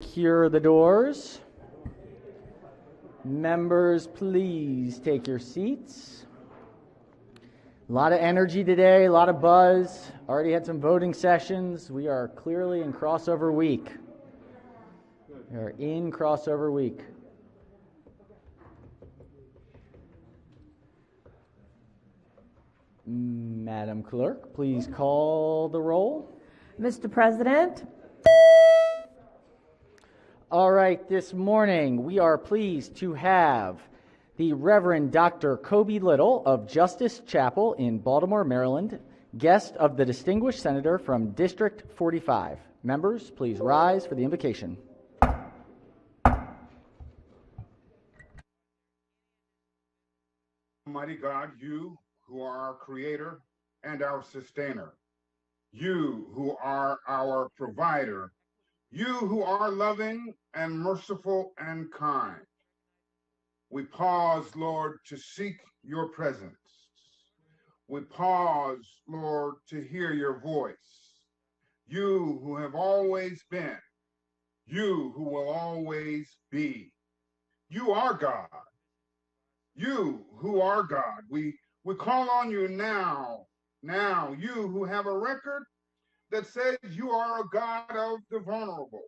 Secure the doors. Members, please take your seats. A lot of energy today, a lot of buzz. Already had some voting sessions. We are clearly in crossover week. We are in crossover week. Madam Clerk, please call the roll. Mr. President. All right, this morning we are pleased to have the Reverend Dr. Kobe Little of Justice Chapel in Baltimore, Maryland, guest of the distinguished senator from District 45. Members, please rise for the invocation. Almighty God, you who are our creator and our sustainer, you who are our provider, you who are loving and merciful and kind. We pause, Lord, to seek your presence. We pause, Lord, to hear your voice. You who have always been, you who will always be. You are God. You who are God. We call on you now, you who have a record that says you are a God of the vulnerable,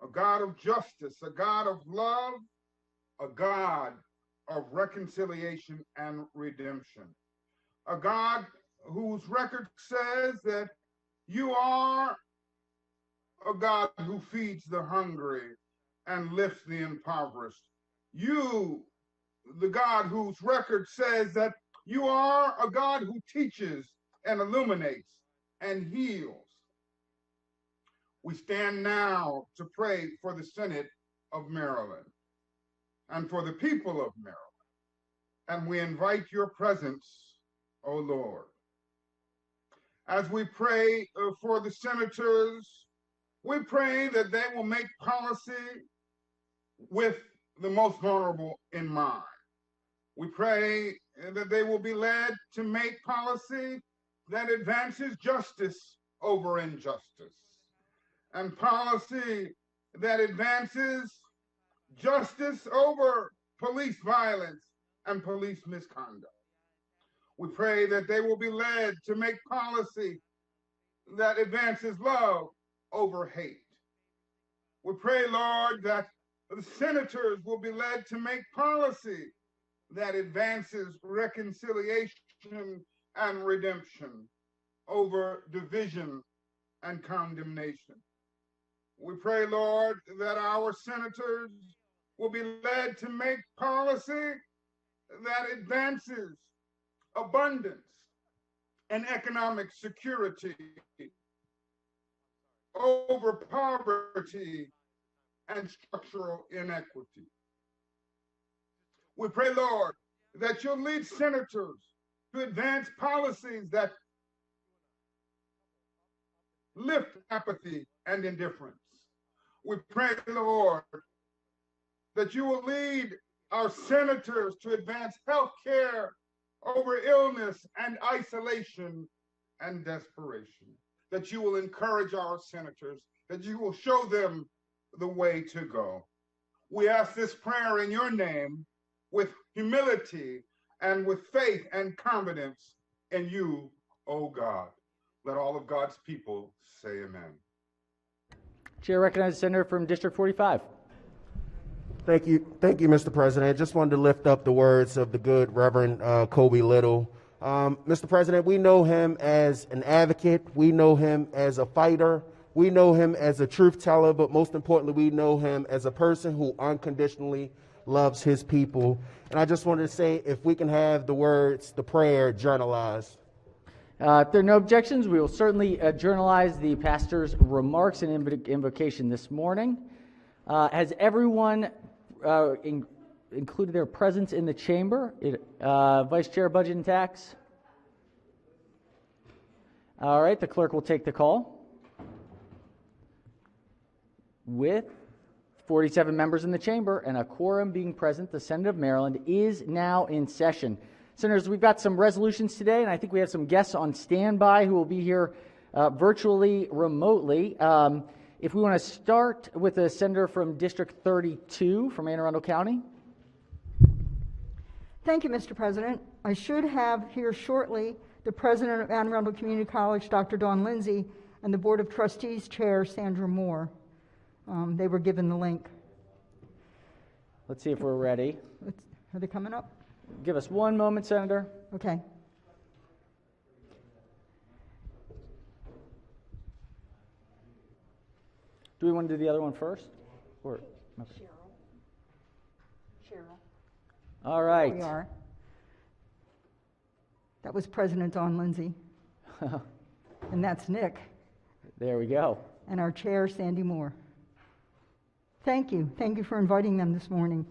a God of justice, a God of love, a God of reconciliation and redemption, a God whose record says that you are a God who feeds the hungry and lifts the impoverished. You, the God whose record says that you are a God who teaches and illuminates and heals. We stand now to pray for the Senate of Maryland and for the people of Maryland. And we invite your presence, O Lord. As we pray for the senators, we pray that they will make policy with the most vulnerable in mind. We pray that they will be led to make policy that advances justice over injustice, and policy that advances justice over police violence and police misconduct. We pray that they will be led to make policy that advances love over hate. We pray, Lord, that the senators will be led to make policy that advances reconciliation and redemption over division and condemnation. We pray, Lord, that our senators will be led to make policy that advances abundance and economic security over poverty and structural inequity. We pray, Lord, that you'll lead senators to advance policies that lift apathy and indifference. We pray, Lord, that you will lead our senators to advance health care over illness and isolation and desperation. That you will encourage our senators, that you will show them the way to go. We ask this prayer in your name with humility and with faith and confidence in you, O God. Let all of God's people say amen. Chair recognizes the senator from District 45. Thank you, Mr. President. I just wanted to lift up the words of the good Reverend Kobe Little. Mr. President, we know him as an advocate. We know him as a fighter. We know him as a truth teller, but most importantly, we know him as a person who unconditionally loves his people. And I just wanted to say, if we can have the words, the prayer journalized. If there are no objections, we will certainly journalize the pastor's remarks and invocation this morning. Has everyone included their presence in the chamber? Vice Chair, Budget and Tax? All right, the clerk will take the call. With 47 members in the chamber and a quorum being present, the Senate of Maryland is now in session. Senators, we've got some resolutions today, and I think we have some guests on standby who will be here virtually, remotely. If we want to start with a senator from District 32 from Anne Arundel County. Thank you, Mr. President. I should have here shortly the president of Anne Arundel Community College, Dr. Dawn Lindsay, and the Board of Trustees Chair, Sandra Moore. They were given the link. Let's see if we're ready. Are they coming up? Give us one moment, Senator. Okay. Do we want to do the other one first? Or, okay. Cheryl. All right. We are. That was President Dawn Lindsay. And that's Nick. There we go. And our chair, Sandy Moore. Thank you. Thank you for inviting them this morning.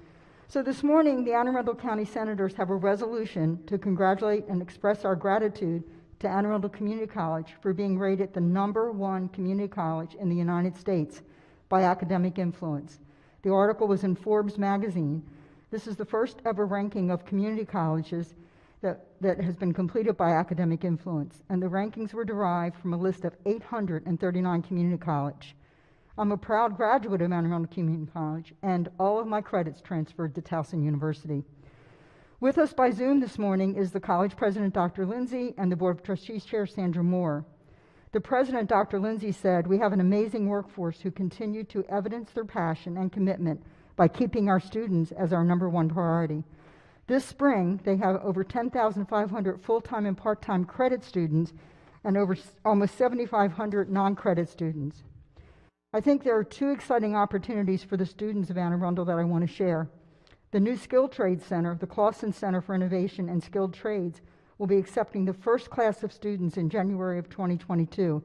So this morning, the Anne Arundel County Senators have a resolution to congratulate and express our gratitude to Anne Arundel Community College for being rated the #1 community college in the United States by academic influence. The article was in Forbes magazine. This is the first ever ranking of community colleges that has been completed by academic influence, and the rankings were derived from a list of 839 community colleges. I'm a proud graduate of Anne Arundel Community College, and all of my credits transferred to Towson University. With us by Zoom this morning is the college president, Dr. Lindsay, and the Board of Trustees Chair, Sandra Moore. The president, Dr. Lindsay, said, "We have an amazing workforce who continue to evidence their passion and commitment by keeping our students as our #1 priority. This spring, they have over 10,500 full-time and part-time credit students and over almost 7,500 non-credit students." I think there are two exciting opportunities for the students of Anne Arundel that I want to share. The new Skilled Trades Center, the Clausen Center for Innovation and Skilled Trades, will be accepting the first class of students in January of 2022.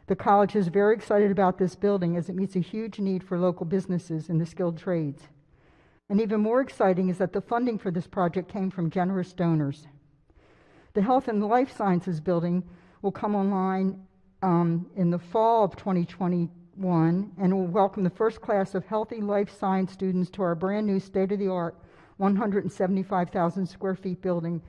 The college is very excited about this building as it meets a huge need for local businesses in the skilled trades. And even more exciting is that the funding for this project came from generous donors. The Health and Life Sciences building will come online in the fall of 2021 and will welcome the first class of healthy life science students to our brand new state-of-the-art 175,000 square feet building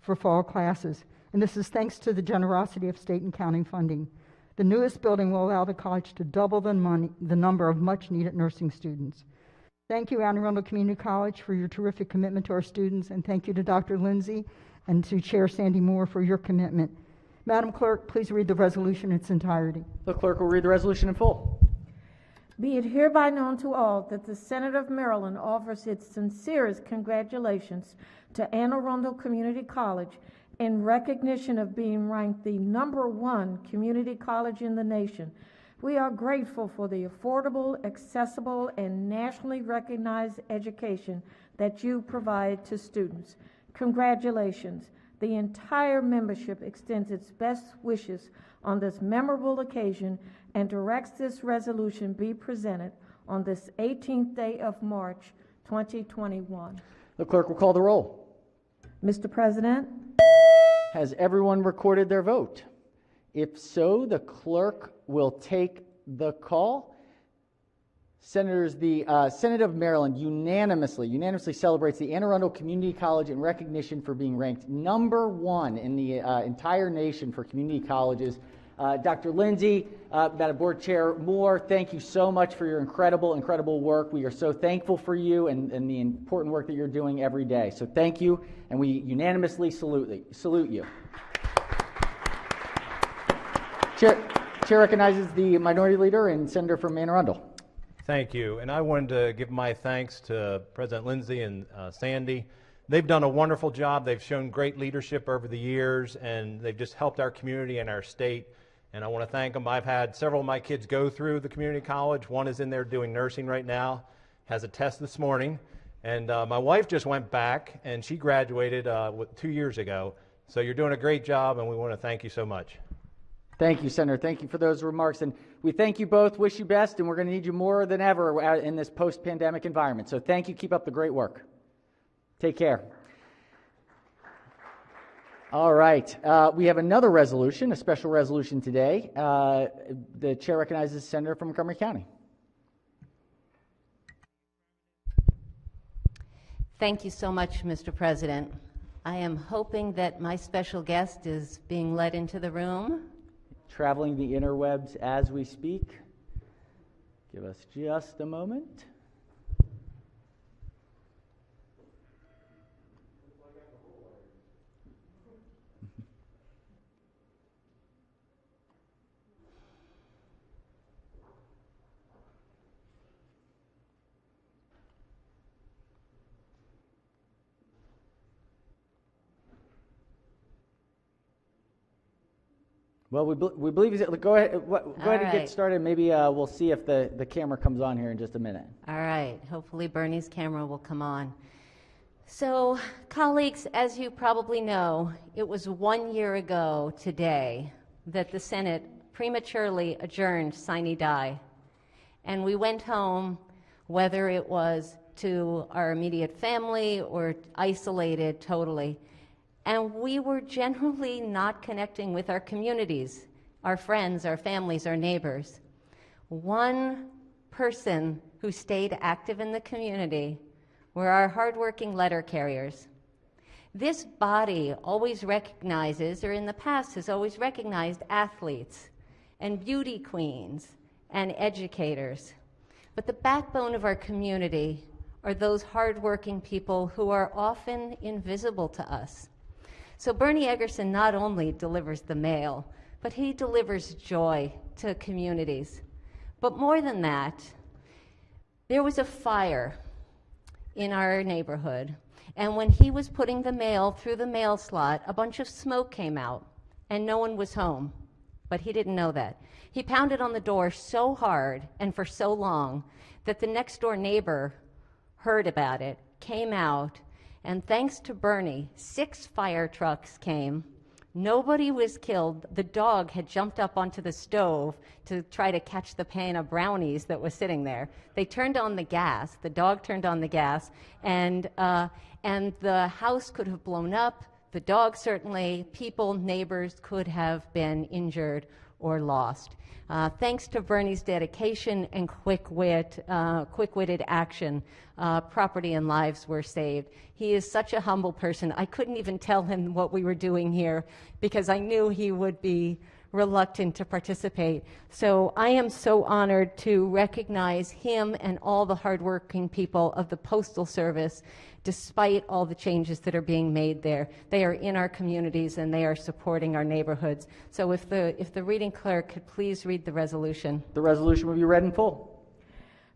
for fall classes. And this is thanks to the generosity of state and county funding. The newest building will allow the college to double the number of much-needed nursing students. Thank you, Anne Arundel Community College, for your terrific commitment to our students, and thank you to Dr. Lindsay and to Chair Sandy Moore for your commitment. Madam Clerk, please read the resolution in its entirety. The clerk will read the resolution in full. Be it hereby known to all that the Senate of Maryland offers its sincerest congratulations to Anne Arundel Community College in recognition of being ranked the #1 community college in the nation. We are grateful for the affordable, accessible, and nationally recognized education that you provide to students. Congratulations. The entire membership extends its best wishes on this memorable occasion and directs this resolution be presented on this 18th day of March, 2021. The clerk will call the roll. Mr. President? Has everyone recorded their vote? If so, the clerk will take the call. Senators, the Senate of Maryland unanimously celebrates the Anne Arundel Community College in recognition for being ranked #1 in the entire nation for community colleges. Dr. Lindsay, Madam Board Chair Moore, thank you so much for your incredible work. We are so thankful for you and the important work that you're doing every day. So thank you, and we unanimously salute you. Chair recognizes the Minority Leader and Senator from Anne Arundel. Thank you. And I wanted to give my thanks to President Lindsay and Sandy. They've done a wonderful job. They've shown great leadership over the years, and they've just helped our community and our state. And I want to thank them. I've had several of my kids go through the community college. One is in there doing nursing right now, has a test this morning. And my wife just went back, and she graduated 2 years ago. So you're doing a great job, and we want to thank you so much. Thank you, Senator. Thank you for those remarks. And we thank you both, wish you best, and we're going to need you more than ever in this post-pandemic environment. So thank you. Keep up the great work. Take care. All right. We have another resolution, a special resolution today. The chair recognizes the Senator from Montgomery County. Thank you so much, Mr. President. I am hoping that my special guest is being led into the room. Traveling the interwebs as we speak. Give us just a moment. Well, we believe he's. Go ahead. Go ahead and get started. Maybe we'll see if the camera comes on here in just a minute. All right. Hopefully Bernie's camera will come on. So, colleagues, as you probably know, it was 1 year ago today that the Senate prematurely adjourned sine die. And we went home, whether it was to our immediate family or isolated totally. And we were generally not connecting with our communities, our friends, our families, our neighbors. One person who stayed active in the community were our hardworking letter carriers. This body always recognizes, or in the past has always recognized, athletes and beauty queens and educators. But the backbone of our community are those hardworking people who are often invisible to us. So Bernie Eggerson not only delivers the mail, but he delivers joy to communities. But more than that, there was a fire in our neighborhood, and when he was putting the mail through the mail slot, a bunch of smoke came out, and no one was home. But he didn't know that. He pounded on the door so hard and for so long that the next door neighbor heard about it, came out, and thanks to Bernie, 6 fire trucks came. Nobody was killed. The dog had jumped up onto the stove to try to catch the pan of brownies that was sitting there. They turned on the gas. The dog turned on the gas, and the house could have blown up. The dog certainly, people, neighbors could have been injured or lost. Thanks to Bernie's dedication and quick-witted action, property and lives were saved. He is such a humble person. I couldn't even tell him what we were doing here because I knew he would be reluctant to participate. So I am so honored to recognize him and all the hardworking people of the Postal Service, despite all the changes that are being made there. They are in our communities and they are supporting our neighborhoods. So if the reading clerk could please read the resolution. The resolution will be read in full.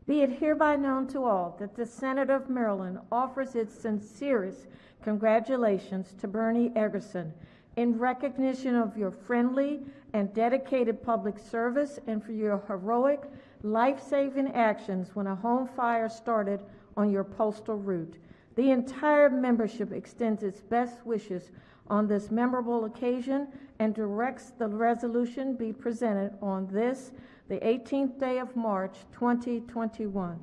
Be it hereby known to all that the Senate of Maryland offers its sincerest congratulations to Bernie Eggerson in recognition of your friendly and dedicated public service and for your heroic, life-saving actions when a home fire started on your postal route. The entire membership extends its best wishes on this memorable occasion and directs the resolution be presented on this, the 18th day of March, 2021.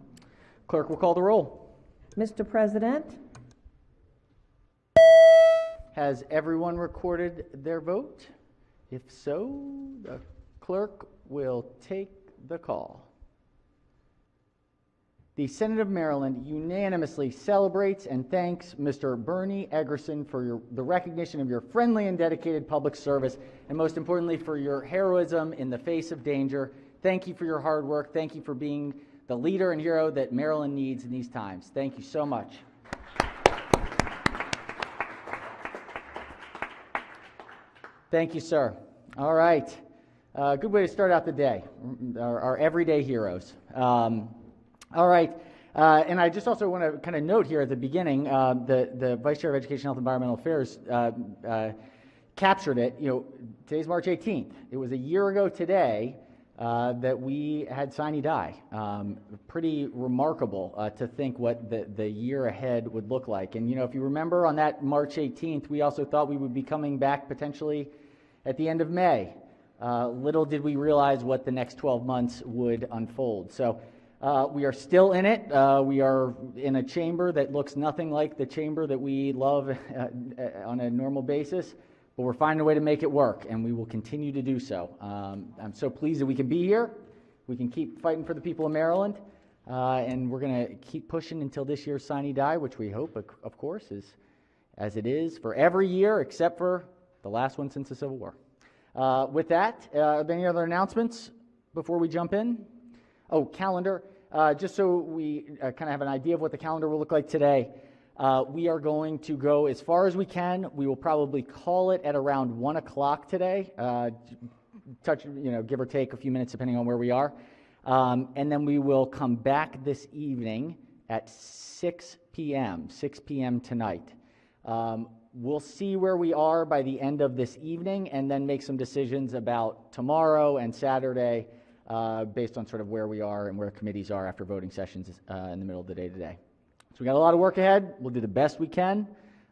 Clerk will call the roll. Mr. President, has everyone recorded their vote? If so, the clerk will take the call. The Senate of Maryland unanimously celebrates and thanks Mr. Bernie Eggerson for the recognition of your friendly and dedicated public service, and most importantly, for your heroism in the face of danger. Thank you for your hard work. Thank you for being the leader and hero that Maryland needs in these times. Thank you so much. Thank you, sir. All right. Good way to start out the day, our everyday heroes. All right, and I just also want to kind of note here at the beginning, the Vice Chair of Education, Health, and Environmental Affairs captured it. Today's March 18th. It was a year ago today that we had sine die. Pretty remarkable to think what the year ahead would look like. And if you remember, on that March 18th, we also thought we would be coming back potentially at the end of May. Little did we realize what the next 12 months would unfold. So. We are still in it. We are in a chamber that looks nothing like the chamber that we love on a normal basis, but we're finding a way to make it work, and we will continue to do so. I'm so pleased that we can be here. We can keep fighting for the people of Maryland, and we're going to keep pushing until this year's sine die, which we hope, of course, is as it is for every year except for the last one since the Civil War. With that, are there any other announcements before we jump in? Oh, calendar. Just so we kind of have an idea of what the calendar will look like today, we are going to go as far as we can. We will probably call it at around 1 o'clock today, give or take a few minutes depending on where we are. And then we will come back this evening at 6 p.m. Tonight. We'll see where we are by the end of this evening and then make some decisions about tomorrow and Saturday based on sort of where we are and where committees are after voting sessions in the middle of the day today. So we got a lot of work ahead. We'll do the best we can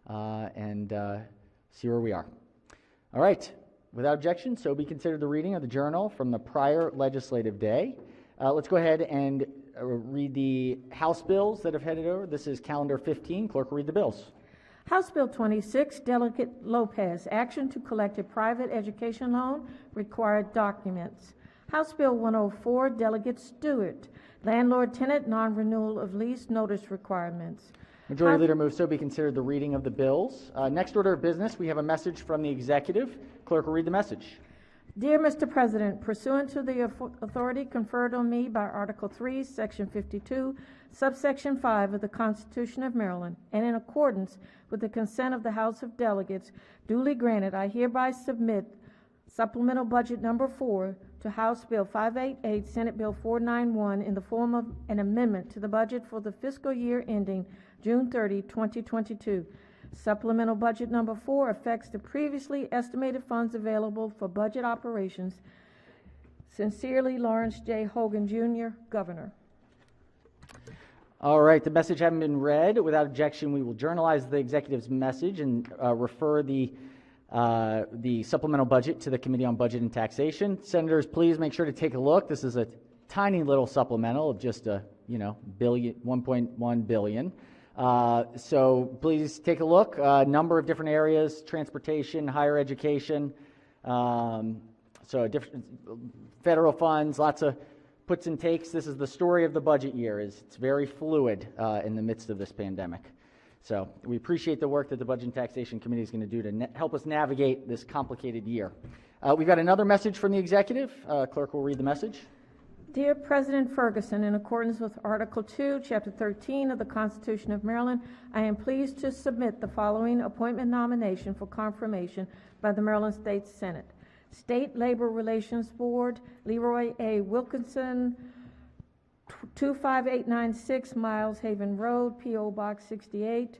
and see where we are. All right. Without objection, so be considered the reading of the journal from the prior legislative day. Let's go ahead and read the House bills that have headed over. This is calendar 15. Clerk will read the bills. House Bill 26, Delegate Lopez, action to collect a private education loan, required documents. House Bill 104, Delegate Stewart, landlord-tenant non-renewal of lease notice requirements. Majority Leader moves so be considered the reading of the bills. Next order of business, we have a message from the executive. Clerk will read the message. Dear Mr. President, pursuant to the authority conferred on me by Article 3, Section 52, Subsection 5 of the Constitution of Maryland, and in accordance with the consent of the House of Delegates duly granted, I hereby submit Supplemental Budget Number 4 to House Bill 588, Senate Bill 491 in the form of an amendment to the budget for the fiscal year ending June 30, 2022. Supplemental Budget Number 4 affects the previously estimated funds available for budget operations. Sincerely, Lawrence J. Hogan, Jr., Governor. All right, the message having been read, without objection, we will journalize the executive's message and refer the supplemental budget to the Committee on Budget and Taxation. Senators, please make sure to take a look. This is a tiny little supplemental of just a, billion, 1.1 billion. So please take a look. A number of different areas: transportation, higher education, different federal funds, lots of puts and takes. This is the story of the budget year. It's very fluid in the midst of this pandemic. So we appreciate the work that the Budget and Taxation Committee is going to do to help us navigate this complicated year. We've got another message from the executive. Clerk will read the message. Dear President Ferguson, in accordance with Article 2, Chapter 13 of the Constitution of Maryland, I am pleased to submit the following appointment nomination for confirmation by the Maryland State Senate. State Labor Relations Board, Leroy A. Wilkinson, 25896 Miles Haven Road, P.O. Box 68.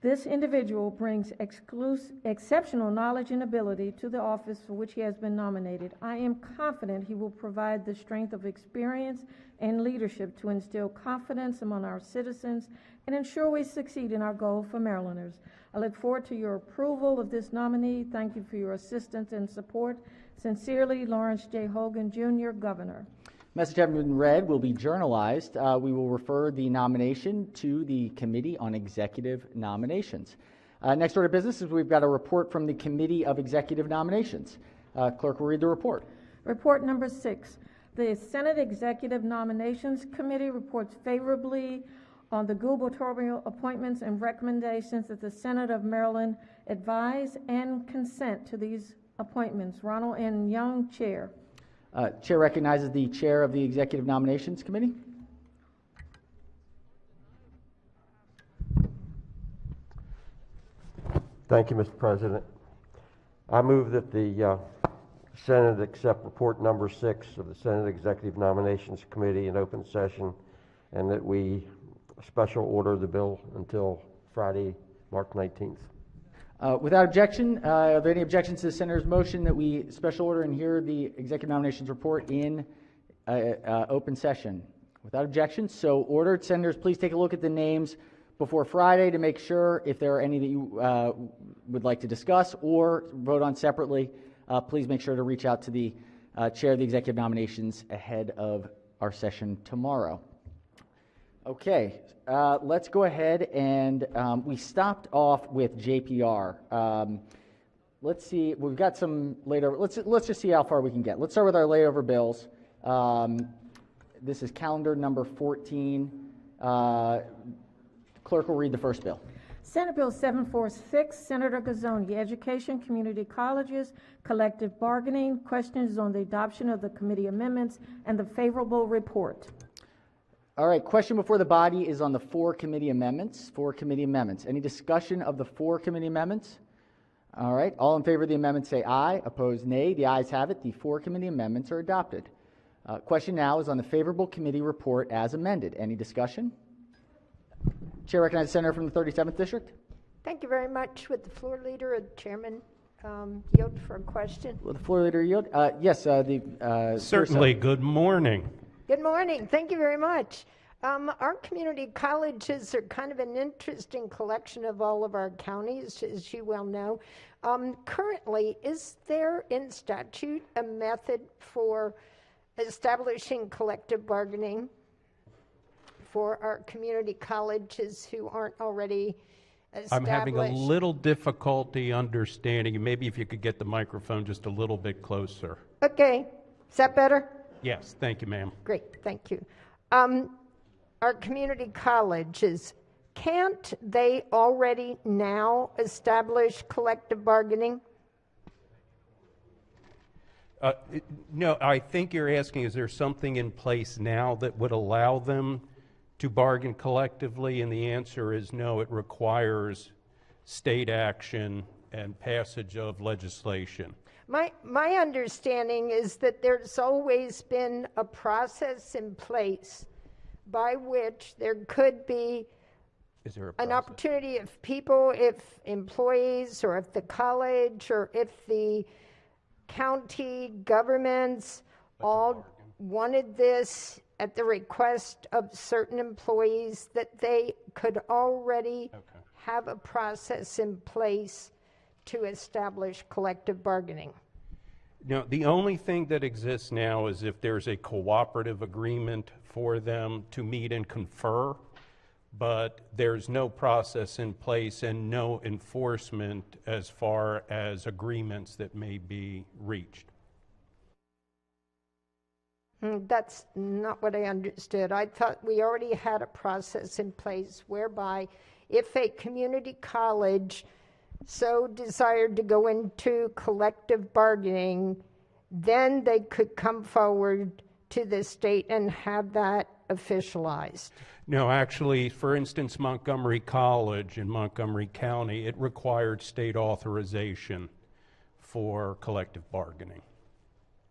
This individual brings exceptional knowledge and ability to the office for which he has been nominated. I am confident he will provide the strength of experience and leadership to instill confidence among our citizens and ensure we succeed in our goal for Marylanders. I look forward to your approval of this nominee. Thank you for your assistance and support. Sincerely, Lawrence J. Hogan, Jr., Governor. Message having been read will be journalized. We will refer the nomination to the Committee on Executive Nominations. Next order of business is we've got a report from the Committee of Executive Nominations. Clerk will read the report. Report number 6. The Senate Executive Nominations Committee reports favorably on the gubernatorial appointments and recommendations that the Senate of Maryland advise and consent to these appointments. Ronald N. Young, Chair. Chair recognizes the Chair of the Executive Nominations Committee. Thank you, Mr. President. I move that the Senate accept report number 6 of the Senate Executive Nominations Committee in open session, and that we special order the bill until Friday, March 19th. Without objection, are there any objections to the Senator's motion that we special order and hear the Executive Nominations Report in open session? Without objection, so ordered. Senators, please take a look at the names before Friday to make sure if there are any that you would like to discuss or vote on separately. Please make sure to reach out to the Chair of the Executive Nominations ahead of our session tomorrow. Okay, let's go ahead and we stopped off with JPR. Let's see, we've got some layover. Let's just see how far we can get. Let's start with our layover bills. This is calendar number 14. Clerk will read the first bill. Senate Bill 746, Senator Gazzoni, Education, Community Colleges, Collective Bargaining. Questions on the adoption of the committee amendments and the favorable report. All right, question before the body is on the 4 committee amendments. 4 committee amendments. Any discussion of the 4 committee amendments? All right, all in favor of the amendment say aye. Opposed, nay. The ayes have it. The 4 committee amendments are adopted. Question now is on the favorable committee report as amended. Any discussion? Chair recognizes the senator from the 37th District. Thank you very much. With the floor leader or the chairman yield for a question? Will the floor leader yield? Yes. Certainly. Good morning. Good morning. Thank you very much. Our community colleges are kind of an interesting collection of all of our counties, as you well know. Currently, is there in statute a method for establishing collective bargaining for our community colleges who aren't already established? I'm having a little difficulty understanding. Maybe if you could get the microphone just a little bit closer. Okay. Is that better? Yes. Thank you, ma'am. Great. Thank you. Our community colleges, can't they already now establish collective bargaining? No, I think you're asking, is there something in place now that would allow them to bargain collectively? And the answer is no. It requires state action and passage of legislation. My understanding is that there's always been a process in place by which there could be an opportunity if people, if employees, or if the college, or if the county governments all wanted this at the request of certain employees, that they could already have a process in place to establish collective bargaining. No, the only thing that exists now is if there's a cooperative agreement for them to meet and confer, but there's no process in place and no enforcement as far as agreements that may be reached. That's not what I understood. I thought we already had a process in place whereby if a community college so desired to go into collective bargaining, then they could come forward to the state and have that officialized. No, actually, for instance, Montgomery College in Montgomery County, it required state authorization for collective bargaining.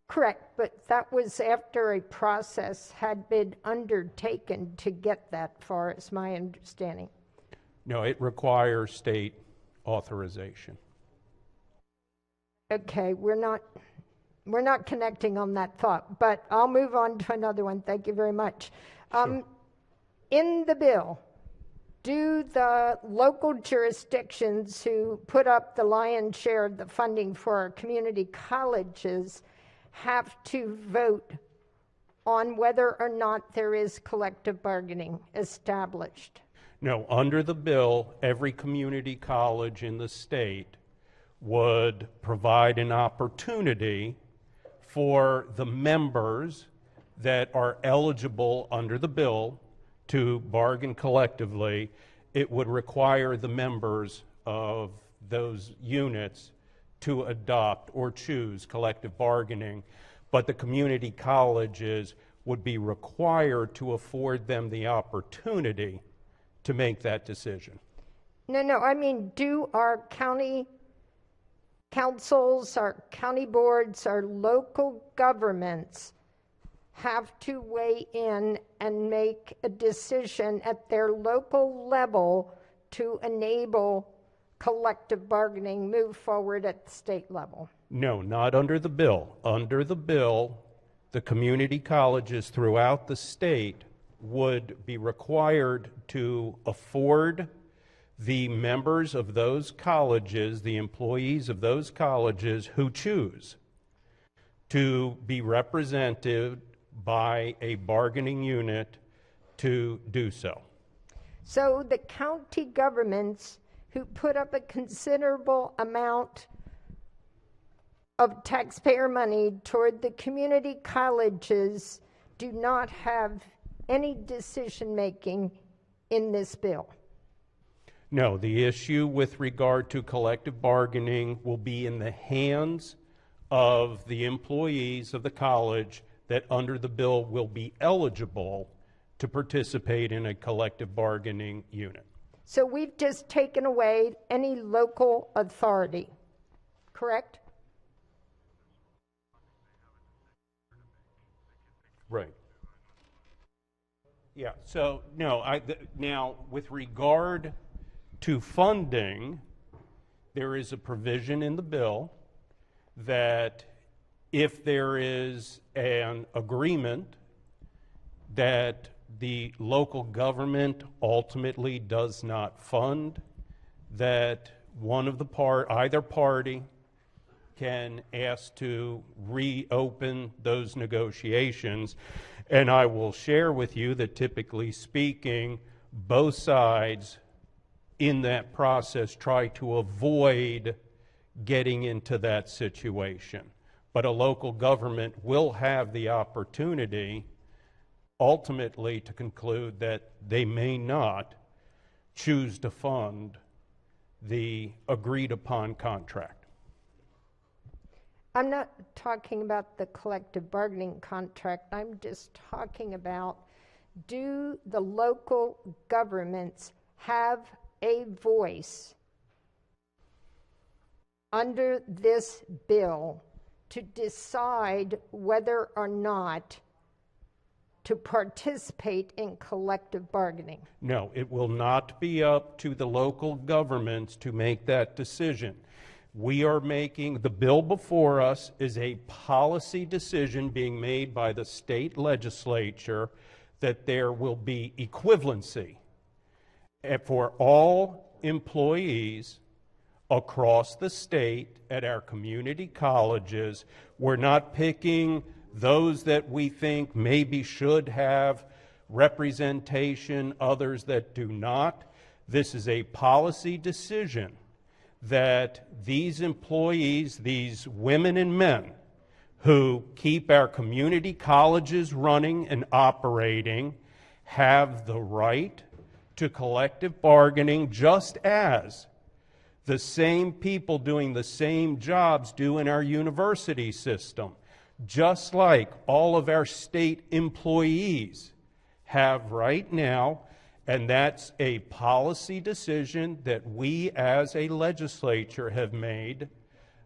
Correct, but that was after a process had been undertaken to get that far, is my understanding. No, it requires state authorization. Okay, we're not connecting on that thought, but I'll move on to another one. Thank you very much. Sure. In the bill, do the local jurisdictions who put up the lion's share of the funding for our community colleges have to vote on whether or not there is collective bargaining established? No, under the bill, every community college in the state would provide an opportunity for the members that are eligible under the bill to bargain collectively. It would require the members of those units to adopt or choose collective bargaining, but the community colleges would be required to afford them the opportunity to make that decision. No, I mean, do our county councils, our county boards, our local governments have to weigh in and make a decision at their local level to enable collective bargaining move forward at the state level? No, not under the bill. Under the bill, the community colleges throughout the state would be required to afford the members of those colleges, the employees of those colleges who choose to be represented by a bargaining unit to do so. So the county governments who put up a considerable amount of taxpayer money toward the community colleges do not have any decision making in this bill? No, the issue with regard to collective bargaining will be in the hands of the employees of the college that under the bill will be eligible to participate in a collective bargaining unit. So we've just taken away any local authority, correct? Right. Yeah, so no, now with regard to funding, there is a provision in the bill that if there is an agreement that the local government ultimately does not fund, that one of the either party can ask to reopen those negotiations. And I will share with you that typically speaking, both sides in that process try to avoid getting into that situation. But a local government will have the opportunity ultimately to conclude that they may not choose to fund the agreed upon contract. I'm not talking about the collective bargaining contract. I'm just talking about, do the local governments have a voice under this bill to decide whether or not to participate in collective bargaining? No, it will not be up to the local governments to make that decision. We are making, the bill before us is a policy decision being made by the state legislature that there will be equivalency for all employees across the state at our community colleges. We're not picking those that we think maybe should have representation, others that do not. This is a policy decision that these employees, these women and men who keep our community colleges running and operating, have the right to collective bargaining, just as the same people doing the same jobs do in our university system, just like all of our state employees have right now. And that's a policy decision that we as a legislature have made,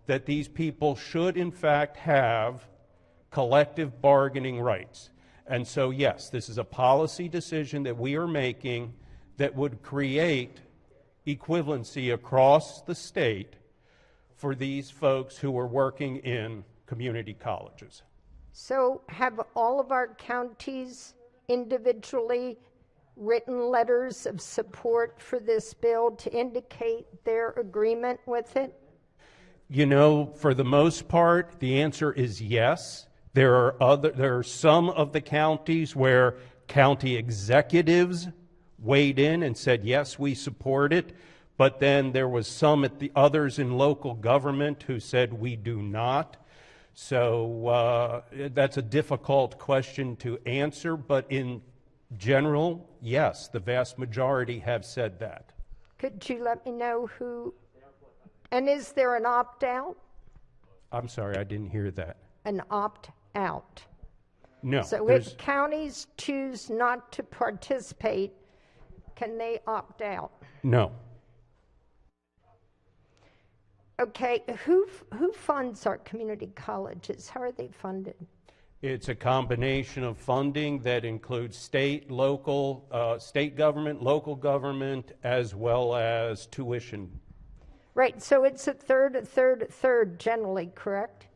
that these people should in fact have collective bargaining rights. And so yes, this is a policy decision that we are making that would create equivalency across the state for these folks who are working in community colleges. So have all of our counties individually written letters of support for this bill to indicate their agreement with it? You know, for the most part, the answer is yes. There are some of the counties where county executives weighed in and said, yes, we support it. But then there was some at the others in local government who said, we do not. So that's a difficult question to answer, but in general, yes, the vast majority have said that. Could you let me know who, and is there an opt-out? I'm sorry, I didn't hear that. An opt-out. No. So if counties choose not to participate, can they opt out? No. Okay, who funds our community colleges? How are they funded? It's a combination of funding that includes state, local, state government, local government, as well as tuition. Right, so it's a third generally, correct?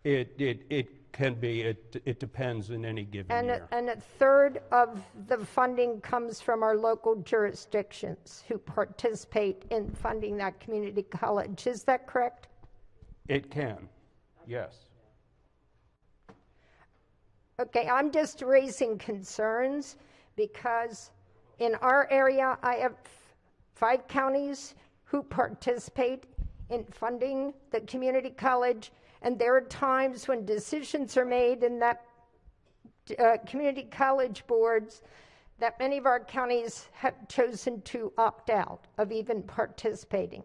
It can be. It depends in any given year. And a third of the funding comes from our local jurisdictions who participate in funding that community college. Is that correct? It can, yes. Okay, I'm just raising concerns because in our area, I have 5 counties who participate in funding the community college, and there are times when decisions are made in that community college boards that many of our counties have chosen to opt out of even participating.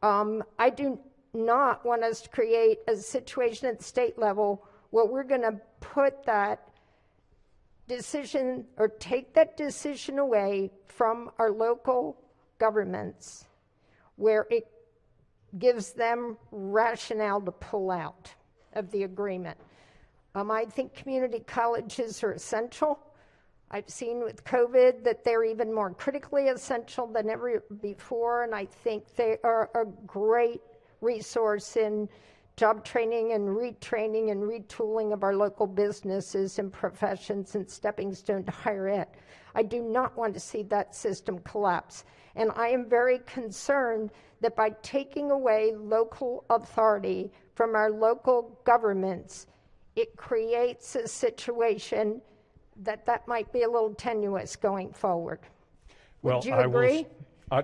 I do not want us to create a situation at the state level where we're going to put that decision or take that decision away from our local governments, where it gives them rationale to pull out of the agreement. I think community colleges are essential. I've seen with COVID that they're even more critically essential than ever before, and I think they are a great resource in job training and retraining and retooling of our local businesses and professions and stepping stone to higher ed. I do not want to see that system collapse. And I am very concerned that by taking away local authority from our local governments, it creates a situation that might be a little tenuous going forward. Would you agree?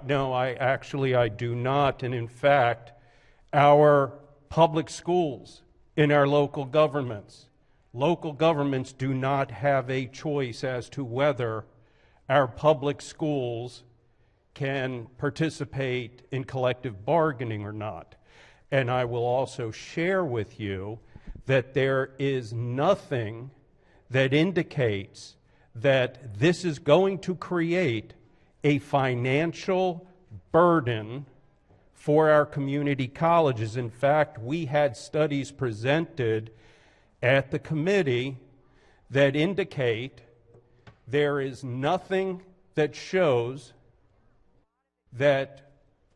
No, I do not. And in fact, our public schools in our local governments do not have a choice as to whether our public schools can participate in collective bargaining or not. And I will also share with you that there is nothing that indicates that this is going to create a financial burden for our community colleges. In fact, we had studies presented at the committee that indicate there is nothing that shows that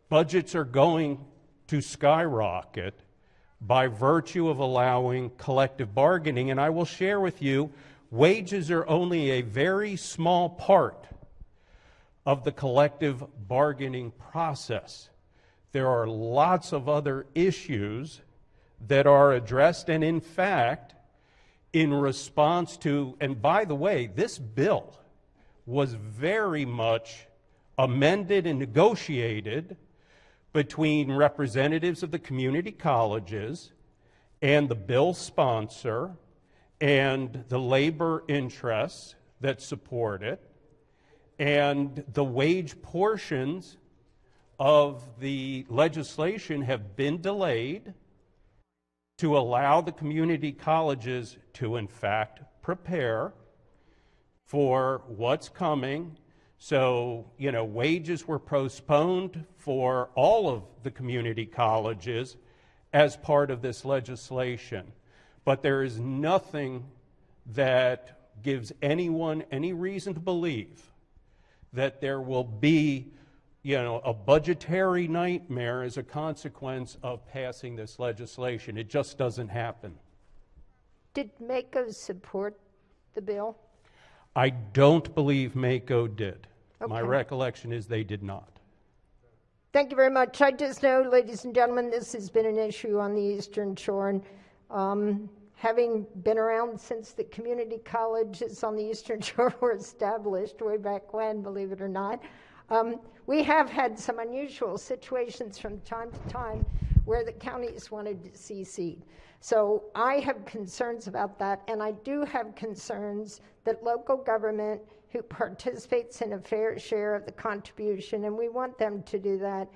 budgets are going to skyrocket by virtue of allowing collective bargaining. And I will share with you, wages are only a very small part of the collective bargaining process. There are lots of other issues that are addressed, and in fact, in response to, and by the way, this bill was very much amended and negotiated between representatives of the community colleges and the bill sponsor and the labor interests that support it, and the wage portions of the legislation have been delayed to allow the community colleges to in fact prepare for what's coming. So, wages were postponed for all of the community colleges as part of this legislation. But there is nothing that gives anyone any reason to believe that there will be, a budgetary nightmare as a consequence of passing this legislation. It just doesn't happen. Did MACO support the bill? I don't believe MACO did. Okay. My recollection is they did not. Thank you very much. I just know, ladies and gentlemen, this has been an issue on the Eastern Shore. And, having been around since the community colleges on the Eastern Shore were established way back when, believe it or not, we have had some unusual situations from time to time where the counties wanted to secede. So I have concerns about that, and I do have concerns that local government who participates in a fair share of the contribution, and we want them to do that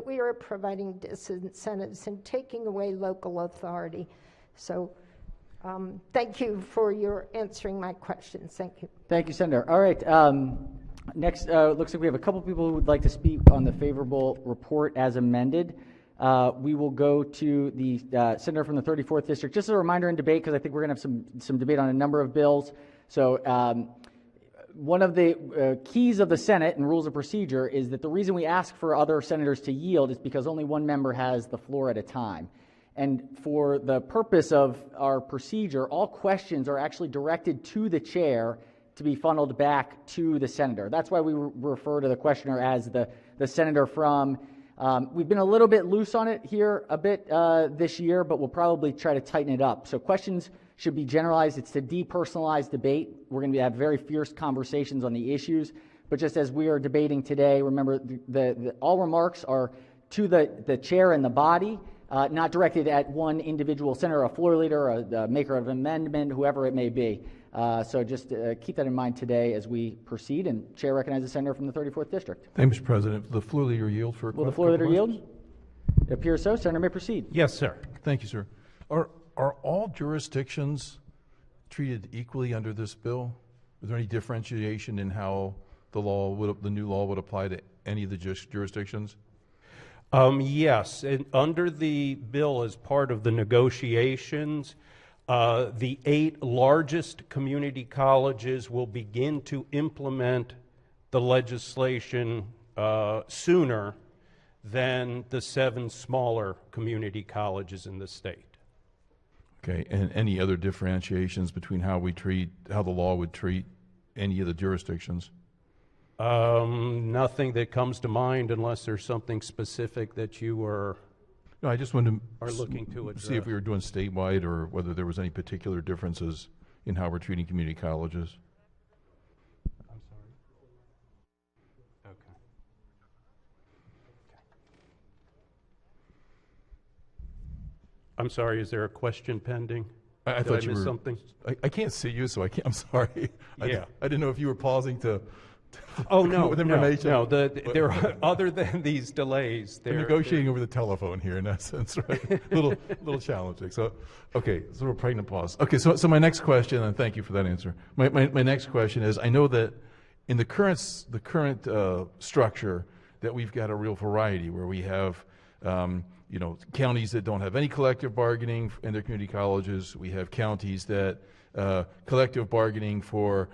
we are providing disincentives and taking away local authority. So thank you for your answering my questions. Thank you. Thank you, Senator. All right. Next, looks like we have a couple people who would like to speak on the favorable report as amended. We will go to the senator from the 34th District. Just as a reminder in debate, because I think we're going to have some debate on a number of bills. So one of the keys of the Senate and rules of procedure is that the reason we ask for other senators to yield is because only one member has the floor at a time. And for the purpose of our procedure, all questions are actually directed to the chair to be funneled back to the senator. That's why we refer to the questioner as the senator from. We've been a little bit loose on it here a bit this year, but we'll probably try to tighten it up. So questions should be generalized. It's to depersonalize debate. We're going to have very fierce conversations on the issues. But just as we are debating today, remember all remarks are to the chair and the body, not directed at one individual senator, a floor leader, a maker of an amendment, whoever it may be. So just keep that in mind today as we proceed. And Chair recognizes the senator from the 34th District. Thank you, Mr. President. The floor leader yield for a Will the floor leader questions? yield? It appears so. Senator may proceed. Yes, sir. Thank you, sir. Are all jurisdictions treated equally under this bill? Is there any differentiation in how the new law would apply to any of the jurisdictions? Yes, and under the bill, as part of the negotiations, the 8 largest community colleges will begin to implement the legislation sooner than the 7 smaller community colleges in the state. Okay, and any other differentiations between how the law would treat any of the jurisdictions? Nothing that comes to mind unless there's something specific that you are. No, I just wanted are looking to address. See if we were doing statewide or whether there was any particular differences in how we're treating community colleges. I'm sorry. Okay. I'm sorry. Is there a question pending? I thought Did I you miss were something. I can't see you, so I can't. I'm sorry. Yeah. I didn't know if you were pausing to. Oh come up no, with information. no. There are, other than these delays, We're negotiating over the telephone here, in essence, right? little challenging. So, okay, so we're pregnant pause. Okay, so my next question, and thank you for that answer. My next question is: I know that in the current structure that we've got a real variety where we have, counties that don't have any collective bargaining in their community colleges. We have counties that collective bargaining for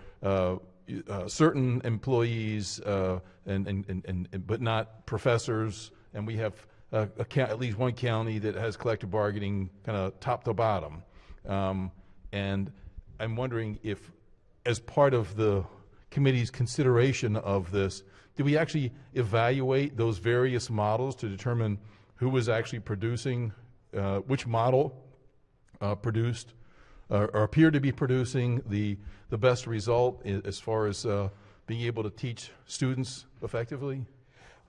certain employees, but not professors, and we have at least one county that has collective bargaining kind of top to bottom. And I'm wondering if, as part of the committee's consideration of this, did we actually evaluate those various models to determine who was actually producing, which model produced or appeared to be producing the best result as far as being able to teach students effectively?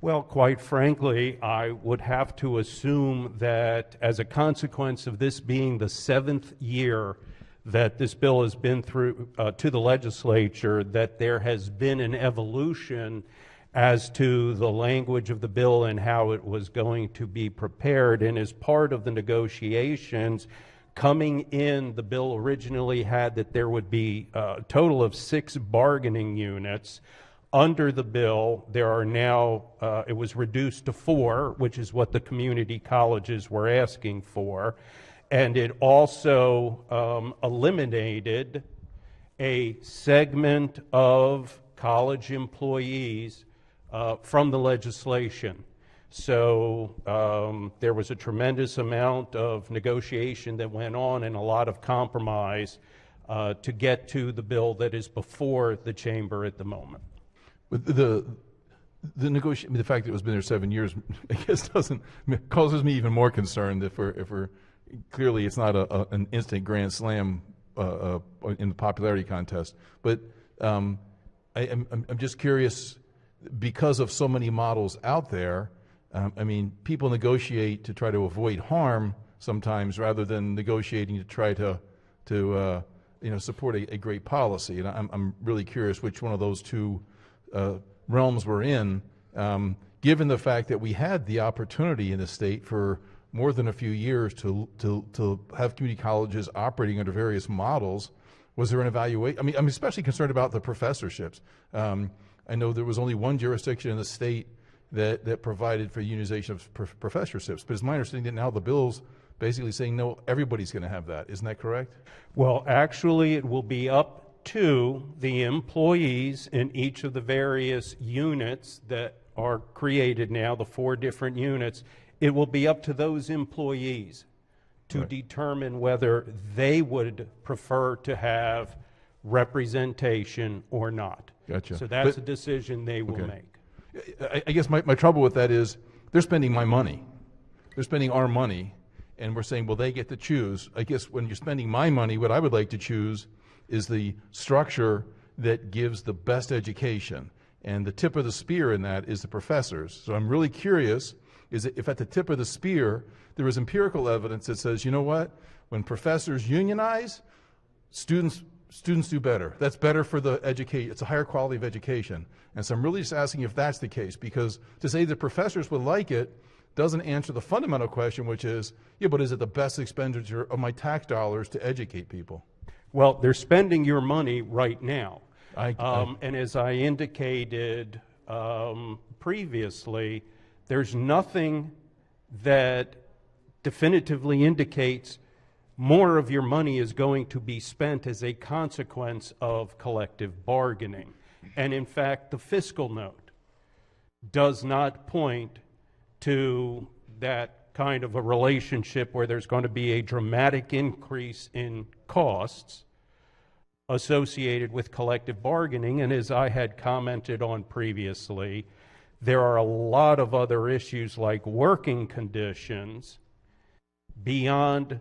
Well, quite frankly, I would have to assume that as a consequence of this being the 7th year that this bill has been through to the legislature, that there has been an evolution as to the language of the bill and how it was going to be prepared. And as part of the negotiations, coming in, the bill originally had that there would be a total of 6 bargaining units. Under the bill, there are now, it was reduced to 4, which is what the community colleges were asking for. And it also eliminated a segment of college employees from the legislation. So there was a tremendous amount of negotiation that went on and a lot of compromise to get to the bill that is before the chamber at the moment. But the fact that it was been there 7 years, I guess, causes me even more concerned if we're clearly it's not an instant grand slam in the popularity contest. But I'm just curious, because of so many models out there. People negotiate to try to avoid harm sometimes, rather than negotiating to try to support a great policy. And I'm really curious which one of those two realms we're in, given the fact that we had the opportunity in the state for more than a few years to have community colleges operating under various models. Was there an evaluation? I'm especially concerned about the professorships. I know there was only one jurisdiction in the state that provided for unionization of professorships, but it's my understanding that now the bill's basically saying, no, everybody's going to have that. Isn't that correct? Well, actually, it will be up to the employees in each of the various units that are created now, the 4 different units. It will be up to those employees to determine whether they would prefer to have representation or not. Gotcha. So that's a decision they will make. I guess my trouble with that is they're spending my money. They're spending our money, and we're saying, well, they get to choose. I guess when you're spending my money, what I would like to choose is the structure that gives the best education. And the tip of the spear in that is the professors. So I'm really curious, is if at the tip of the spear there is empirical evidence that says, you know what, when professors unionize, students students do better. That's better for the education. It's a higher quality of education. And so I'm really just asking if that's the case, because to say that professors would like it doesn't answer the fundamental question, which is, yeah, but is it the best expenditure of my tax dollars to educate people? Well, they're spending your money right now. I And as I indicated previously, there's nothing that definitively indicates more of your money is going to be spent as a consequence of collective bargaining. And in fact, the fiscal note does not point to that kind of a relationship where there's going to be a dramatic increase in costs associated with collective bargaining. And as I had commented on previously, there are a lot of other issues like working conditions beyond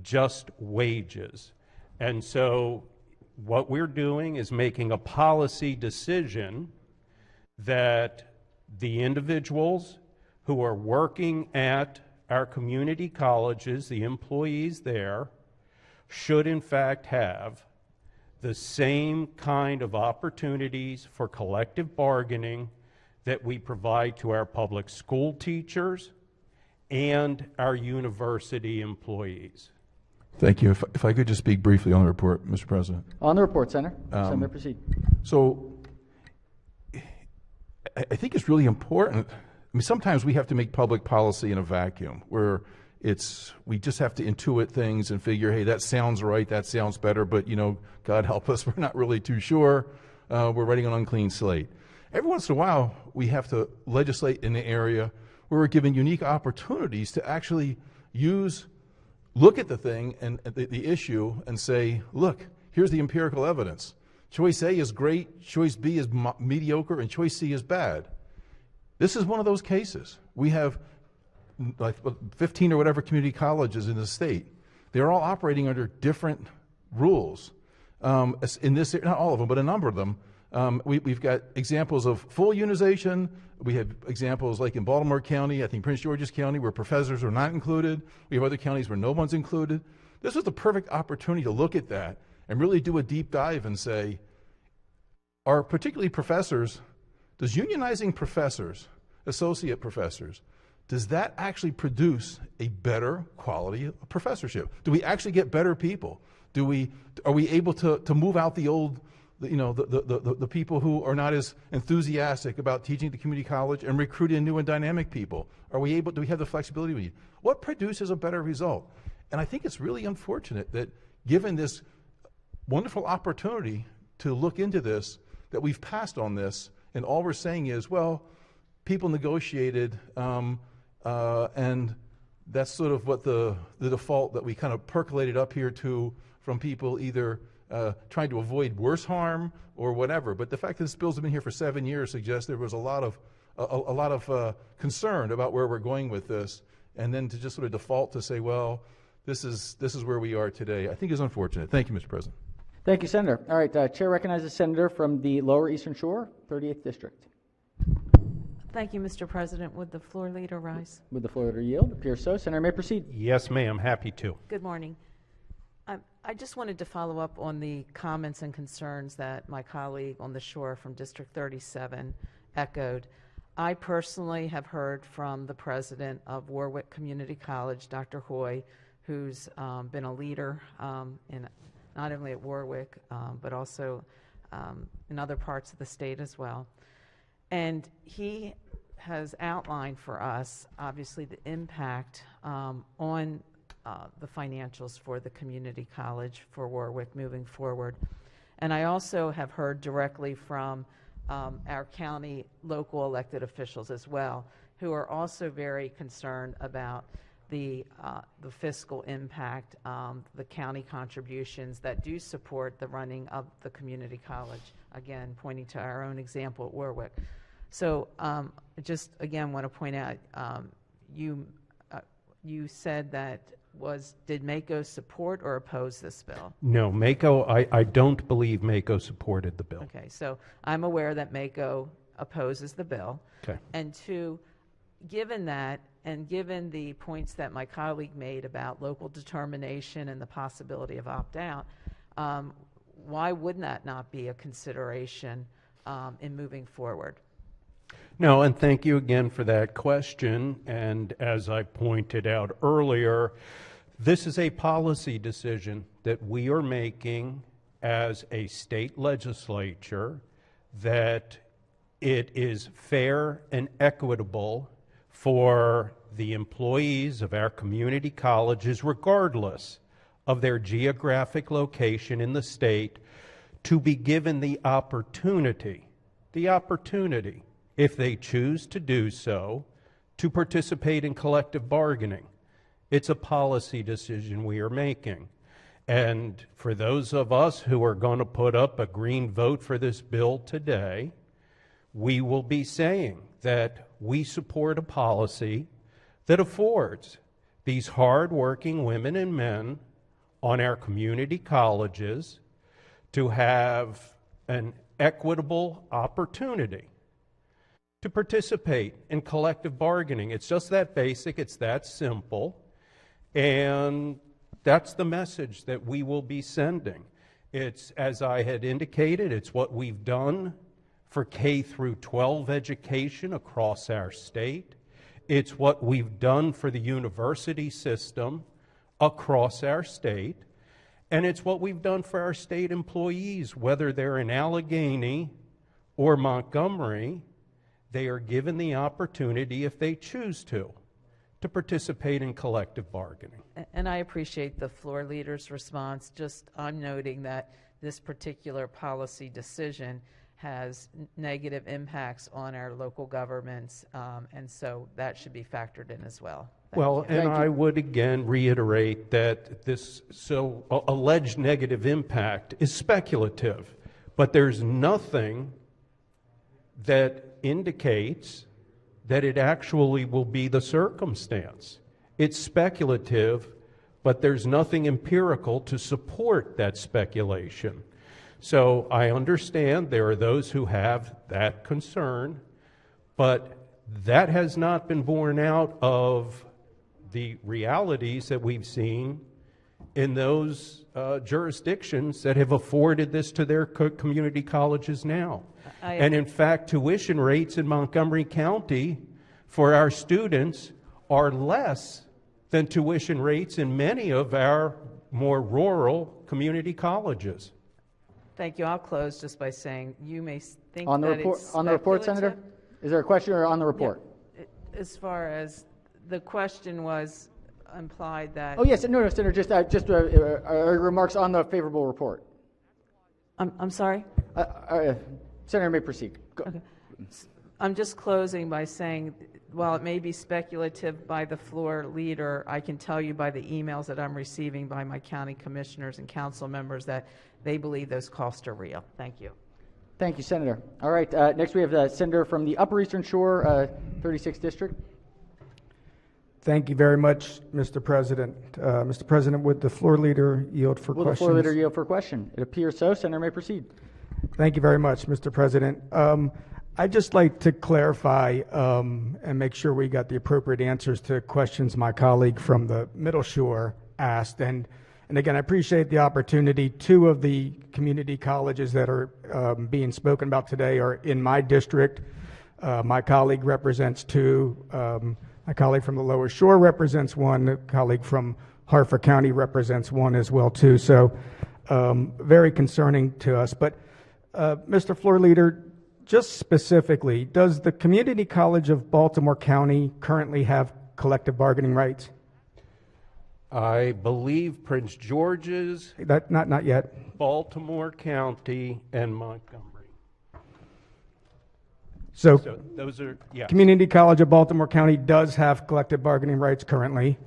just wages. And so what we're doing is making a policy decision that the individuals who are working at our community colleges, the employees there, should in fact have the same kind of opportunities for collective bargaining that we provide to our public school teachers and our university employees. Thank you. If I could just speak briefly on the report, Mr. President. On the report, Senator. Senator, proceed. So I think it's really important. I mean, sometimes we have to make public policy in a vacuum where we just have to intuit things and figure, hey, that sounds right, that sounds better, but, God help us, we're not really too sure. We're writing an unclean slate. Every once in a while, we have to legislate in the area where we're given unique opportunities to actually look at the thing and the issue and say, look, here's the empirical evidence. Choice A is great, choice B is mediocre, and choice C is bad. This is one of those cases. We have like 15 or whatever community colleges in the state. They're all operating under different rules. In this, not all of them, but a number of them. We've got examples of full unionization. We have examples like in Baltimore County, I think Prince George's County, where professors are not included. We have other counties where no one's included. This was the perfect opportunity to look at that and really do a deep dive and say, are particularly professors, does unionizing professors, associate professors, does that actually produce a better quality of professorship? Do we actually get better people? Are we able to move out the old, the people who are not as enthusiastic about teaching at the community college and recruit in new and dynamic people? Do we have the flexibility we need? What produces a better result? And I think it's really unfortunate that given this wonderful opportunity to look into this, that we've passed on this, and all we're saying is, well, people negotiated, and that's sort of what the default that we kind of percolated up here to from people either trying to avoid worse harm or whatever. But the fact that this bill's been here for 7 years suggests there was a lot of concern about where we're going with this, and then to just sort of default to say, well, this is where we are today, I think is unfortunate. Thank you, Mr. President. Thank you, Senator. All right, Chair recognizes Senator from the Lower Eastern Shore, 38th District. Thank you, Mr. President. Would the floor leader rise? Would the floor leader yield? Appears so. Senator may proceed. Yes, ma'am. Happy to. Good morning. I just wanted to follow up on the comments and concerns that my colleague on the shore from District 37 echoed. I personally have heard from the president of Warwick Community College, Dr. Hoy, who's been a leader not only at Warwick, but also in other parts of the state as well. And he has outlined for us, obviously, the impact on the financials for the community college for Warwick moving forward. And I also have heard directly from our county local elected officials as well, who are also very concerned about the fiscal impact, the county contributions that do support the running of the community college, again, pointing to our own example at Warwick. So just again want to point out, you said that did MACO support or oppose this bill? No, MACO, I don't believe MACO supported the bill. Okay, so I'm aware that MACO opposes the bill. Okay. And two, given that, and given the points that my colleague made about local determination and the possibility of opt-out, why wouldn't that not be a consideration in moving forward? No, and thank you again for that question. And as I pointed out earlier, this is a policy decision that we are making as a state legislature, that it is fair and equitable for the employees of our community colleges, regardless of their geographic location in the state, to be given the opportunity, if they choose to do so, to participate in collective bargaining. It's a policy decision we are making. And for those of us who are going to put up a green vote for this bill today, we will be saying that we support a policy that affords these hard-working women and men on our community colleges to have an equitable opportunity to participate in collective bargaining. It's just that basic, it's that simple, and that's the message that we will be sending. It's, as I had indicated, it's what we've done for K through 12 education across our state. It's what we've done for the university system across our state. And it's what we've done for our state employees, whether they're in Allegheny or Montgomery. They are given the opportunity, if they choose to participate in collective bargaining. And I appreciate the floor leader's response. Just I'm noting that this particular policy decision has negative impacts on our local governments, and so that should be factored in as well. I would again reiterate that this alleged negative impact is speculative, but there's nothing that indicates that it actually will be the circumstance. It's speculative, but there's nothing empirical to support that speculation. So I understand there are those who have that concern, but that has not been borne out of the realities that we've seen in those jurisdictions that have afforded this to their community colleges now. And in fact, tuition rates in Montgomery County for our students are less than tuition rates in many of our more rural community colleges. Thank you. I'll close just by saying you may think on the that report, it's on the report, Senator? Is there a question or on the report? Yeah. As far as the question was implied that... Oh, yes. No, Senator, just remarks on the favorable report. I'm sorry? Senator may proceed. Go. Okay. I'm just closing by saying, while it may be speculative by the floor leader, I can tell you by the emails that I'm receiving by my county commissioners and council members that they believe those costs are real. Thank you. Thank you, Senator. All right, next we have the Senator from the Upper Eastern Shore, 36th District. Thank you very much, Mr. President. Mr. President, would the floor leader yield for questions? Will the floor leader yield for question? It appears so. Senator may proceed. Thank you very much, Mr. President. I'd just like to clarify and make sure we got the appropriate answers to questions my colleague from the Middle Shore asked. And again, I appreciate the opportunity. Two of the community colleges that are being spoken about today are in my district. My colleague represents two. My colleague from the Lower Shore represents one. The colleague from Harford County represents one as well, too. So very concerning to us. But Mr. Floor Leader, just specifically, does the Community College of Baltimore County currently have collective bargaining rights? I believe Prince George's, not yet. Baltimore County, and Montgomery. So those are, yes. Community College of Baltimore County does have collective bargaining rights currently.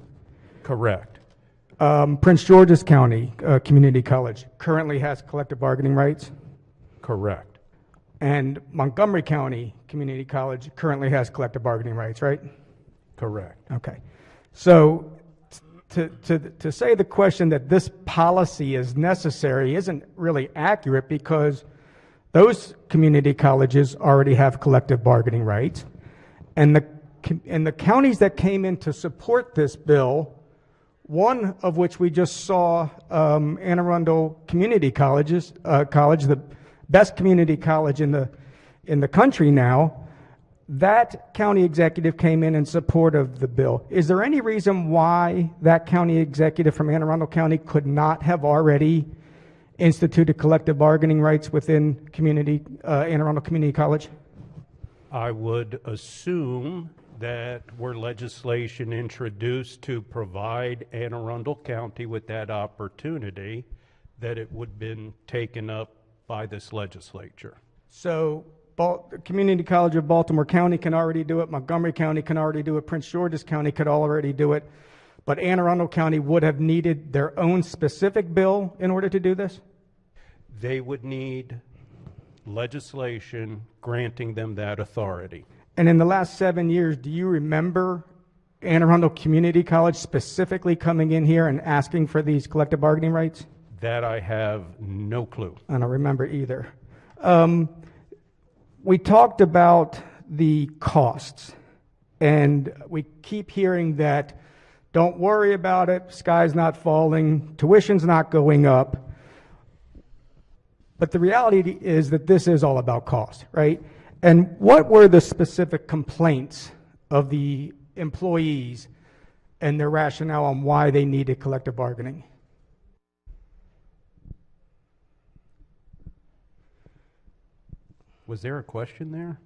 Correct. Prince George's County Community College currently has collective bargaining rights. Correct. And Montgomery County Community College currently has collective bargaining rights, right? Correct. Okay. So to say the question that this policy is necessary isn't really accurate, because those community colleges already have collective bargaining rights, and the counties that came in to support this bill one of which we just saw, Anne Arundel Community College, the best community college in the country now. That county executive came in support of the bill. Is there any reason why that county executive from Anne Arundel County could not have already instituted collective bargaining rights within Anne Arundel Community College? I would assume that were legislation introduced to provide Anne Arundel County with that opportunity, that it would have been taken up by this legislature. So Community College of Baltimore County can already do it, Montgomery County can already do it, Prince George's County could already do it, but Anne Arundel County would have needed their own specific bill in order to do this? They would need legislation granting them that authority. And in the last 7 years, do you remember Anne Arundel Community College specifically coming in here and asking for these collective bargaining rights? That I have no clue. I don't remember either. We talked about the costs, and we keep hearing that don't worry about it, sky's not falling, tuition's not going up. But the reality is that this is all about cost, right? And what were the specific complaints of the employees and their rationale on why they needed collective bargaining? Was there a question there?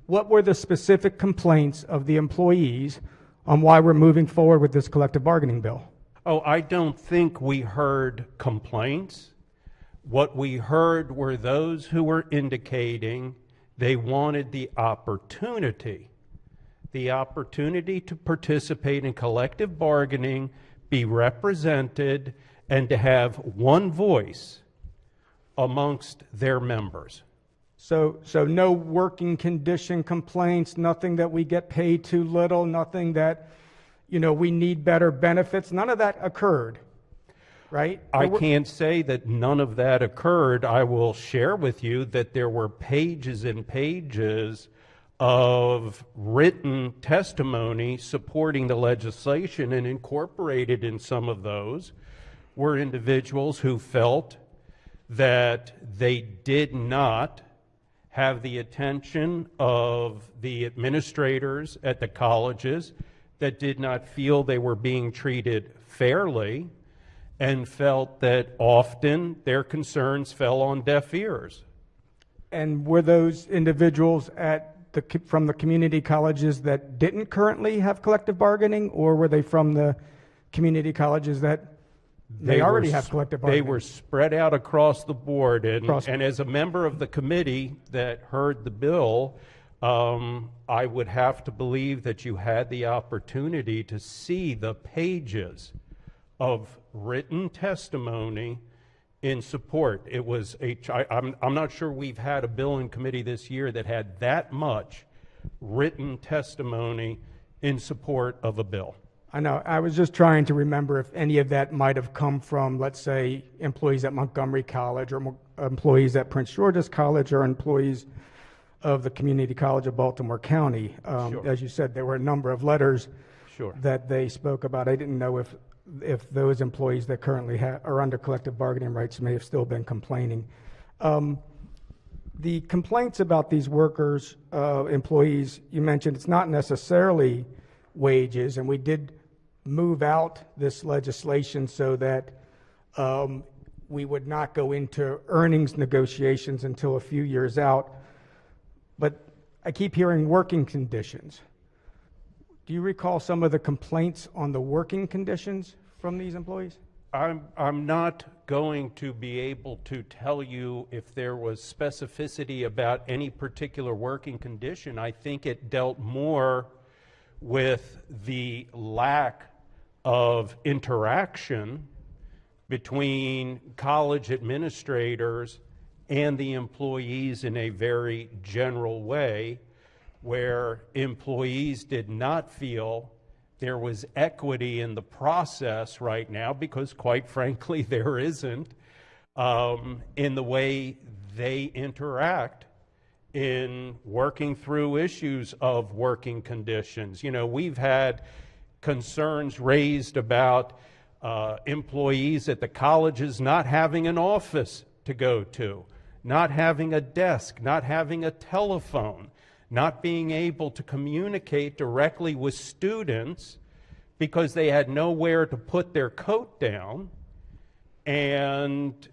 What were the specific complaints of the employees on why we're moving forward with this collective bargaining bill? Oh, I don't think we heard complaints. What we heard were those who were indicating they wanted the opportunity to participate in collective bargaining, be represented, and to have one voice amongst their members. So no working condition complaints, nothing that we get paid too little, nothing that, we need better benefits. None of that occurred, right? I can't say that none of that occurred. I will share with you that there were pages and pages of written testimony supporting the legislation, and incorporated in some of those were individuals who felt that they did not have the attention of the administrators at the colleges, that did not feel they were being treated fairly, and felt that often their concerns fell on deaf ears. And were those individuals from the community colleges that didn't currently have collective bargaining, or were they from the community colleges that they already have collective bargaining? They were spread out across the board, and as a member of the committee that heard the bill, I would have to believe that you had the opportunity to see the pages of written testimony in support. It was I'm not sure we've had a bill in committee this year that had that much written testimony in support of a bill. I know. I was just trying to remember if any of that might have come from, let's say, employees at Montgomery College, or employees at Prince George's College, or employees of the Community College of Baltimore County. Sure. As you said, there were a number of letters that they spoke about. I didn't know if those employees that currently are under collective bargaining rights may have still been complaining. The complaints about these workers, employees, you mentioned it's not necessarily wages, and we did move out this legislation so that we would not go into earnings negotiations until a few years out. But I keep hearing working conditions. Do you recall some of the complaints on the working conditions from these employees? I'm not going to be able to tell you if there was specificity about any particular working condition. I think it dealt more with the lack of interaction between college administrators and the employees in a very general way, where employees did not feel there was equity in the process right now, because quite frankly there isn't, in the way they interact in working through issues of working conditions. We've had concerns raised about employees at the colleges not having an office to go to, not having a desk, not having a telephone, not being able to communicate directly with students because they had nowhere to put their coat down and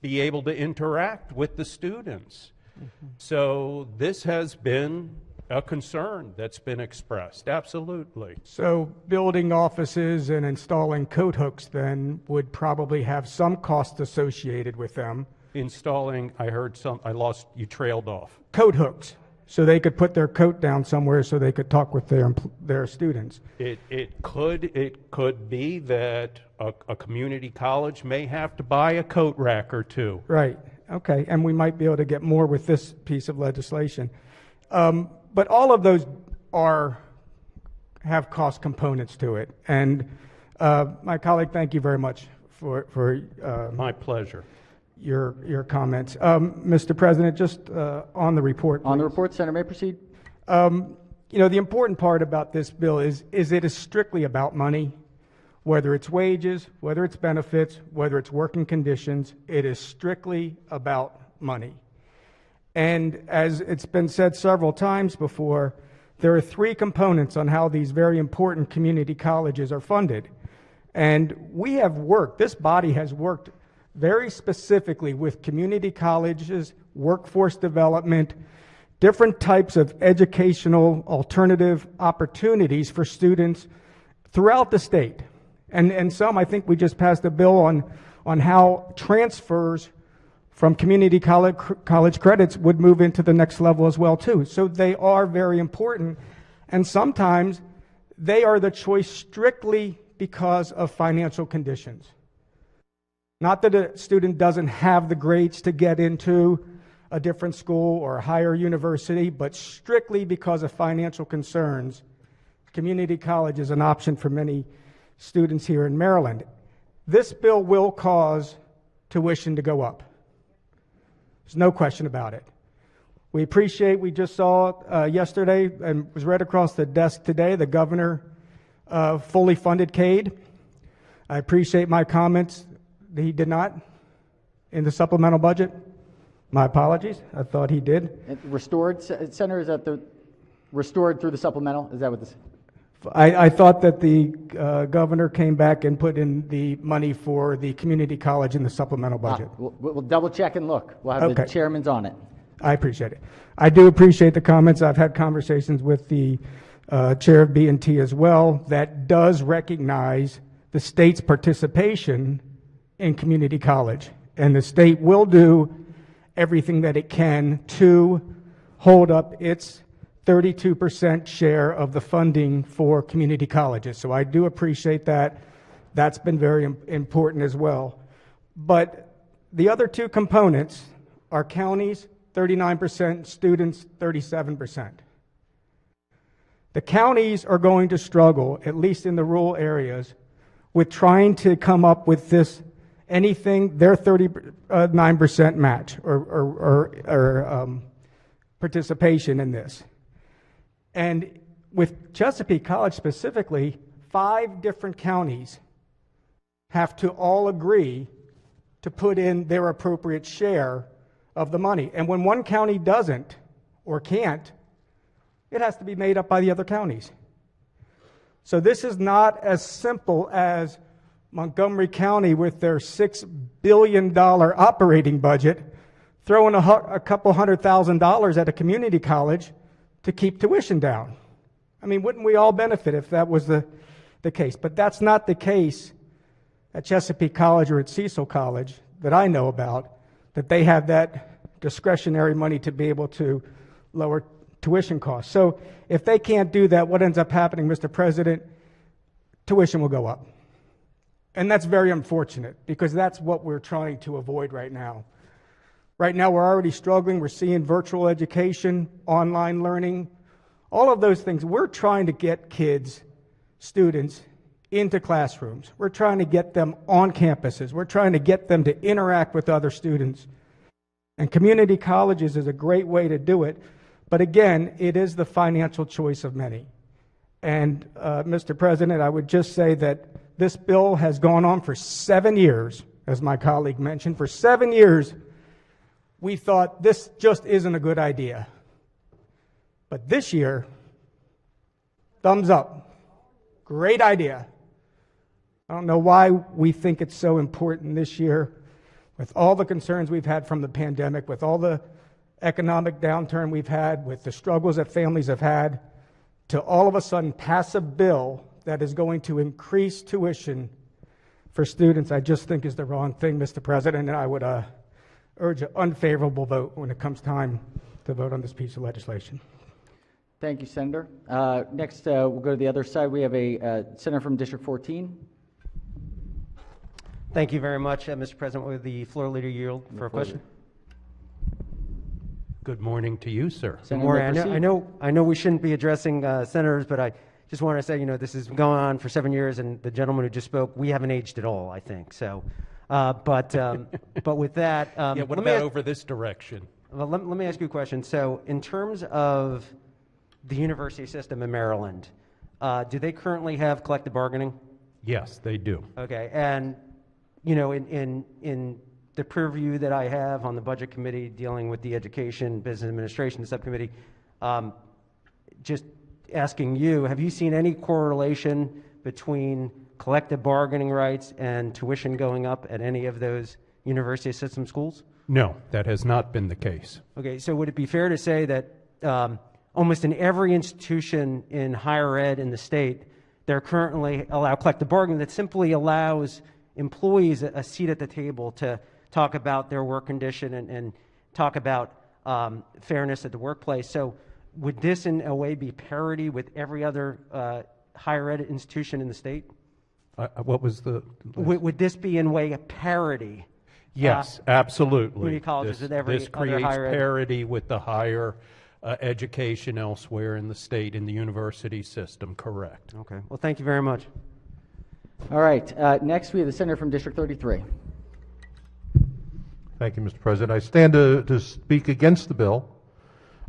be able to interact with the students. Mm-hmm. So this has been a concern that's been expressed, absolutely. So building offices and installing coat hooks then would probably have some cost associated with them. Installing, you trailed off. Coat hooks, so they could put their coat down somewhere so they could talk with their students. It could be that a community college may have to buy a coat rack or two. Right, okay, and we might be able to get more with this piece of legislation. But all of those have cost components to it. And my colleague, thank you very much for my pleasure. Your comments. Mr. President, just on the report. On the report, Senator may proceed. The important part about this bill is it is strictly about money, whether it's wages, whether it's benefits, whether it's working conditions, it is strictly about money. And as it's been said several times before, there are three components on how these very important community colleges are funded. And this body has worked very specifically with community colleges, workforce development, different types of educational alternative opportunities for students throughout the state. And some, I think we just passed a bill on how transfers from community college credits would move into the next level as well too. So they are very important, and sometimes they are the choice strictly because of financial conditions. Not that a student doesn't have the grades to get into a different school or a higher university, but strictly because of financial concerns, community college is an option for many students here in Maryland. This bill will cause tuition to go up. There's no question about it. We just saw yesterday and was read across the desk today, the governor fully funded CAID. I appreciate my comments that he did not in the supplemental budget. My apologies. I thought he did. Restored, Senator, is that the restored through the supplemental? Is that what this? I thought that the governor came back and put in the money for the community college in the supplemental budget. We'll double check and look. We'll have the chairman's on it. I appreciate it. I do appreciate the comments. I've had conversations with the chair of B&T as well that does recognize the state's participation in community college. And the state will do everything that it can to hold up its 32% share of the funding for community colleges. So I do appreciate that. That's been very important as well. But the other two components are counties, 39%, students, 37%. The counties are going to struggle, at least in the rural areas, with trying to come up with their 39% match or participation in this. And with Chesapeake College specifically, 5 different counties have to all agree to put in their appropriate share of the money. And when one county doesn't or can't, it has to be made up by the other counties. So this is not as simple as Montgomery County with their $6 billion operating budget throwing a couple $100,000 at a community college to keep tuition down. I mean, wouldn't we all benefit if that was the case? But that's not the case at Chesapeake College or at Cecil College that I know about, that they have that discretionary money to be able to lower tuition costs. So if they can't do that, what ends up happening, Mr. President? Tuition will go up. And that's very unfortunate because that's what we're trying to avoid right now. Right now, we're already struggling. We're seeing virtual education, online learning, all of those things. We're trying to get kids, students, into classrooms. We're trying to get them on campuses. We're trying to get them to interact with other students. And community colleges is a great way to do it. But again, it is the financial choice of many. And Mr. President, I would just say that this bill has gone on for 7 years, as my colleague mentioned. For 7 years, we thought this just isn't a good idea. But this year, thumbs up. Great idea. I don't know why we think it's so important this year, with all the concerns we've had from the pandemic, with all the economic downturn we've had, with the struggles that families have had, to all of a sudden pass a bill that is going to increase tuition for students. I just think is the wrong thing, Mr. President, and I would urge an unfavorable vote when it comes time to vote on this piece of legislation. Thank you, Senator. Next, we'll go to the other side. We have a senator from District 14. Thank you very much, Mr. President. Will the floor leader yield for a question? Good morning to you, sir. Good morning. I know we shouldn't be addressing senators, but I just want to say, this has been going on for 7 years, and the gentleman who just spoke, we haven't aged at all, I think. So, but with that, yeah. What about over this direction? Well, let me ask you a question. So, in terms of the university system in Maryland, do they currently have collective bargaining? Yes, they do. Okay, and in the purview that I have on the budget committee dealing with the education business administration subcommittee, just asking you, have you seen any correlation between collective bargaining rights and tuition going up at any of those university system schools? No, that has not been the case. Okay, so would it be fair to say that almost in every institution in higher ed in the state, they're currently allow collective bargaining that simply allows employees a seat at the table to talk about their work condition and talk about fairness at the workplace? So would this in a way be parity with every other higher ed institution in the state? What was the... Would this be in a way a parity? Yes, absolutely. Community colleges and every this other creates higher ed? parity with the higher education elsewhere in the state, in the university system, correct. Okay, well, thank you very much. All right, next we have the senator from District 33. Thank you, Mr. President. I stand to speak against the bill.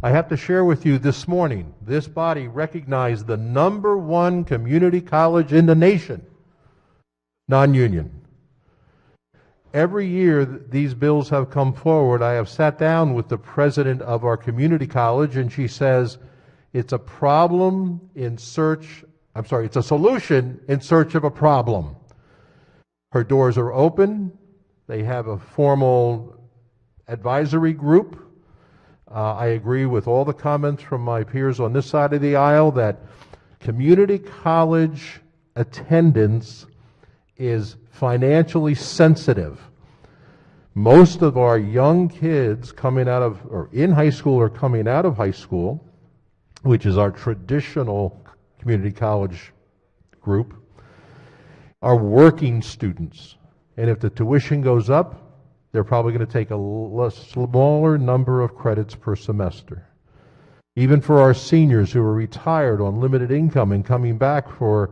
I have to share with you this morning, this body recognized the #1 community college in the nation, non-union. Every year these bills have come forward, I have sat down with the president of our community college, and she says, it's a problem in search, it's a solution in search of a problem. Her doors are open. They have a formal advisory group. I agree with all the comments from my peers on this side of the aisle that community college attendance is financially sensitive. Most of our young kids coming out of, or in high school or coming out of high school, which is our traditional community college group, are working students. And if the tuition goes up, they're probably going to take a smaller number of credits per semester. Even for our seniors who are retired on limited income and coming back for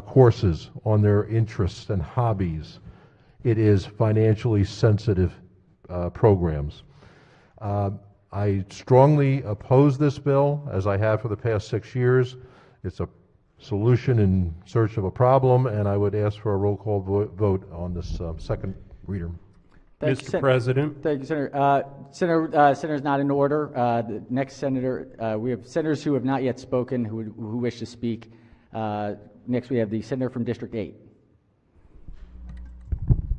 courses on their interests and hobbies, it is financially sensitive programs. I strongly oppose this bill, as I have for the past 6 years. It's a solution in search of a problem, and I would ask for a roll call vote on this second reader. Thank Mr. President. Thank you, Senator. Senator's not in order. The next senator, we have senators who have not yet spoken who wish to speak. Next, we have the senator from District 8.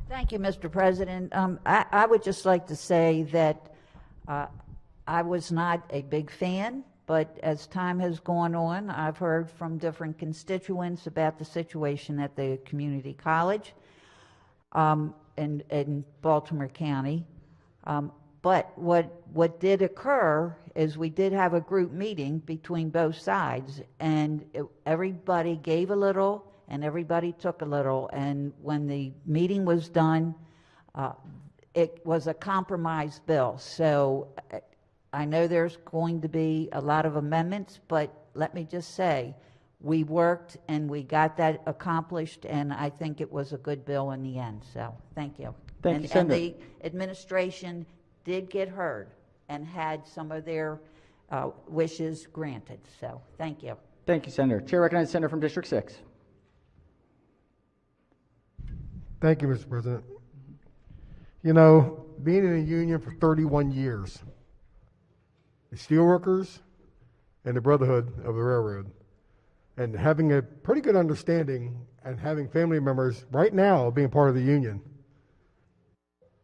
Thank you, Mr. President. I would just like to say that I was not a big fan, but as time has gone on, I've heard from different constituents about the situation at the community college in Baltimore County. But what did occur is we did have a group meeting between both sides, and everybody gave a little and everybody took a little, and when the meeting was done, it was a compromise bill. So I know there's going to be a lot of amendments, but let me just say, we worked and we got that accomplished, and I think it was a good bill in the end. So thank you. Thank you, Senator. And the administration did get heard and had some of their wishes granted. So thank you. Thank you, Senator. Chair recognizes Senator from District 6. Thank you, Mr. President. You know, being in a union for 31 years, the steelworkers and the Brotherhood of the Railroad, and having a pretty good understanding and having family members right now being part of the union,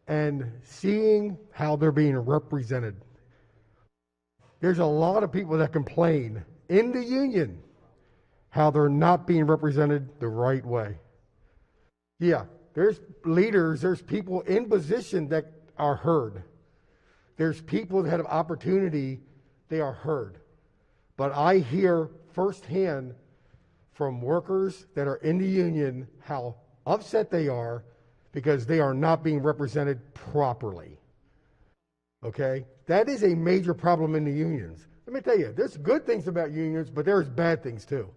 and seeing how they're being represented. There's a lot of people that complain in the union how they're not being represented the right way. Yeah, there's leaders, there's people in position that are heard. There's people that have opportunity, they are heard. But I hear firsthand from workers that are in the union how upset they are because they are not being represented properly. Okay? That is a major problem in the unions. Let me tell you, there's good things about unions, but there's bad things too.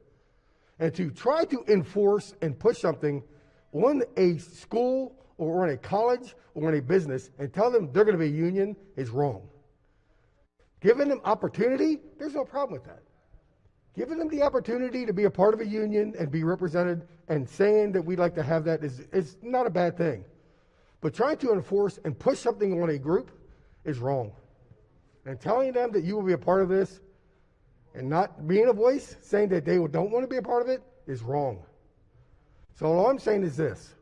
And to try to enforce and push something on a school or on a college or on a business and tell them they're going to be a union is wrong. Giving them opportunity, there's no problem with that. Giving them the opportunity to be a part of a union and be represented and saying that we'd like to have that is not a bad thing. But trying to enforce and push something on a group is wrong. And telling them that you will be a part of this and not being a voice, saying that they don't want to be a part of it, is wrong. So all I'm saying is this.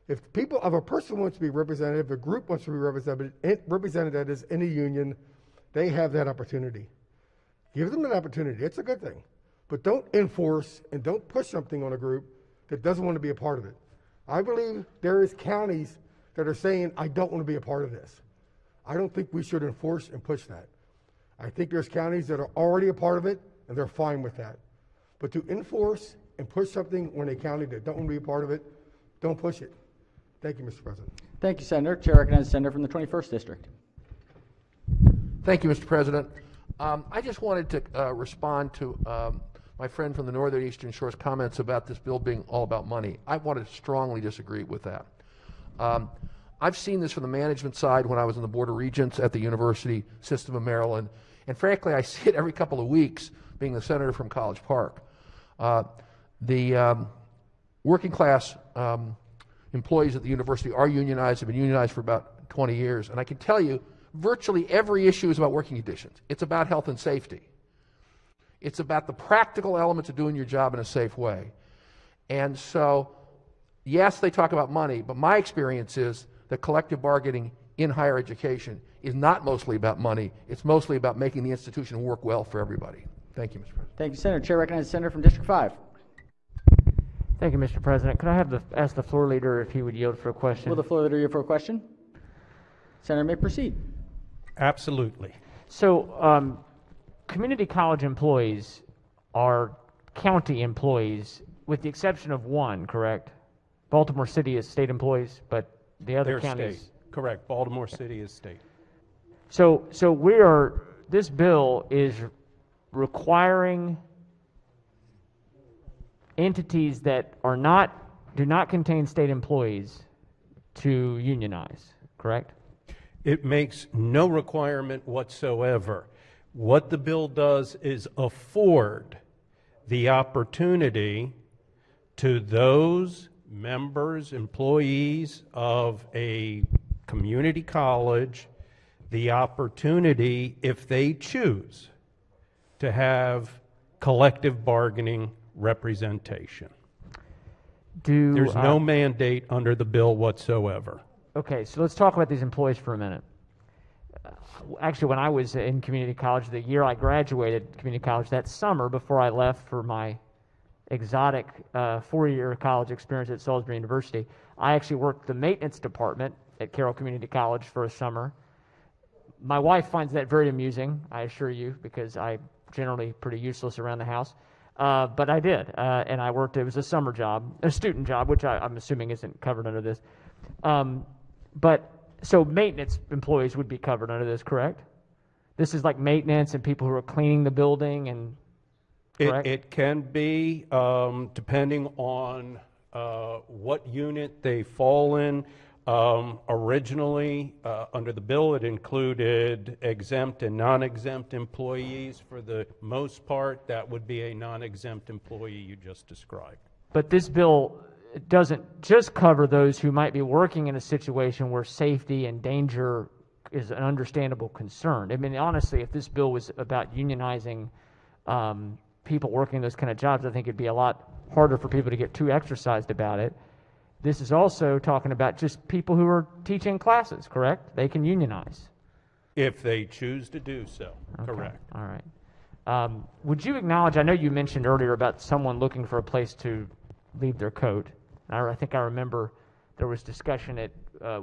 If a person wants to be represented, if a group wants to be represented that is in a union, they have that opportunity. Give them an opportunity. It's a good thing. But don't enforce and don't push something on a group that doesn't want to be a part of it. I believe there is counties that are saying, I don't want to be a part of this. I don't think we should enforce and push that. I think there's counties that are already a part of it, and they're fine with that. But to enforce and push something on a county that don't want to be a part of it, don't push it. Thank you, Mr. President. Thank you, Senator. Chair recognizes the Senator from the 21st District. Thank you, Mr. President. I just wanted to respond to my friend from the Northern Eastern Shore's comments about this bill being all about money. I want to strongly disagree with that. I've seen this from the management side when I was in the Board of Regents at the University System of Maryland, and frankly, I see it every couple of weeks being the senator from College Park. The working class employees at the university are unionized, have been unionized for about 20 years, and I can tell you virtually every issue is about working conditions. It's about health and safety. It's about the practical elements of doing your job in a safe way. And so, yes, they talk about money, but my experience is that collective bargaining in higher education is not mostly about money. It's mostly about making the institution work well for everybody. Thank you, Mr. President. Thank you, Senator. Chair recognizes the Senator from District 5. Thank you, Mr. President. Could I ask the floor leader if he would yield for a question? Will the floor leader yield for a question? Senator may proceed. Absolutely. So, community college employees are county employees, with the exception of one, correct? Baltimore City is state employees, but the other They're counties. state. Correct. Baltimore City is state. So this bill is requiring entities that do not contain state employees to unionize, correct? It makes no requirement whatsoever. What the bill does is afford the opportunity to those members, employees of a community college, the opportunity, if they choose, to have collective bargaining representation. There's no mandate under the bill whatsoever. Okay, so let's talk about these employees for a minute. Actually, when I was in community college, the year I graduated community college, that summer before I left for my exotic 4-year college experience at Salisbury University, I actually worked the maintenance department at Carroll Community College for a summer. My wife finds that very amusing, I assure you, because I'm generally pretty useless around the house. But I did, and I worked, it was a summer job, a student job, which I'm assuming isn't covered under this. So maintenance employees would be covered under this, correct? This is like maintenance and people who are cleaning the building and correct? It can be, depending on what unit they fall in. Originally, under the bill, it included exempt and non-exempt employees. For the most part, that would be a non-exempt employee you just described. But this bill doesn't just cover those who might be working in a situation where safety and danger is an understandable concern. I mean, honestly, if this bill was about unionizing people working those kind of jobs, I think it'd be a lot harder for people to get too exercised about it. This is also talking about just people who are teaching classes, correct? They can unionize. If they choose to do so, Okay. correct. All right. Would you acknowledge, I know you mentioned earlier about someone looking for a place to leave their coat. I think I remember there was discussion at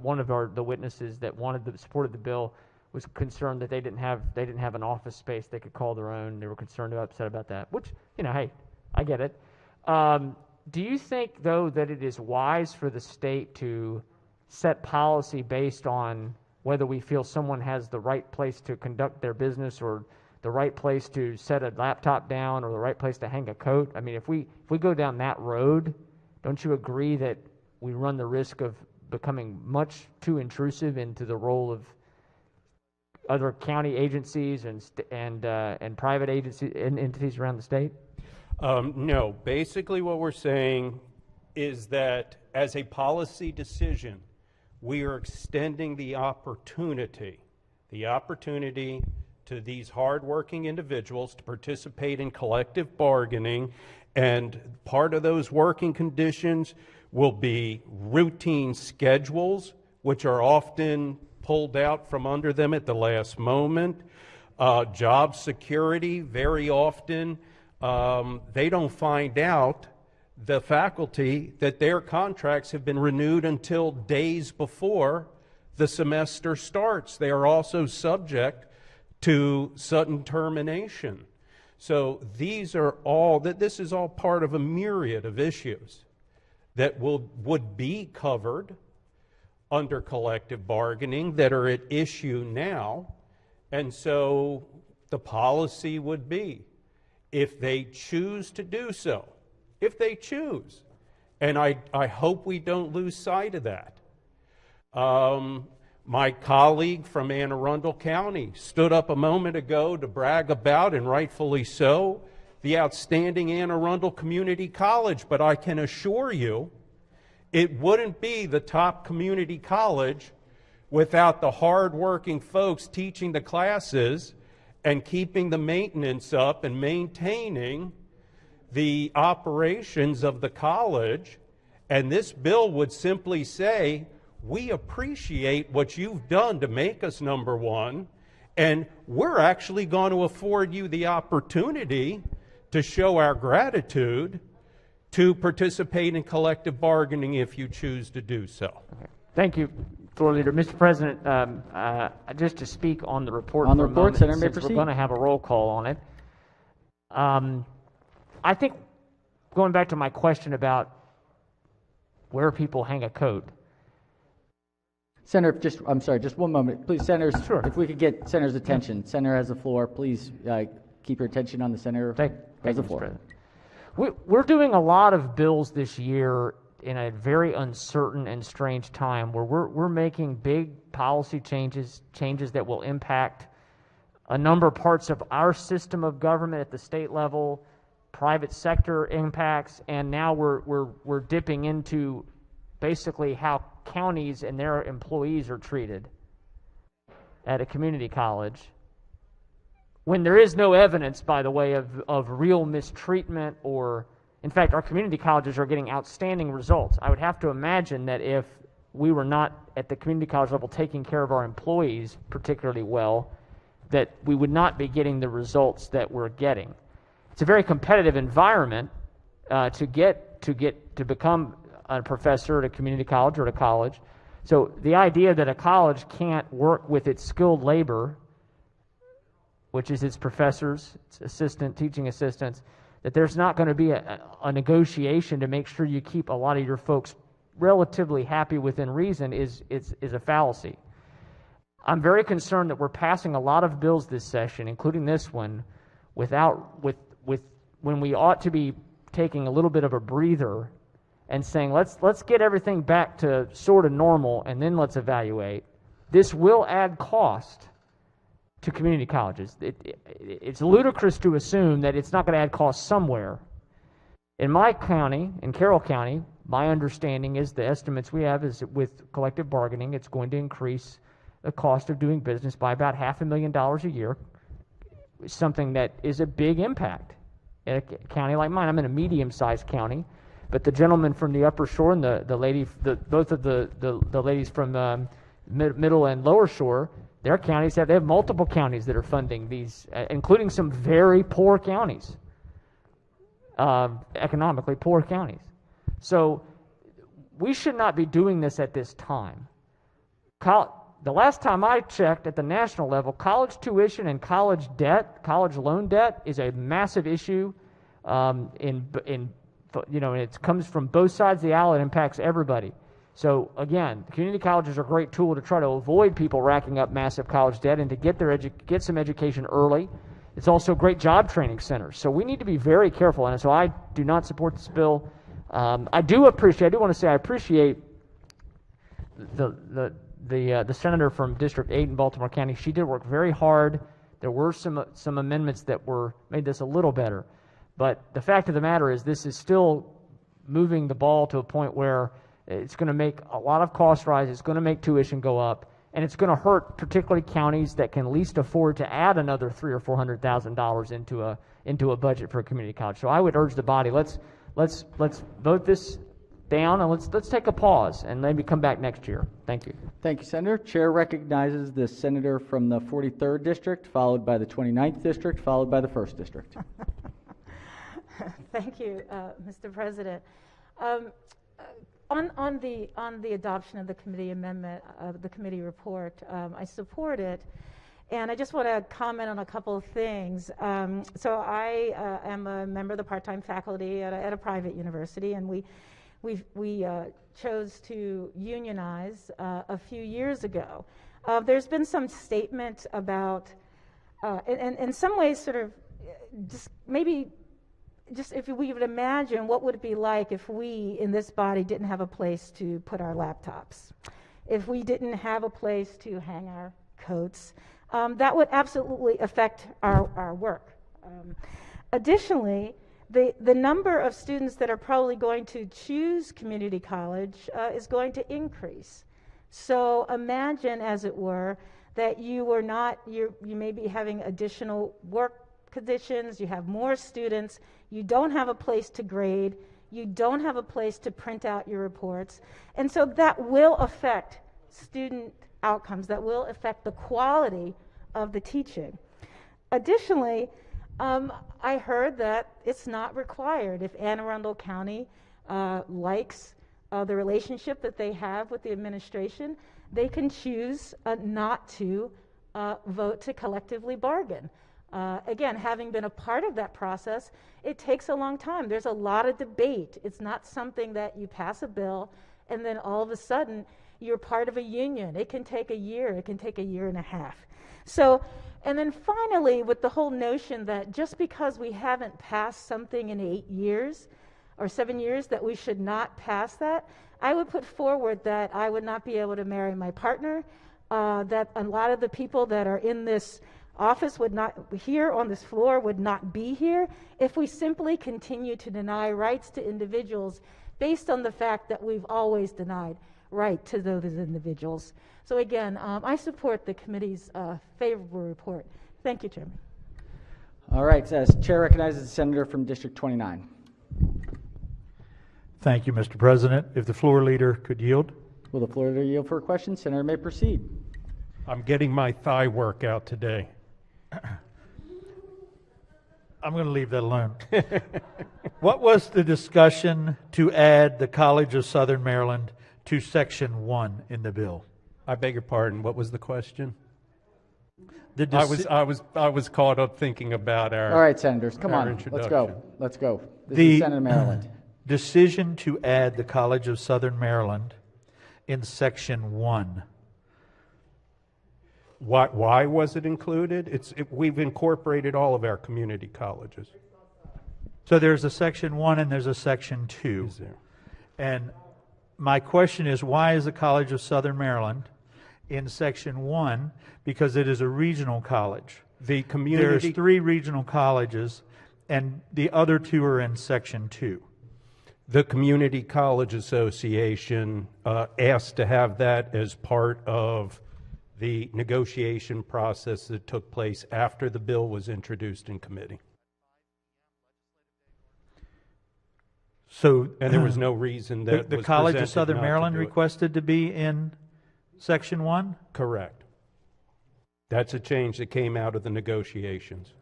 one of the witnesses that supported the bill was concerned that they didn't have an office space they could call their own. They were concerned or upset about that, which, hey, I get it. Do you think, though, that it is wise for the state to set policy based on whether we feel someone has the right place to conduct their business or the right place to set a laptop down or the right place to hang a coat? I mean, if we go down that road, don't you agree that we run the risk of becoming much too intrusive into the role of other county agencies and private agencies and entities around the state? No. Basically what we're saying is that as a policy decision, we are extending the opportunity to these hardworking individuals to participate in collective bargaining, and part of those working conditions will be routine schedules, which are often pulled out from under them at the last moment. Job security, very often, they don't find out, the faculty, that their contracts have been renewed until days before the semester starts. They are also subject to sudden termination. So this is all part of a myriad of issues that would be covered under collective bargaining that are at issue now. And so the policy would be, if they choose to do so, and I hope we don't lose sight of that. My colleague from Anne Arundel County stood up a moment ago to brag about, and rightfully so, the outstanding Anne Arundel Community College, but I can assure you it wouldn't be the top community college without the hard-working folks teaching the classes and keeping the maintenance up and maintaining the operations of the college. And this bill would simply say, we appreciate what you've done to make us number one, and we're actually going to afford you the opportunity to show our gratitude to participate in collective bargaining if you choose to do so. Okay. Thank you, Floor Leader. Mr. President, just to speak on the report on the for a report, moment, Senator, may since proceed. we're going to have a roll call on it. I think, going back to my question about where people hang a coat. Senator, I'm sorry, just one moment. Please, Senators, sure. If we could get Senator's attention. Senator has the floor. Please keep your attention on the Senator. Has the floor. We're doing a lot of bills this year in a very uncertain and strange time where we're making big policy changes that will impact a number of parts of our system of government at the state level, private sector impacts, and now we're dipping into basically how counties and their employees are treated at a community college, when there is no evidence, by the way, of real mistreatment, or, in fact, our community colleges are getting outstanding results. I would have to imagine that if we were not at the community college level taking care of our employees particularly well, that we would not be getting the results that we're getting. It's a very competitive environment to become a professor at a community college or at a college. So the idea that a college can't work with its skilled labor, which is its professors, its teaching assistants, that there's not going to be a negotiation to make sure you keep a lot of your folks relatively happy within reason is a fallacy. I'm very concerned that we're passing a lot of bills this session, including this one, when we ought to be taking a little bit of a breather and saying, let's get everything back to sort of normal, and then let's evaluate. This will add cost to community colleges. It's ludicrous to assume that it's not going to add cost somewhere. In my county, in Carroll County, My understanding is the estimates we have is that with collective bargaining, it's going to increase the cost of doing business by about $500,000 a year, something that is a big impact in a county like mine. I'm in a medium-sized county, but the gentleman from the Upper Shore and both of the ladies from Middle and Lower Shore, their counties they have multiple counties that are funding these, including some very poor counties, economically poor counties. So we should not be doing this at this time. The last time I checked at the national level, college tuition and college debt, college loan debt, is a massive issue. And it comes from both sides of the aisle. It impacts everybody. So again, community colleges are a great tool to try to avoid people racking up massive college debt and to get some education early. It's also great job training centers. So we need to be very careful. And so I do not support this bill. I do want to say I appreciate the senator from District 8 in Baltimore County. She did work very hard. There were some amendments that made this a little better. But the fact of the matter is this is still moving the ball to a point where it's going to make a lot of costs rise. It's going to make tuition go up. And it's going to hurt particularly counties that can least afford to add another $300,000 or $400,000 into a budget for a community college. So I would urge the body, let's vote this down and let's take a pause and maybe come back next year. Thank you. Thank you, Senator. Chair recognizes the senator from the 43rd District, followed by the 29th District, followed by the 1st District. Thank you, Mr. President. On the adoption of the committee amendment, the committee report, I support it. And I just want to comment on a couple of things. So I am a member of the part-time faculty at a private university, and we chose to unionize a few years ago. There's been some statement about, in some ways, sort of just if we would imagine what would it be like if we in this body didn't have a place to put our laptops, if we didn't have a place to hang our coats. That would absolutely affect our work. Additionally, the number of students that are probably going to choose community college is going to increase. So imagine, as it were, that you may be having additional work conditions, you have more students, you don't have a place to grade, you don't have a place to print out your reports, and so that will affect student outcomes, that will affect the quality of the teaching. Additionally, I heard that it's not required. If Anne Arundel County likes the relationship that they have with the administration, they can choose not to vote to collectively bargain. Again, having been a part of that process, it takes a long time. There's a lot of debate. It's not something that you pass a bill and then all of a sudden you're part of a union. It can take a year. It can take a year and a half. So, and then finally, with the whole notion that just because we haven't passed something in 8 years or 7 years that we should not pass that, I would put forward that I would not be able to marry my partner, that a lot of the people that are in this office would not, here on this floor, would not be here if we simply continue to deny rights to individuals based on the fact that we've always denied right to those individuals. So again, I support the committee's favorable report. Thank you, Chairman. All right, Chair recognizes the senator from District 29. Thank you, Mr. President. If the floor leader could yield. Will the floor leader yield for a question? Senator may proceed. I'm getting my thigh workout today. I'm going to leave that alone. What was the discussion to add the College of Southern Maryland to Section 1 in the bill? I beg your pardon. What was the question? I was caught up thinking about our. All right, senators, come on. Let's go. Let's go. This is Senator Maryland. Decision to add the College of Southern Maryland in Section 1. Why was it included? We've incorporated all of our community colleges. So there's a Section 1 and there's a Section 2. Is there? And my question is, why is the College of Southern Maryland in Section 1? Because it is a regional college. There's 3 regional colleges, and the other 2 are in Section 2. The Community College Association asked to have that as part of the negotiation process that took place after the bill was introduced in committee. So, and there was no reason that the was College of presented Southern not to Maryland do it. requested to be in Section 1? Correct. That's a change that came out of the negotiations.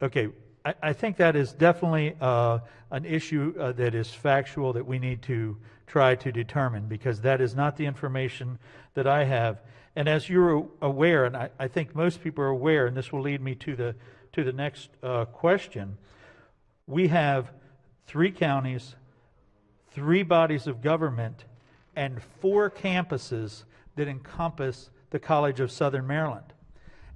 Okay, I think that is definitely an issue that is factual that we need to try to determine, because that is not the information that I have. And as you're aware, and I think most people are aware, and this will lead me to the next question, we have 3 counties, 3 bodies of government, and 4 campuses that encompass the College of Southern Maryland.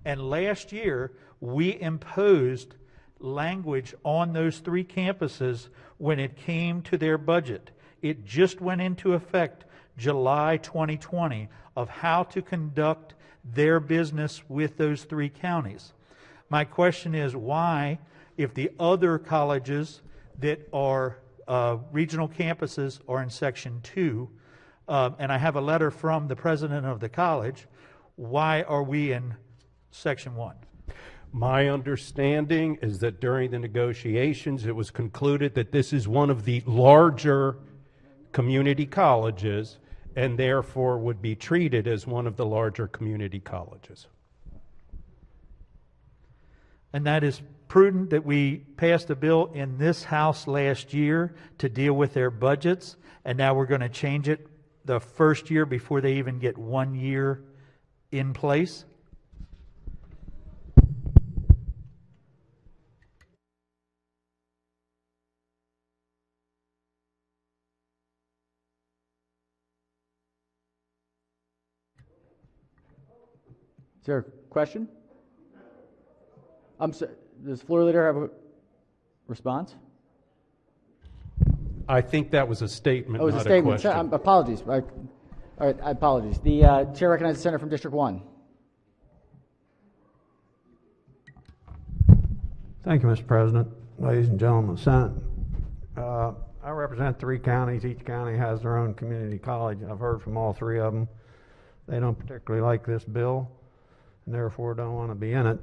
And last year, we imposed language on those 3 campuses when it came to their budget. It just went into effect July 2020 of how to conduct their business with those 3 counties. My question is why, if the other colleges that are regional campuses are in Section 2, and I have a letter from the president of the college, why are we in Section 1? My understanding is that during the negotiations, it was concluded that this is one of the larger community colleges and therefore would be treated as one of the larger community colleges. And that is prudent that we passed a bill in this House last year to deal with their budgets, and now we're going to change it the first year before they even get 1 year in place. Is there a question? Does the floor leader have a response? I think that was a statement, Oh, it was not a statement. question. Apologies. All right, apologies. The chair recognizes the senator from District 1. Thank you, Mr. President. Ladies and gentlemen of the Senate. I represent 3 counties. Each county has their own community college. I've heard from all 3 of them. They don't particularly like this bill and therefore don't want to be in it.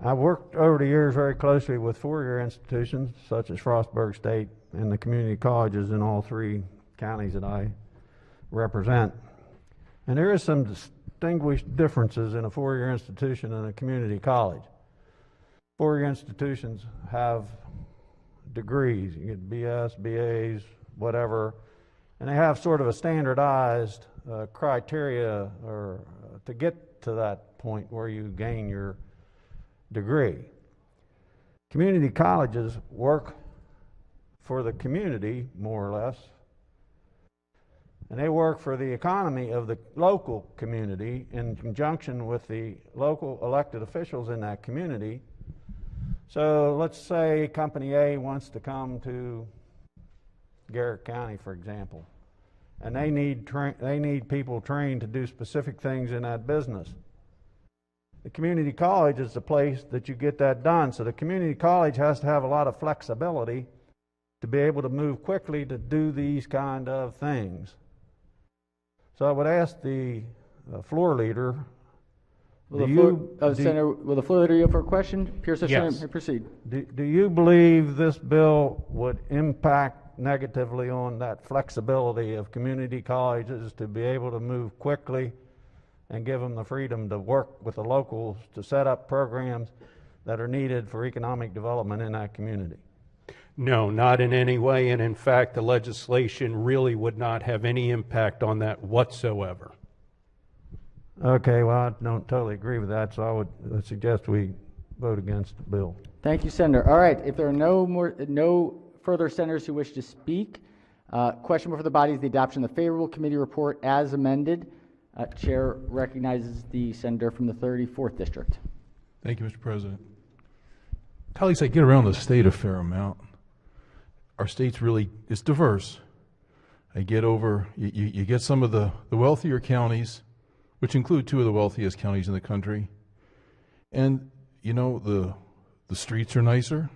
I've worked over the years very closely with 4-year institutions such as Frostburg State and the community colleges in all 3 counties that I represent. And there is some distinguished differences in a 4-year institution and a community college. 4-year institutions have degrees. You get BS, BAs, whatever, and they have sort of a standardized criteria or to get to that point where you gain your degree. Community colleges work for the community, more or less, and they work for the economy of the local community in conjunction with the local elected officials in that community. So let's say Company A wants to come to Garrett County, for example, and they need people trained to do specific things in that business. The community college is the place that you get that done. So the community college has to have a lot of flexibility to be able to move quickly to do these kind of things. So I would ask the floor leader, Senator, will the floor leader yield for a question? Pierce, yes. Proceed. Do you believe this bill would impact negatively on that flexibility of community colleges to be able to move quickly and give them the freedom to work with the locals to set up programs that are needed for economic development in that community? No, not in any way, and in fact, the legislation really would not have any impact on that whatsoever. Okay, well, I don't totally agree with that, so I would suggest we vote against the bill. Thank you, Senator. All right, if there are no further senators who wish to speak, question before the body is the adoption of the favorable committee report as amended. Chair recognizes the senator from the 34th District. Thank you, Mr. President. Colleagues, I get around the state a fair amount. Our state's really, it's diverse. I get over, you get some of the wealthier counties, which include 2 of the wealthiest counties in the country. And, you know, the streets are nicer,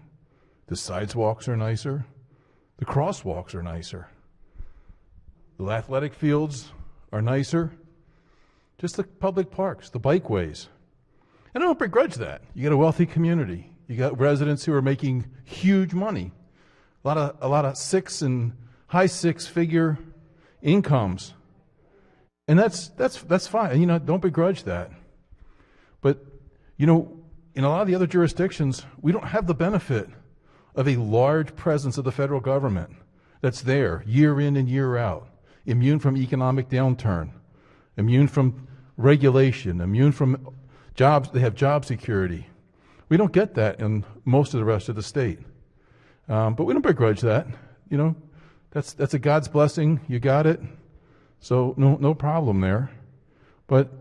the sidewalks are nicer, The crosswalks are nicer. The athletic fields are nicer. Just the public parks, the bikeways. And I don't begrudge that. You got a wealthy community. You got residents who are making huge money. A lot of high six-figure incomes. And that's fine. Don't begrudge that. But, in a lot of the other jurisdictions, we don't have the benefit of a large presence of the federal government that's there year in and year out, immune from economic downturn, immune from regulation, immune from jobs. They have job security. We don't get that in most of the rest of the state. But we don't begrudge that. That's a God's blessing. You got it. So no problem there. But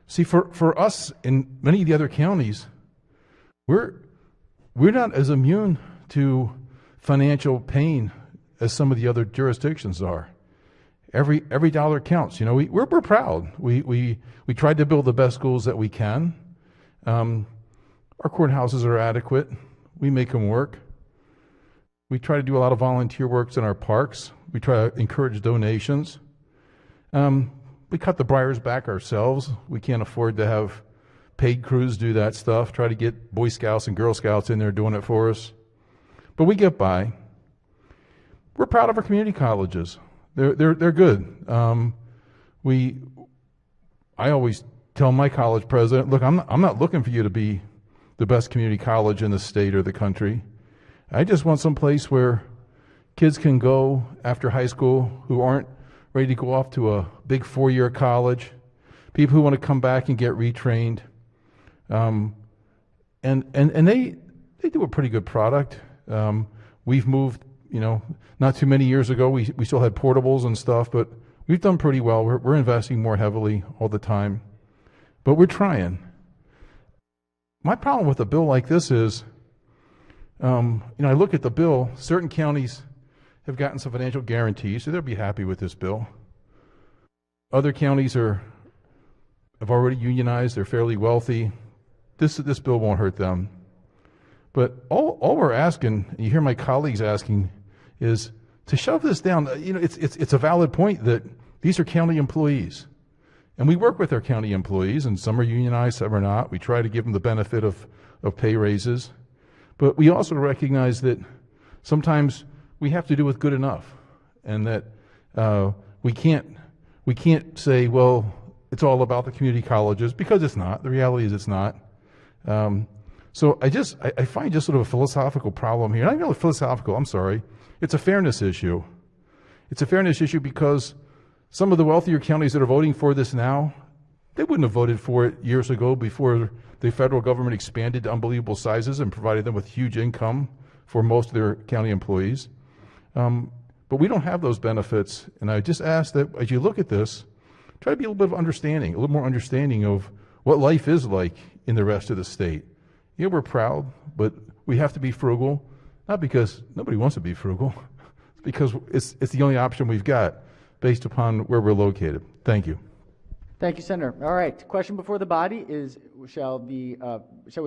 see, for us in many of the other counties, we're not as immune to financial pain as some of the other jurisdictions are. Every dollar counts. We're proud. We tried to build the best schools that we can. Our courthouses are adequate. We make them work. We try to do a lot of volunteer works in our parks. We try to encourage donations. We cut the briars back ourselves. We can't afford to have paid crews do that stuff. Try to get Boy Scouts and Girl Scouts in there doing it for us. But we get by. We're proud of our community colleges. They're good. I always tell my college president, look, I'm not looking for you to be the best community college in the state or the country. I just want some place where kids can go after high school who aren't ready to go off to a big 4-year college, people who want to come back and get retrained. And they do a pretty good product. We've moved, not too many years ago, we still had portables and stuff, but we've done pretty well. We're investing more heavily all the time, but we're trying. My problem with a bill like this is, I look at the bill, certain counties have gotten some financial guarantees, so they'll be happy with this bill. Other counties have already unionized, they're fairly wealthy. This bill won't hurt them. But all we're asking, and you hear my colleagues asking, is to shove this down. It's a valid point that these are county employees. And we work with our county employees, and some are unionized, some are not. We try to give them the benefit of pay raises. But we also recognize that sometimes we have to do with good enough, and that we can't say, well, it's all about the community colleges, because it's not. The reality is it's not. So I find just sort of a philosophical problem here. Not really philosophical, I'm sorry. It's a fairness issue. It's a fairness issue because some of the wealthier counties that are voting for this now, they wouldn't have voted for it years ago before the federal government expanded to unbelievable sizes and provided them with huge income for most of their county employees. But we don't have those benefits, and I just ask that as you look at this, try to be a little bit of understanding, a little more understanding of what life is like in the rest of the state. We're proud, but we have to be frugal, not because nobody wants to be frugal, it's because it's the only option we've got based upon where we're located. Thank you. Thank you, Senator. All right, question before the body is, shall we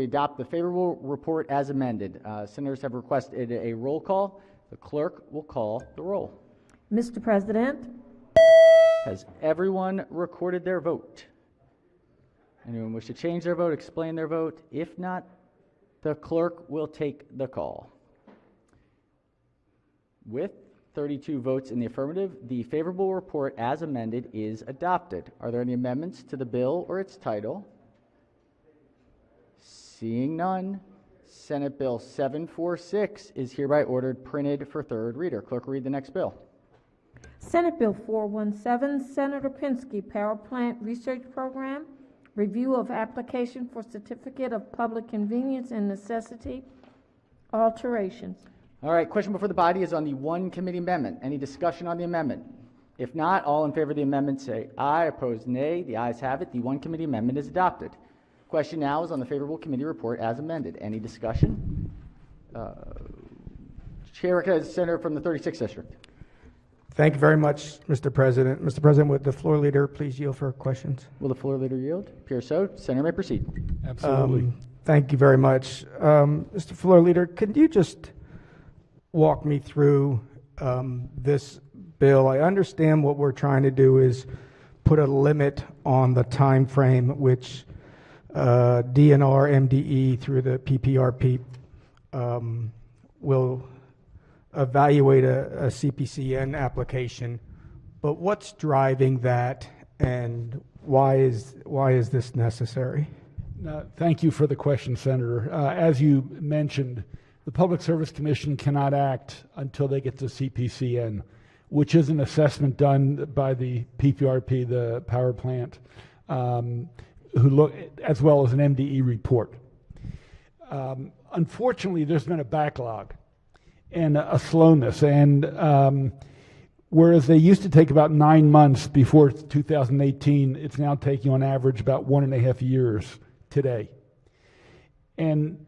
adopt the favorable report as amended? Senators have requested a roll call. The clerk will call the roll. Mr. President. Has everyone recorded their vote? Anyone wish to change their vote, explain their vote? If not, the clerk will take the call. With 32 votes in the affirmative, the favorable report as amended is adopted. Are there any amendments to the bill or its title? Seeing none, Senate Bill 746 is hereby ordered printed for third reader. Clerk will read the next bill. Senate Bill 417, Senator Pinsky, Power Plant Research Program, review of application for certificate of public convenience and necessity, alterations. All right, question before the body is on the one committee amendment. Any discussion on the amendment? If not, all in favor of the amendment say aye, opposed nay. The ayes have it. The one committee amendment is adopted. Question now is on the favorable committee report as amended. Any discussion? Chair recognizes Senator from the 36th District. Thank you very much, Mr. President. Mr. President, would the floor leader please yield for questions? Will the floor leader yield? Appears so. Senator may proceed. Absolutely. Thank you very much. Mr. Floor Leader, could you just walk me through this bill. I understand what we're trying to do is put a limit on the time frame which DNR, MDE through the PPRP will evaluate a CPCN application. But what's driving that, and why is this necessary? Thank you for the question, Senator. As you mentioned, the Public Service Commission cannot act until they get to CPCN, which is an assessment done by the PPRP, the power plant, who look, as well as an MDE report. Unfortunately, there's been a backlog and a slowness, and whereas they used to take about 9 months before 2018, it's now taking on average about 1.5 years today. And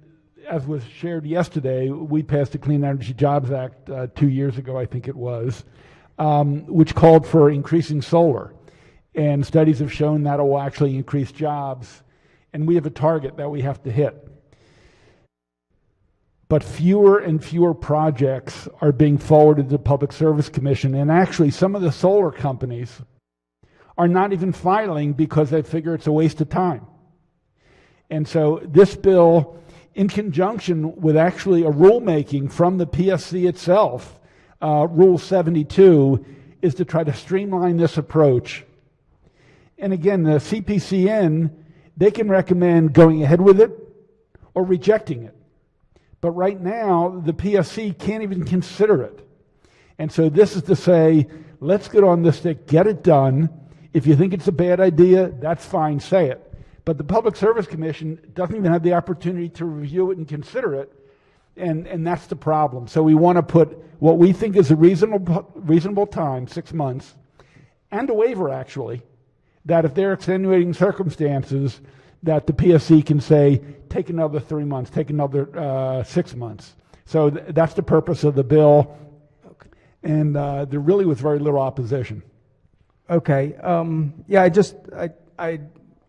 as was shared yesterday, we passed the Clean Energy Jobs Act 2 years ago, I think it was, which called for increasing solar. And studies have shown that it will actually increase jobs. And we have a target that we have to hit. But fewer and fewer projects are being forwarded to the Public Service Commission. And actually, some of the solar companies are not even filing because they figure it's a waste of time. And so this bill, in conjunction with actually a rulemaking from the PSC itself, Rule 72, is to try to streamline this approach. And again, the CPCN, they can recommend going ahead with it or rejecting it. But right now, the PSC can't even consider it. And so this is to say, let's get on this stick, get it done. If you think it's a bad idea, that's fine, say it. But the Public Service Commission doesn't even have the opportunity to review it and consider it, and that's the problem. So we want to put what we think is a reasonable time, 6 months, and a waiver, actually, that if there are extenuating circumstances, that the PSC can say, take another 3 months, take another 6 months. So that's the purpose of the bill, and there really was very little opposition. Okay. Yeah, I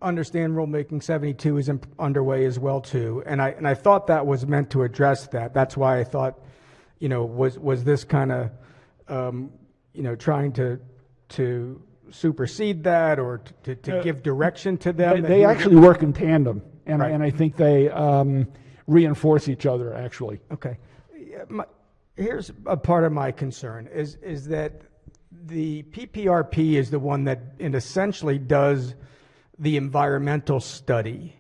understand rulemaking 72 is underway as well too, and I thought that was meant to address that. That's why I thought, was this kind of, trying to supersede that or to give direction to them? They actually work in tandem, and I think they reinforce each other actually. Okay. Here's a part of my concern is that the PPRP is the one that essentially does the environmental study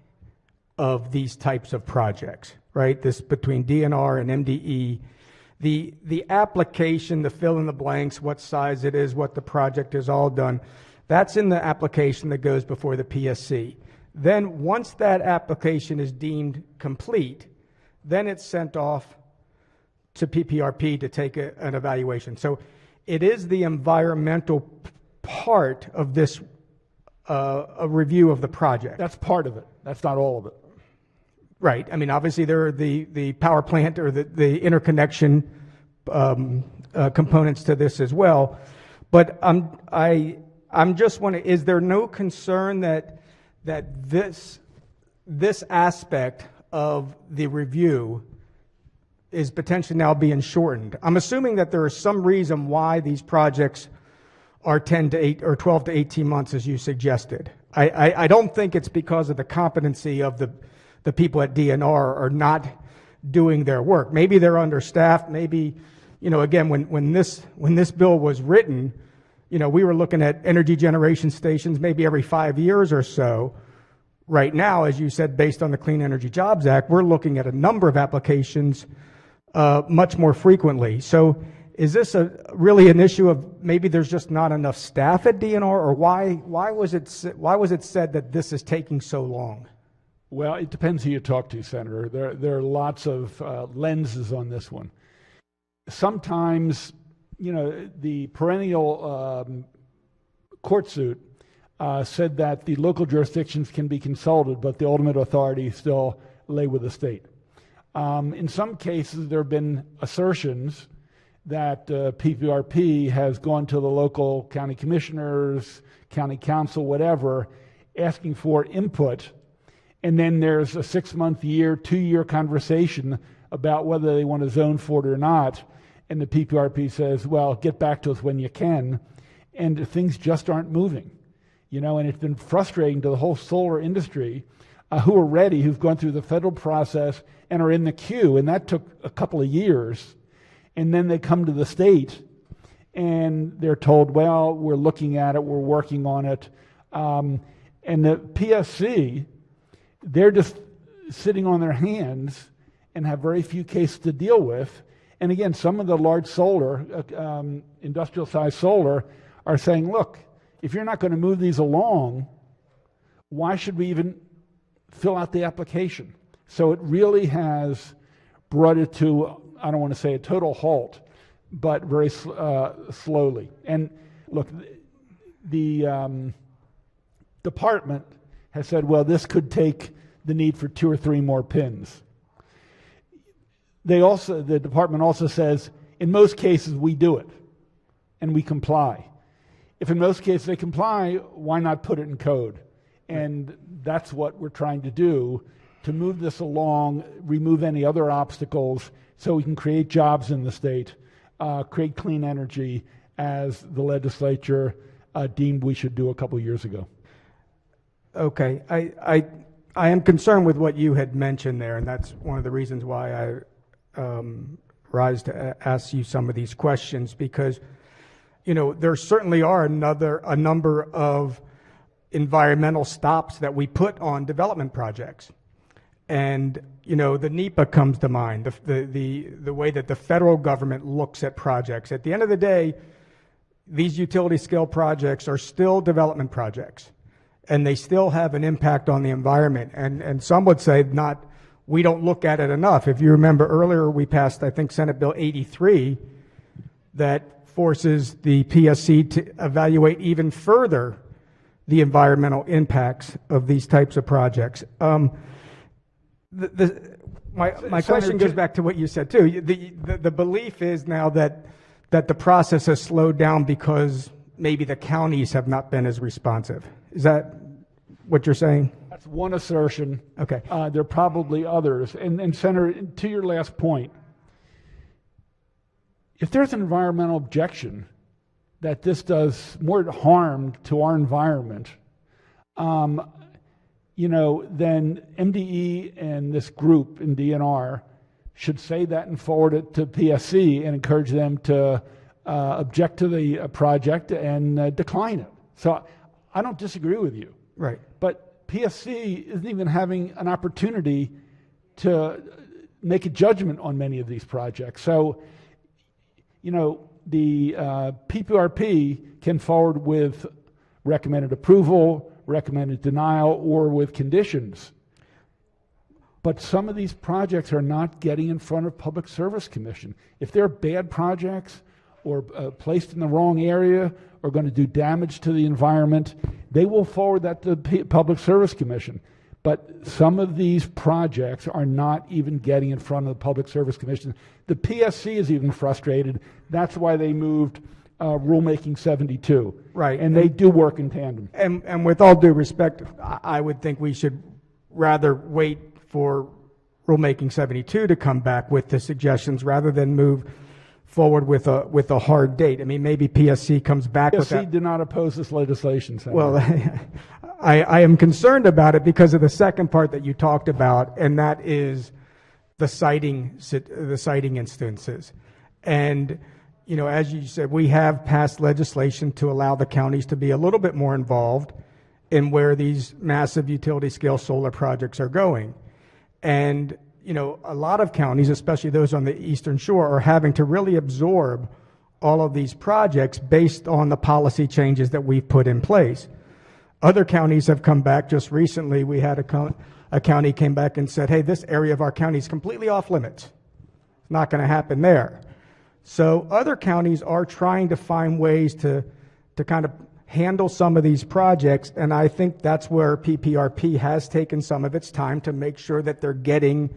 of these types of projects, right? This between DNR and MDE, the application, the fill in the blanks, what size it is, what the project is, all done. That's in the application that goes before the PSC. Then once that application is deemed complete, then it's sent off to PPRP to take an evaluation. So it is the environmental part of this a review of the project. That's part of it. That's not all of it. Right. I mean, obviously there are the power plant or the interconnection components to this as well. But I'm just wondering, is there no concern that this aspect of the review is potentially now being shortened? I'm assuming that there is some reason why these projects are 10 to 8 or 12 to 18 months, as you suggested. I don't think it's because of the competency of the people at DNR are not doing their work. Maybe they're understaffed. Maybe, again, when this bill was written, we were looking at energy generation stations maybe every 5 years or so. Right now, as you said, based on the Clean Energy Jobs Act, we're looking at a number of applications much more frequently. So is this really an issue of maybe there's just not enough staff at DNR, or why was it said that this is taking so long? Well, it depends who you talk to, Senator. There are lots of lenses on this one. Sometimes, the perennial court suit said that the local jurisdictions can be consulted, but the ultimate authority still lay with the state. In some cases, there have been assertions that PPRP has gone to the local county commissioners, county council, whatever, asking for input, and then there's a 6-month, 2-year conversation about whether they want to zone for it or not, and the PPRP says, well, get back to us when you can, and things just aren't moving. And it's been frustrating to the whole solar industry who are ready, who've gone through the federal process and are in the queue, and that took a couple of years. And then they come to the state and they're told, well, we're looking at it, we're working on it. And the PSC, they're just sitting on their hands and have very few cases to deal with. And again, some of the large solar, industrial-sized solar, are saying, look, if you're not going to move these along, why should we even fill out the application? So it really has brought it to, I don't want to say a total halt, but very slowly. And look, the department has said, well, this could take the need for 2 or 3 more pins. The department also says, in most cases, we do it, and we comply. If in most cases they comply, why not put it in code? And that's what we're trying to do, to move this along, remove any other obstacles, so we can create jobs in the state, create clean energy, as the legislature deemed we should do a couple years ago. Okay, I am concerned with what you had mentioned there, and that's one of the reasons why I rise to ask you some of these questions, because there certainly are a number of environmental stops that we put on development projects. And the NEPA comes to mind, the way that the federal government looks at projects. At the end of the day, these utility scale projects are still development projects, and they still have an impact on the environment. And some would say we don't look at it enough. If you remember earlier, we passed, I think, Senate Bill 83 that forces the PSC to evaluate even further the environmental impacts of these types of projects. My question goes back to what you said too. The belief is now that the process has slowed down because maybe the counties have not been as responsive. Is that what you're saying? That's one assertion. Okay. There are probably others. And Senator, to your last point, if there's an environmental objection that this does more harm to our environment, then MDE and this group in DNR should say that and forward it to PSC and encourage them to object to the project and decline it. So I don't disagree with you. Right. But PSC isn't even having an opportunity to make a judgment on many of these projects. So, the PPRP can forward with recommended approval, recommended denial, or with conditions. But some of these projects are not getting in front of Public Service Commission. If they're bad projects or placed in the wrong area or going to do damage to the environment, they will forward that to the Public Service Commission. But some of these projects are not even getting in front of the Public Service Commission. The PSC is even frustrated. That's why they moved Rulemaking 72. Right. And they do work in tandem. And with all due respect, I would think we should rather wait for Rulemaking 72 to come back with the suggestions rather than move forward with a hard date. I mean, maybe PSC comes back with that. PSC did not oppose this legislation, Senator. Well, I am concerned about it because of the second part that you talked about, and that is the citing instances. And, as you said, we have passed legislation to allow the counties to be a little bit more involved in where these massive utility scale solar projects are going. And, a lot of counties, especially those on the Eastern Shore, are having to really absorb all of these projects based on the policy changes that we've put in place. Other counties have come back. Just recently, we had a county came back and said, hey, this area of our county is completely off limits. It's not going to happen there. So other counties are trying to find ways to kind of handle some of these projects, and I think that's where PPRP has taken some of its time to make sure that they're getting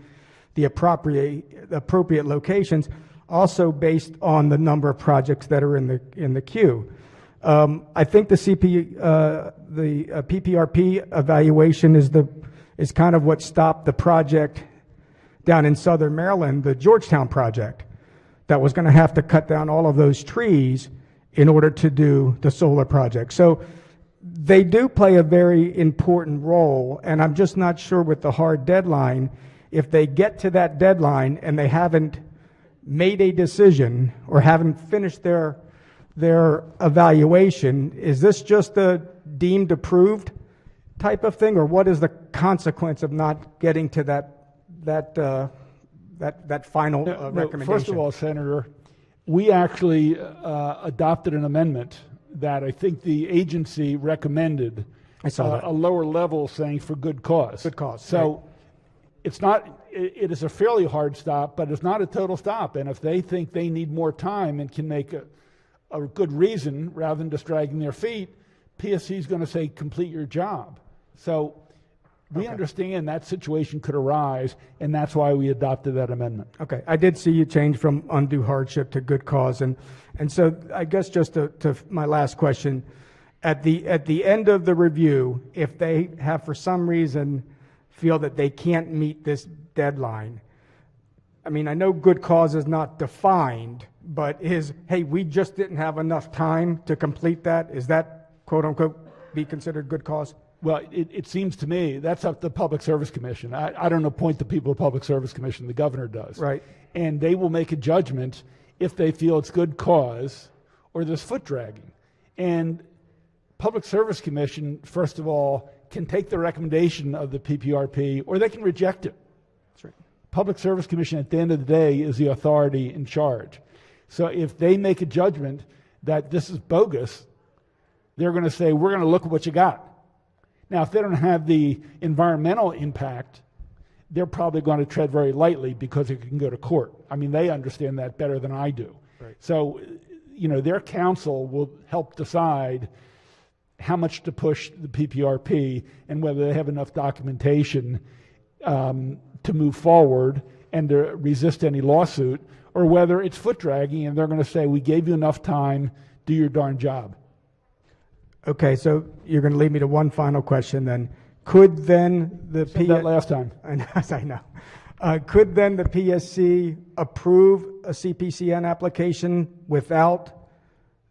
the appropriate locations, also based on the number of projects that are in the queue. I think the PPRP evaluation is kind of what stopped the project down in southern Maryland, the Georgetown project, that was going to have to cut down all of those trees in order to do the solar project. So they do play a very important role, and I'm just not sure with the hard deadline, if they get to that deadline and they haven't made a decision or haven't finished their evaluation, is this just a deemed approved type of thing, or what is the consequence of not getting to that final recommendation? First of all, Senator, we actually adopted an amendment that I think the agency recommended. I saw that. A lower level saying for good cause. Good cause. So right. it's not. It is a fairly hard stop, but it's not a total stop. And if they think they need more time and can make a good reason rather than just dragging their feet, PSC is going to say complete your job. So we understand that situation could arise, and that's why we adopted that amendment. Okay, I did see you change from undue hardship to good cause, and so I guess just to my last question, at the end of the review, if they have for some reason feel that they can't meet this deadline, I mean, I know good cause is not defined, but hey, we just didn't have enough time to complete that, is that quote unquote be considered good cause? Well, it seems to me that's up to the Public Service Commission. I don't appoint the people of the Public Service Commission, the governor does. Right. And they will make a judgment if they feel it's good cause or there's foot dragging. And Public Service Commission, first of all, can take the recommendation of the PPRP or they can reject it. That's right. Public Service Commission at the end of the day is the authority in charge. So if they make a judgment that this is bogus, they're going to say, we're going to look at what you got. Now, if they don't have the environmental impact, they're probably going to tread very lightly because it can go to court. I mean, they understand that better than I do. Right. So, their counsel will help decide how much to push the PPRP and whether they have enough documentation to move forward and to resist any lawsuit, or whether it's foot dragging and they're going to say, we gave you enough time, do your darn job. Okay, so you're going to lead me to one final question then. Could then the that last time. I know. Could then the PSC approve a CPCN application without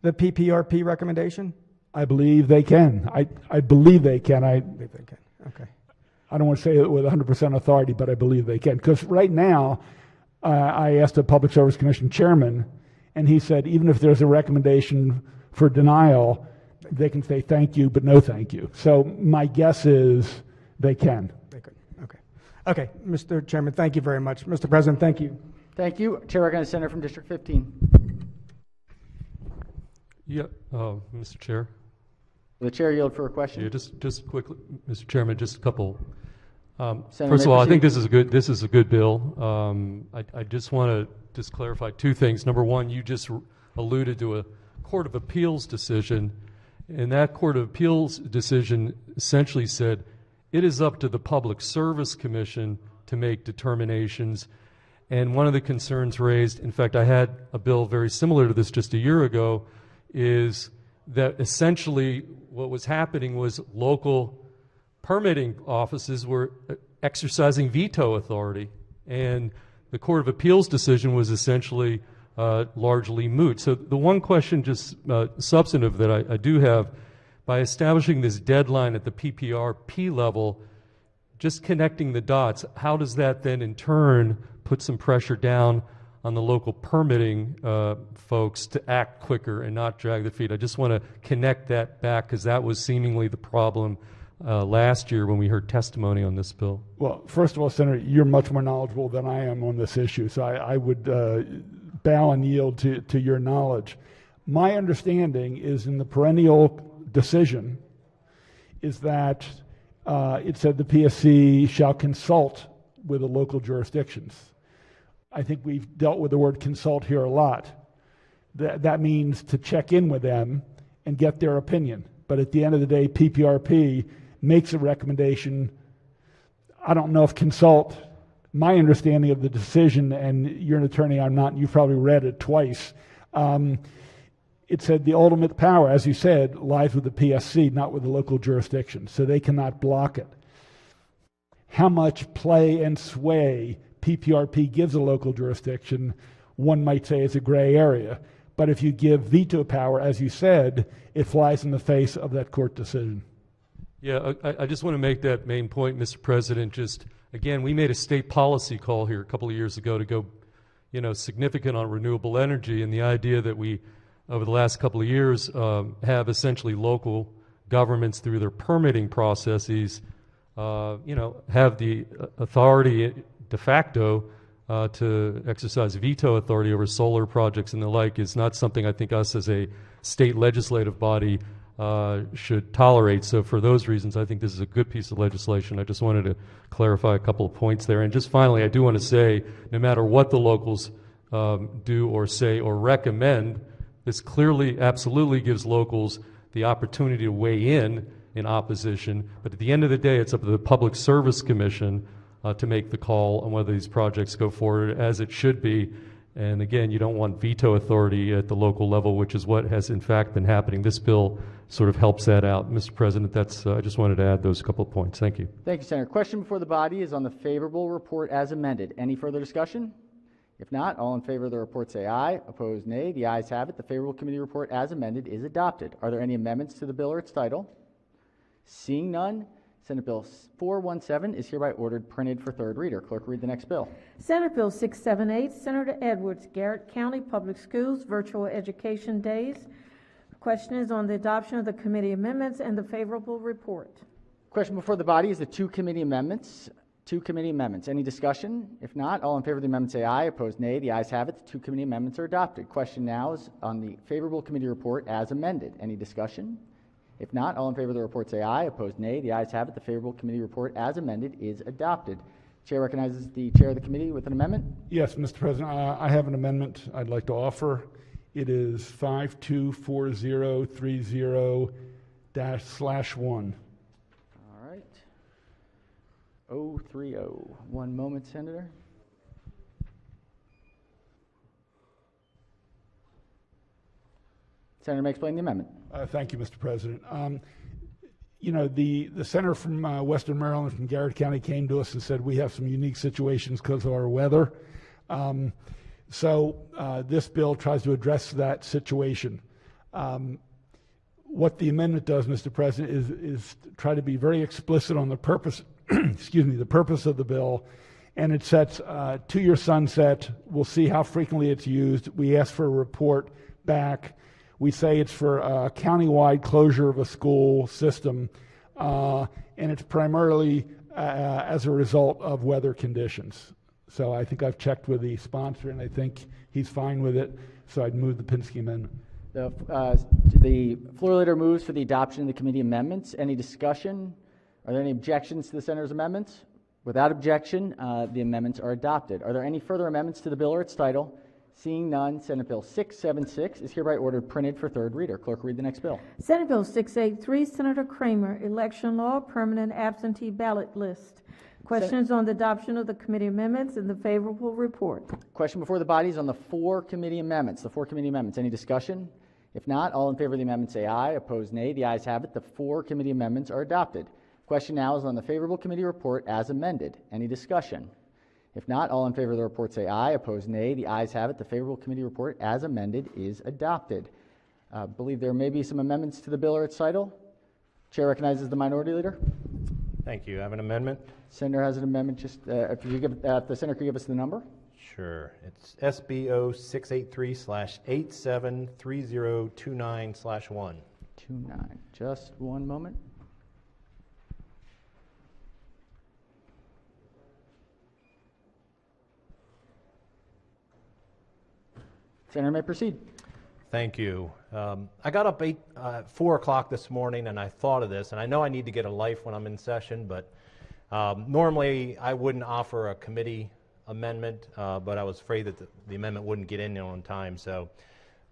the PPRP recommendation? I believe they can. I believe they can. I believe they can. Okay. I don't want to say it with 100% authority, but I believe they can. Because right now, I asked the Public Service Commission chairman, and he said even if there's a recommendation for denial, they can say thank you, but no thank you. So my guess is they can. They could. Okay. Okay, Mr. Chairman, thank you very much. Mr. President, thank you. Thank you. Chair recognizes Senator from District 15. Yeah, Mr. Chair. Will the chair yield for a question? Yeah, just quickly, Mr. Chairman, just a couple. First Senator, of all, I think proceed. this is a good bill. I just want to just clarify two things. Number one, you just alluded to a Court of Appeals decision. And that Court of Appeals decision essentially said it is up to the Public Service Commission to make determinations. And one of the concerns raised, in fact, I had a bill very similar to this just a year ago, is that essentially what was happening was local permitting offices were exercising veto authority. And the Court of Appeals decision was essentially largely moot. So the one question, just substantive, that I do have, by establishing this deadline at the PPRP level, just connecting the dots, how does that then in turn put some pressure down on the local permitting folks to act quicker and not drag their feet? I just want to connect that back because that was seemingly the problem last year when we heard testimony on this bill. Well, first of all, Senator, you're much more knowledgeable than I am on this issue, so I would bow and yield to your knowledge. My understanding is in the perennial decision is that it said the PSC shall consult with the local jurisdictions. I think we've dealt with the word consult here a lot. That means to check in with them and get their opinion. But at the end of the day, PPRP makes a recommendation. I don't know if consult, my understanding of the decision, and you're an attorney, I'm not, and you've probably read it twice, it said the ultimate power, as you said, lies with the PSC, not with the local jurisdiction, so they cannot block it. How much play and sway PPRP gives a local jurisdiction one might say is a gray area. But if you give veto power, as you said, it flies in the face of that court decision. Yeah, I just want to make that main point, Mr. President. Just, again, we made a state policy call here a couple of years ago to go, significant on renewable energy, and the idea that we, over the last couple of years, have essentially local governments through their permitting processes, have the authority de facto to exercise veto authority over solar projects and the like is not something I think us as a state legislative body should tolerate. So for those reasons, I think this is a good piece of legislation. I just wanted to clarify a couple of points there. And just finally, I do want to say, no matter what the locals do or say or recommend, this clearly, absolutely gives locals the opportunity to weigh in opposition. But at the end of the day, it's up to the Public Service Commission to make the call on whether these projects go forward, as it should be. And again, you don't want veto authority at the local level, which is what has in fact been happening. This bill sort of helps that out. Mr. President, I just wanted to add those couple of points. Thank you. Thank you, Senator. Question before the body is on the favorable report as amended. Any further discussion? If not, all in favor of the report say aye. Opposed, nay. The ayes have it. The favorable committee report as amended is adopted. Are there any amendments to the bill or its title? Seeing none, Senate Bill 417 is hereby ordered printed for third reader. Clerk, read the next bill. Senate Bill 678, Senator Edwards, Garrett County Public Schools Virtual Education Days. The question is on the adoption of the committee amendments and the favorable report. Question before the body is the two committee amendments. Any discussion? If not, all in favor of the amendment say aye. Opposed, nay. The ayes have it. The two committee amendments are adopted. Question now is on the favorable committee report as amended. Any discussion? If not, all in favor of the report say aye. Opposed, nay. The ayes have it. The favorable committee report as amended is adopted. Chair recognizes the chair of the committee with an amendment. Yes, Mr. President, I have an amendment I'd like to offer. It is 524030-1. All right. 030. One moment, Senator. Senator may explain the amendment. Thank you, Mr. President. The senator from Western Maryland, from Garrett County, came to us and said we have some unique situations because of our weather. So this bill tries to address that situation. What the amendment does, Mr. President, is try to be very explicit on the purpose, the purpose of the bill, and it sets 2-year sunset. We'll see how frequently it's used. We ask for a report back. We say it's for a countywide closure of a school system, and it's primarily as a result of weather conditions. So I think I've checked with the sponsor, and I think he's fine with it, so I'd move the Pinsky amendment. The floor leader moves for the adoption of the committee amendments. Any discussion? Are there any objections to the senator's amendments? Without objection, the amendments are adopted. Are there any further amendments to the bill or its title? Seeing none, Senate Bill 676 is hereby ordered printed for third reader. Clerk, read the next bill. Senate Bill 683, Senator Kramer, Election Law, Permanent Absentee Ballot List. Question is on the adoption of the committee amendments and the favorable report. Question before the body is on the four committee amendments. Any discussion? If not, all in favor of the amendment say aye. Opposed, nay. The ayes have it. The four committee amendments are adopted. Question now is on the favorable committee report as amended. Any discussion? If not, all in favor of the report say aye. Opposed, nay. The ayes have it. The favorable committee report as amended is adopted. I believe there may be some amendments to the bill or its title. Chair recognizes the minority leader. Thank you. I have an amendment. Senator has an amendment. Just if the senator could give us the number. Sure. It's SBO 683/873029/1. 29. Just one moment. Senator may proceed. Thank you. I got up 4 o'clock this morning and I thought of this, and I know I need to get a life when I'm in session, but normally I wouldn't offer a committee amendment, but I was afraid that the amendment wouldn't get in on time. So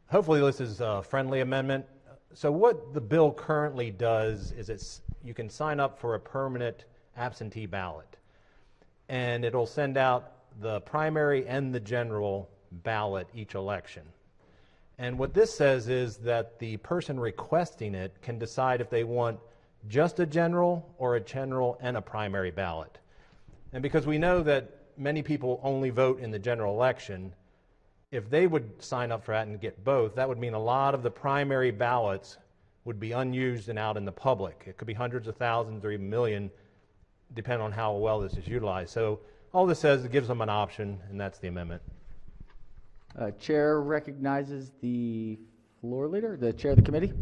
hopefully this is a friendly amendment. So what the bill currently does is you can sign up for a permanent absentee ballot, and it'll send out the primary and the general ballot each election. And what this says is that the person requesting it can decide if they want just a general or a general and a primary ballot. And because we know that many people only vote in the general election, if they would sign up for that and get both, that would mean a lot of the primary ballots would be unused and out in the public. It could be hundreds of thousands or even million, depending on how well this is utilized. So all this says, it gives them an option, and that's the amendment. Chair recognizes the floor leader, the chair of the committee.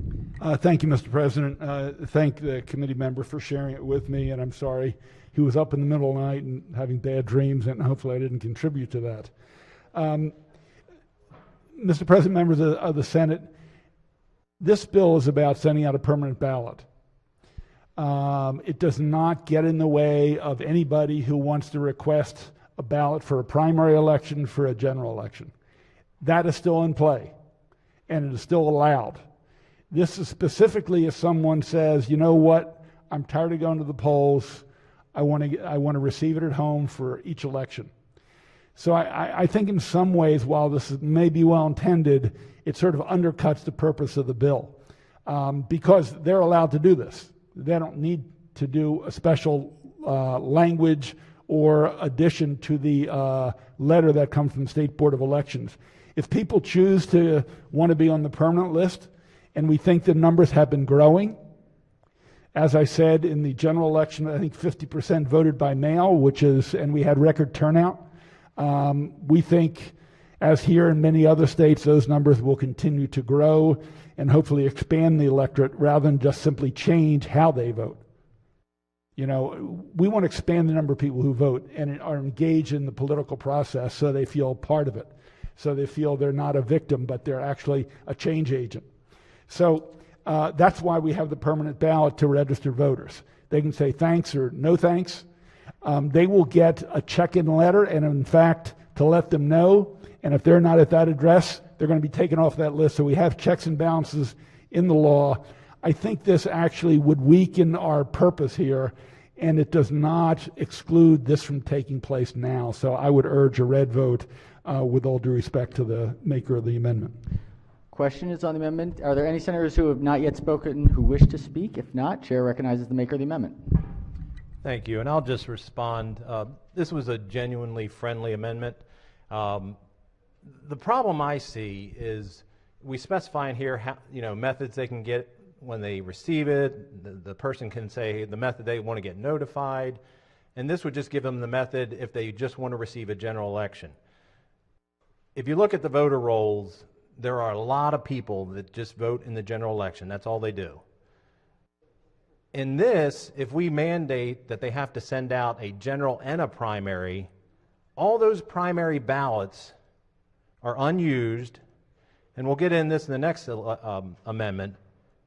Thank you, Mr. President. Thank the committee member for sharing it with me, and I'm sorry he was up in the middle of the night and having bad dreams, and hopefully I didn't contribute to that. Mr. President, members of the Senate, this bill is about sending out a permanent ballot. It does not get in the way of anybody who wants to request a ballot for a primary election, for a general election. That is still in play, and it is still allowed. This is specifically if someone says, you know what, I'm tired of going to the polls, I want to receive it at home for each election. So I think in some ways, while this may be well-intended, it sort of undercuts the purpose of the bill because they're allowed to do this. They don't need to do a special language or addition to the letter that comes from the State Board of Elections. If people choose to want to be on the permanent list, and we think the numbers have been growing, as I said, in the general election, I think 50% voted by mail, and we had record turnout. We think, as here in many other states, those numbers will continue to grow and hopefully expand the electorate rather than just simply change how they vote. You know, we want to expand the number of people who vote and are engaged in the political process so they feel part of it, so they feel they're not a victim, but they're actually a change agent. So that's why we have the permanent ballot to registered voters. They can say thanks or no thanks. They will get a check-in letter, and in fact, to let them know, and if they're not at that address, they're going to be taken off that list. So we have checks and balances in the law. I think this actually would weaken our purpose here, and it does not exclude this from taking place now. So I would urge a red vote with all due respect to the maker of the amendment. Question is on the amendment. Are there any senators who have not yet spoken who wish to speak? If not, chair recognizes the maker of the amendment. Thank you, and I'll just respond. This was a genuinely friendly amendment. The problem I see is we specify in here how, methods they can get when they receive it. The person can say the method they want to get notified, and this would just give them the method if they just want to receive a general election. If you look at the voter rolls, there are a lot of people that just vote in the general election. That's all they do. In this, if we mandate that they have to send out a general and a primary, all those primary ballots are unused, and we'll get in this in the next amendment,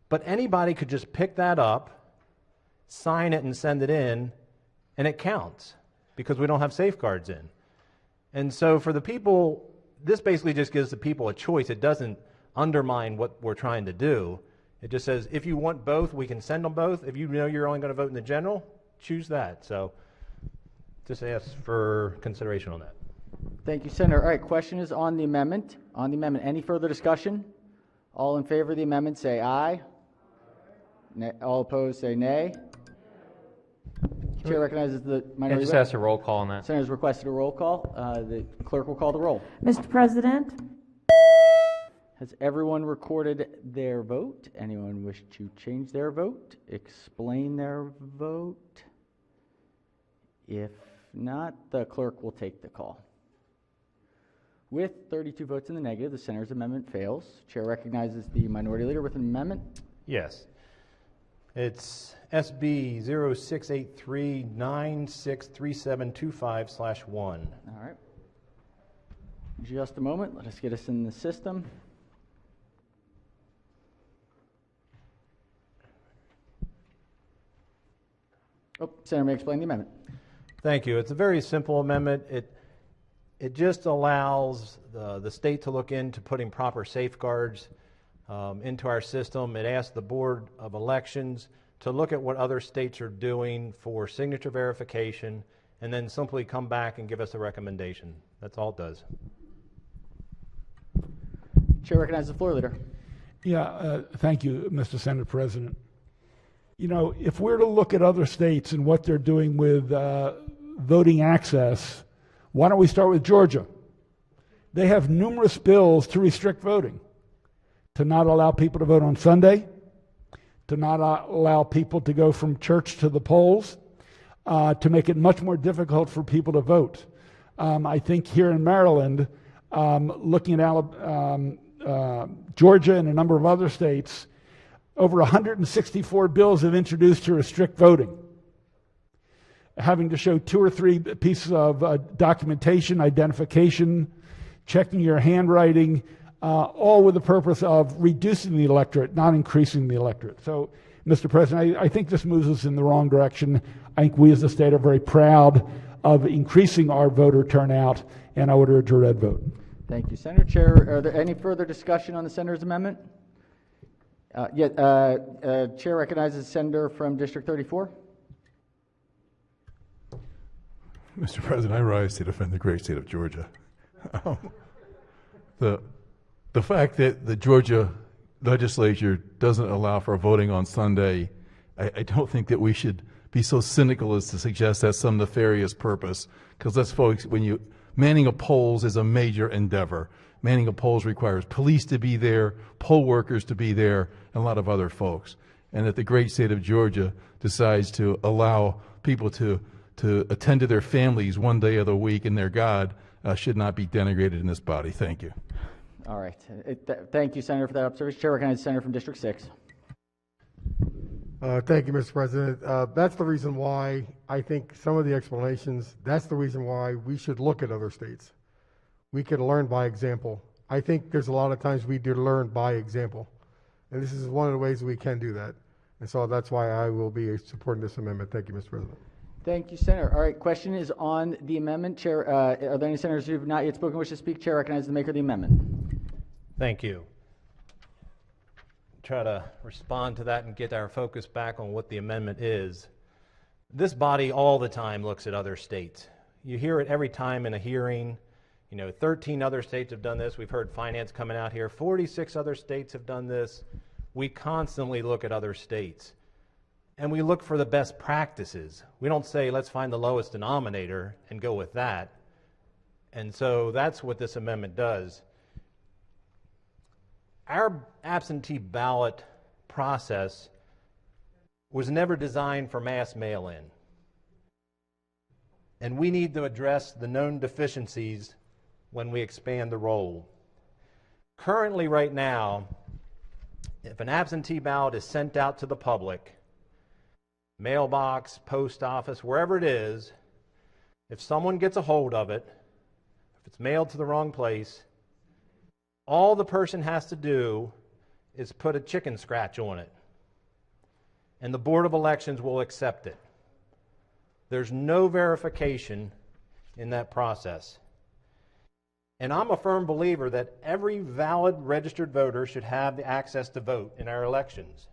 but anybody could just pick that up, sign it, and send it in, and it counts because we don't have safeguards in. And so for the people, this basically just gives the people a choice. It doesn't undermine what we're trying to do. It just says, if you want both, we can send them both. If you know you're only going to vote in the general, choose that. So just ask for consideration on that. Thank you, Senator. All right, question is on the amendment. On the amendment, any further discussion? All in favor of the amendment say aye. All opposed say nay. Chair recognizes the minority. I just asked a roll call on that. Senator's requested a roll call. The clerk will call the roll. Mr. President? Has everyone recorded their vote? Anyone wish to change their vote? Explain their vote? If not, the clerk will take the call. With 32 votes in the negative, the senator's amendment fails. Chair recognizes the minority leader with an amendment. Yes. It's SB 0683963725/1. All right. Just a moment. Let us get us in the system. Oh, Senator may explain the amendment. Thank you. It's a very simple amendment. It just allows the state to look into putting proper safeguards into our system. It asks the Board of Elections to look at what other states are doing for signature verification and then simply come back and give us a recommendation. That's all it does. Chair recognizes the floor leader. Yeah, thank you, Mr. Senate President. You know, if we're to look at other states and what they're doing with voting access, why don't we start with Georgia? They have numerous bills to restrict voting, to not allow people to vote on Sunday, to not allow people to go from church to the polls, to make it much more difficult for people to vote. I think here in Maryland, looking at Georgia and a number of other states, over 164 bills have introduced to restrict voting, having to show 2 or 3 pieces of documentation, identification, checking your handwriting, all with the purpose of reducing the electorate, not increasing the electorate. So, Mr. President, I think this moves us in the wrong direction. I think we as a state are very proud of increasing our voter turnout, and I would urge a red vote. Thank you, Senator. Chair, are there any further discussion on the Senator's amendment? Chair recognizes the Senator from District 34. Mr. President, I rise to defend the great state of Georgia. The fact that the Georgia legislature doesn't allow for voting on Sunday, I don't think that we should be so cynical as to suggest that's some nefarious purpose. Because let's folks, manning of polls is a major endeavor. Manning of polls requires police to be there, poll workers to be there, and a lot of other folks. And that the great state of Georgia decides to allow people to attend to their families one day of the week and their God should not be denigrated in this body. Thank you. All right. Thank you, Senator, for that observation. Chair recognizes the Senator from District 6. Thank you, Mr. President. That's the reason why I think some of the explanations, that's the reason why we should look at other states. We could learn by example. I think there's a lot of times we do learn by example. And this is one of the ways we can do that. And so that's why I will be supporting this amendment. Thank you, Mr. President. Thank you, Senator. All right, question is on the amendment. Chair, are there any senators who have not yet spoken wish to speak? Chair recognizes the maker of the amendment. Thank you. Try to respond to that and get our focus back on what the amendment is. This body all the time looks at other states. You hear it every time in a hearing. 13 other states have done this. We've heard finance coming out here. 46 other states have done this. We constantly look at other states. And we look for the best practices. We don't say, let's find the lowest denominator and go with that. And so that's what this amendment does. Our absentee ballot process was never designed for mass mail-in. And we need to address the known deficiencies when we expand the roll. Currently, right now, if an absentee ballot is sent out to the public, mailbox, post office, wherever it is, if someone gets a hold of it, if it's mailed to the wrong place, all the person has to do is put a chicken scratch on it, and the Board of Elections will accept it. There's no verification in that process. And I'm a firm believer that every valid registered voter should have the access to vote in our elections.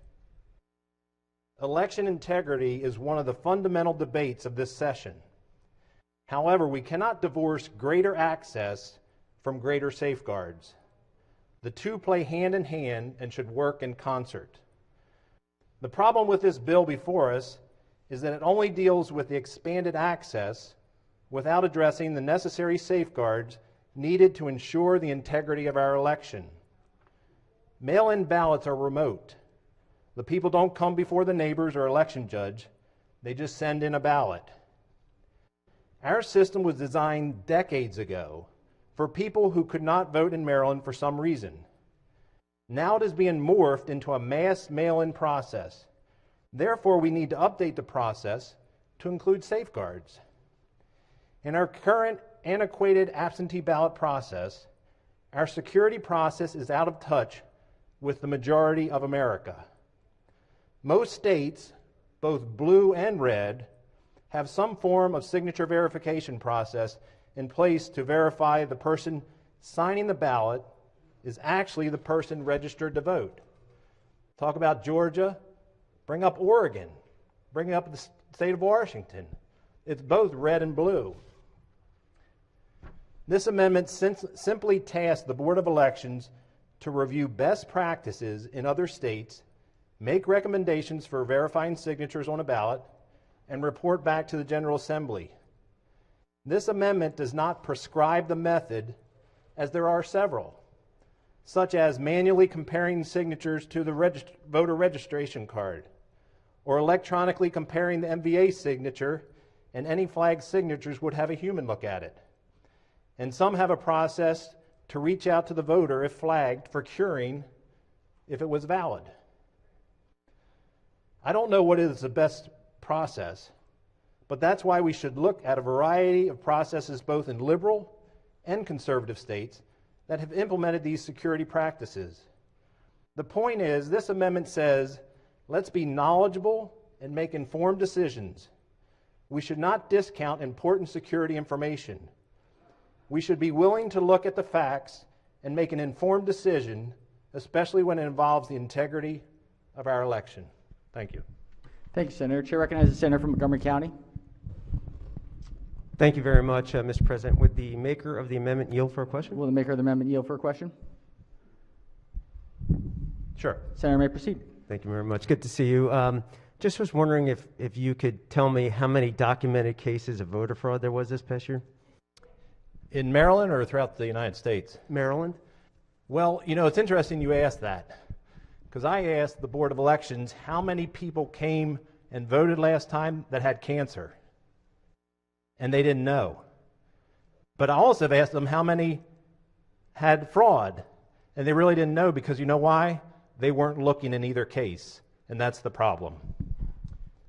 Election integrity is one of the fundamental debates of this session. However, we cannot divorce greater access from greater safeguards. The two play hand in hand and should work in concert. The problem with this bill before us is that it only deals with the expanded access without addressing the necessary safeguards needed to ensure the integrity of our election. Mail-in ballots are remote. The people don't come before the neighbors or election judge. They just send in a ballot. Our system was designed decades ago for people who could not vote in Maryland for some reason. Now it is being morphed into a mass mail-in process. Therefore, we need to update the process to include safeguards. In our current antiquated absentee ballot process, our security process is out of touch with the majority of America. Most states, both blue and red, have some form of signature verification process in place to verify the person signing the ballot is actually the person registered to vote. Talk about Georgia, bring up Oregon, bring up the state of Washington. It's both red and blue. This amendment simply tasks the Board of Elections to review best practices in other states, make recommendations for verifying signatures on a ballot, and report back to the General Assembly. This amendment does not prescribe the method as there are several, such as manually comparing signatures to the voter registration card, or electronically comparing the MVA signature, and any flagged signatures would have a human look at it. And some have a process to reach out to the voter if flagged for curing if it was valid. I don't know what is the best process, but that's why we should look at a variety of processes both in liberal and conservative states that have implemented these security practices. The point is, this amendment says, let's be knowledgeable and make informed decisions. We should not discount important security information. We should be willing to look at the facts and make an informed decision, especially when it involves the integrity of our election. Thank you. Thank you, Senator. Chair recognizes the Senator from Montgomery County. Thank you very much, Mr. President. Would the maker of the amendment yield for a question? Will the maker of the amendment yield for a question? Sure. Senator may proceed. Thank you very much. Good to see you. Just was wondering if you could tell me how many documented cases of voter fraud there was this past year? In Maryland or throughout the United States? Maryland. Well, you know, it's interesting you asked that, because I asked the Board of Elections how many people came and voted last time that had cancer, and they didn't know. But I also have asked them how many had fraud, and they really didn't know, because you know why? They weren't looking in either case, and that's the problem.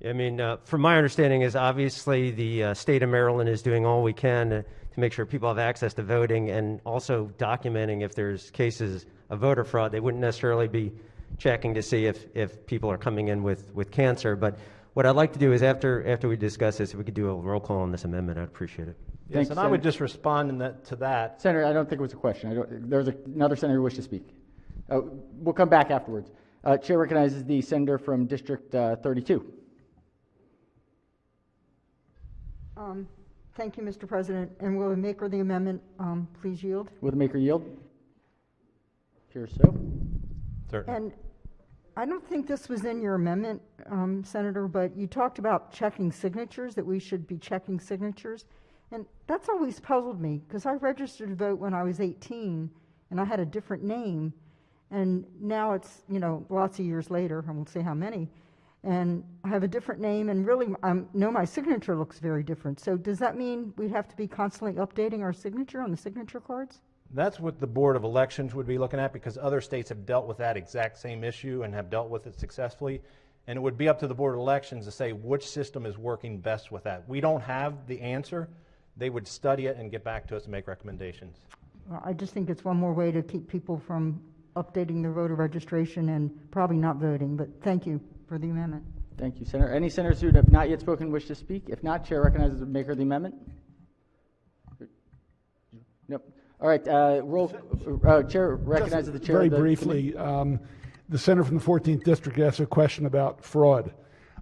I mean, from my understanding is obviously the state of Maryland is doing all we can to make sure people have access to voting, and also documenting if there's cases of voter fraud. They wouldn't necessarily be checking to see if people are coming in with cancer. But what I'd like to do is after we discuss this, if we could do a roll call on this amendment, I'd appreciate it. Yes, Thanks, and Senator. I would just respond to that. Senator, I don't think it was a question. There's another senator who wished to speak. We'll come back afterwards. Chair recognizes the senator from District 32. Thank you, Mr. President. And will the maker of the amendment please yield? Will the maker yield? Appears so. Certainly. And I don't think this was in your amendment, Senator, but you talked about checking signatures, that we should be checking signatures. And that's always puzzled me, because I registered to vote when I was 18, and I had a different name. And now it's, you know, lots of years later, I won't say how many, and I have a different name, and really, I know my signature looks very different. So does that mean we'd have to be constantly updating our signature on the signature cards? That's what the Board of Elections would be looking at, because other states have dealt with that exact same issue and have dealt with it successfully. And it would be up to the Board of Elections to say which system is working best with that. We don't have the answer. They would study it and get back to us and make recommendations. Well, I just think it's one more way to keep people from updating their voter registration and probably not voting. But thank you for the amendment. Thank you, Senator. Any senators who have not yet spoken wish to speak? If not, Chair recognizes the maker of the amendment. Nope. All right. Chair recognizes the chair. Very of the briefly, the senator from the 14th District asked a question about fraud.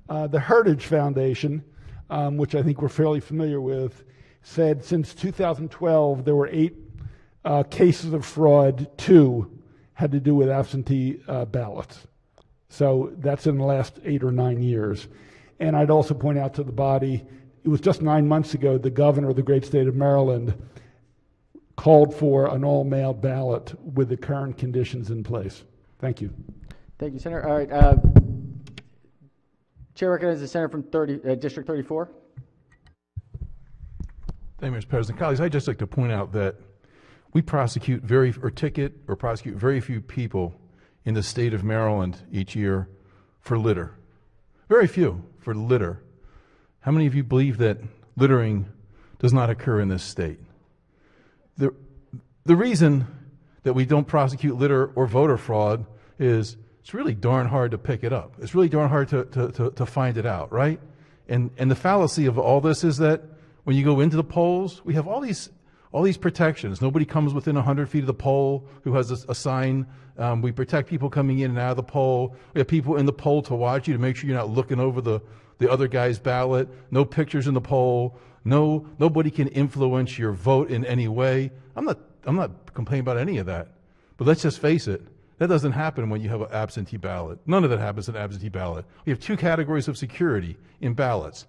The Heritage Foundation, which I think we're fairly familiar with, said since 2012 there were 8 cases of fraud. 2 had to do with absentee ballots. So that's in the last 8 or 9 years. And I'd also point out to the body, it was just 9 months ago the governor of the great state of Maryland called for an all-mail ballot with the current conditions in place. Thank you. Thank you, Senator. All right. Chair recognizes the senator from District 34. Thank you, Mr. President. Colleagues, I'd just like to point out that we prosecute very few people in the state of Maryland each year for litter. Very few for litter. How many of you believe that littering does not occur in this state? The reason that we don't prosecute litter or voter fraud is it's really darn hard to pick it up. It's really darn hard to find it out, right? And the fallacy of all this is that when you go into the polls, we have all these protections. Nobody comes within 100 feet of the poll who has a sign. We protect people coming in and out of the poll. We have people in the poll to watch you to make sure you're not looking over the other guy's ballot. No pictures in the poll. Nobody can influence your vote in any way. I'm not complaining about any of that. But let's just face it. That doesn't happen when you have an absentee ballot. None of that happens in an absentee ballot. We have 2 categories of security in ballots.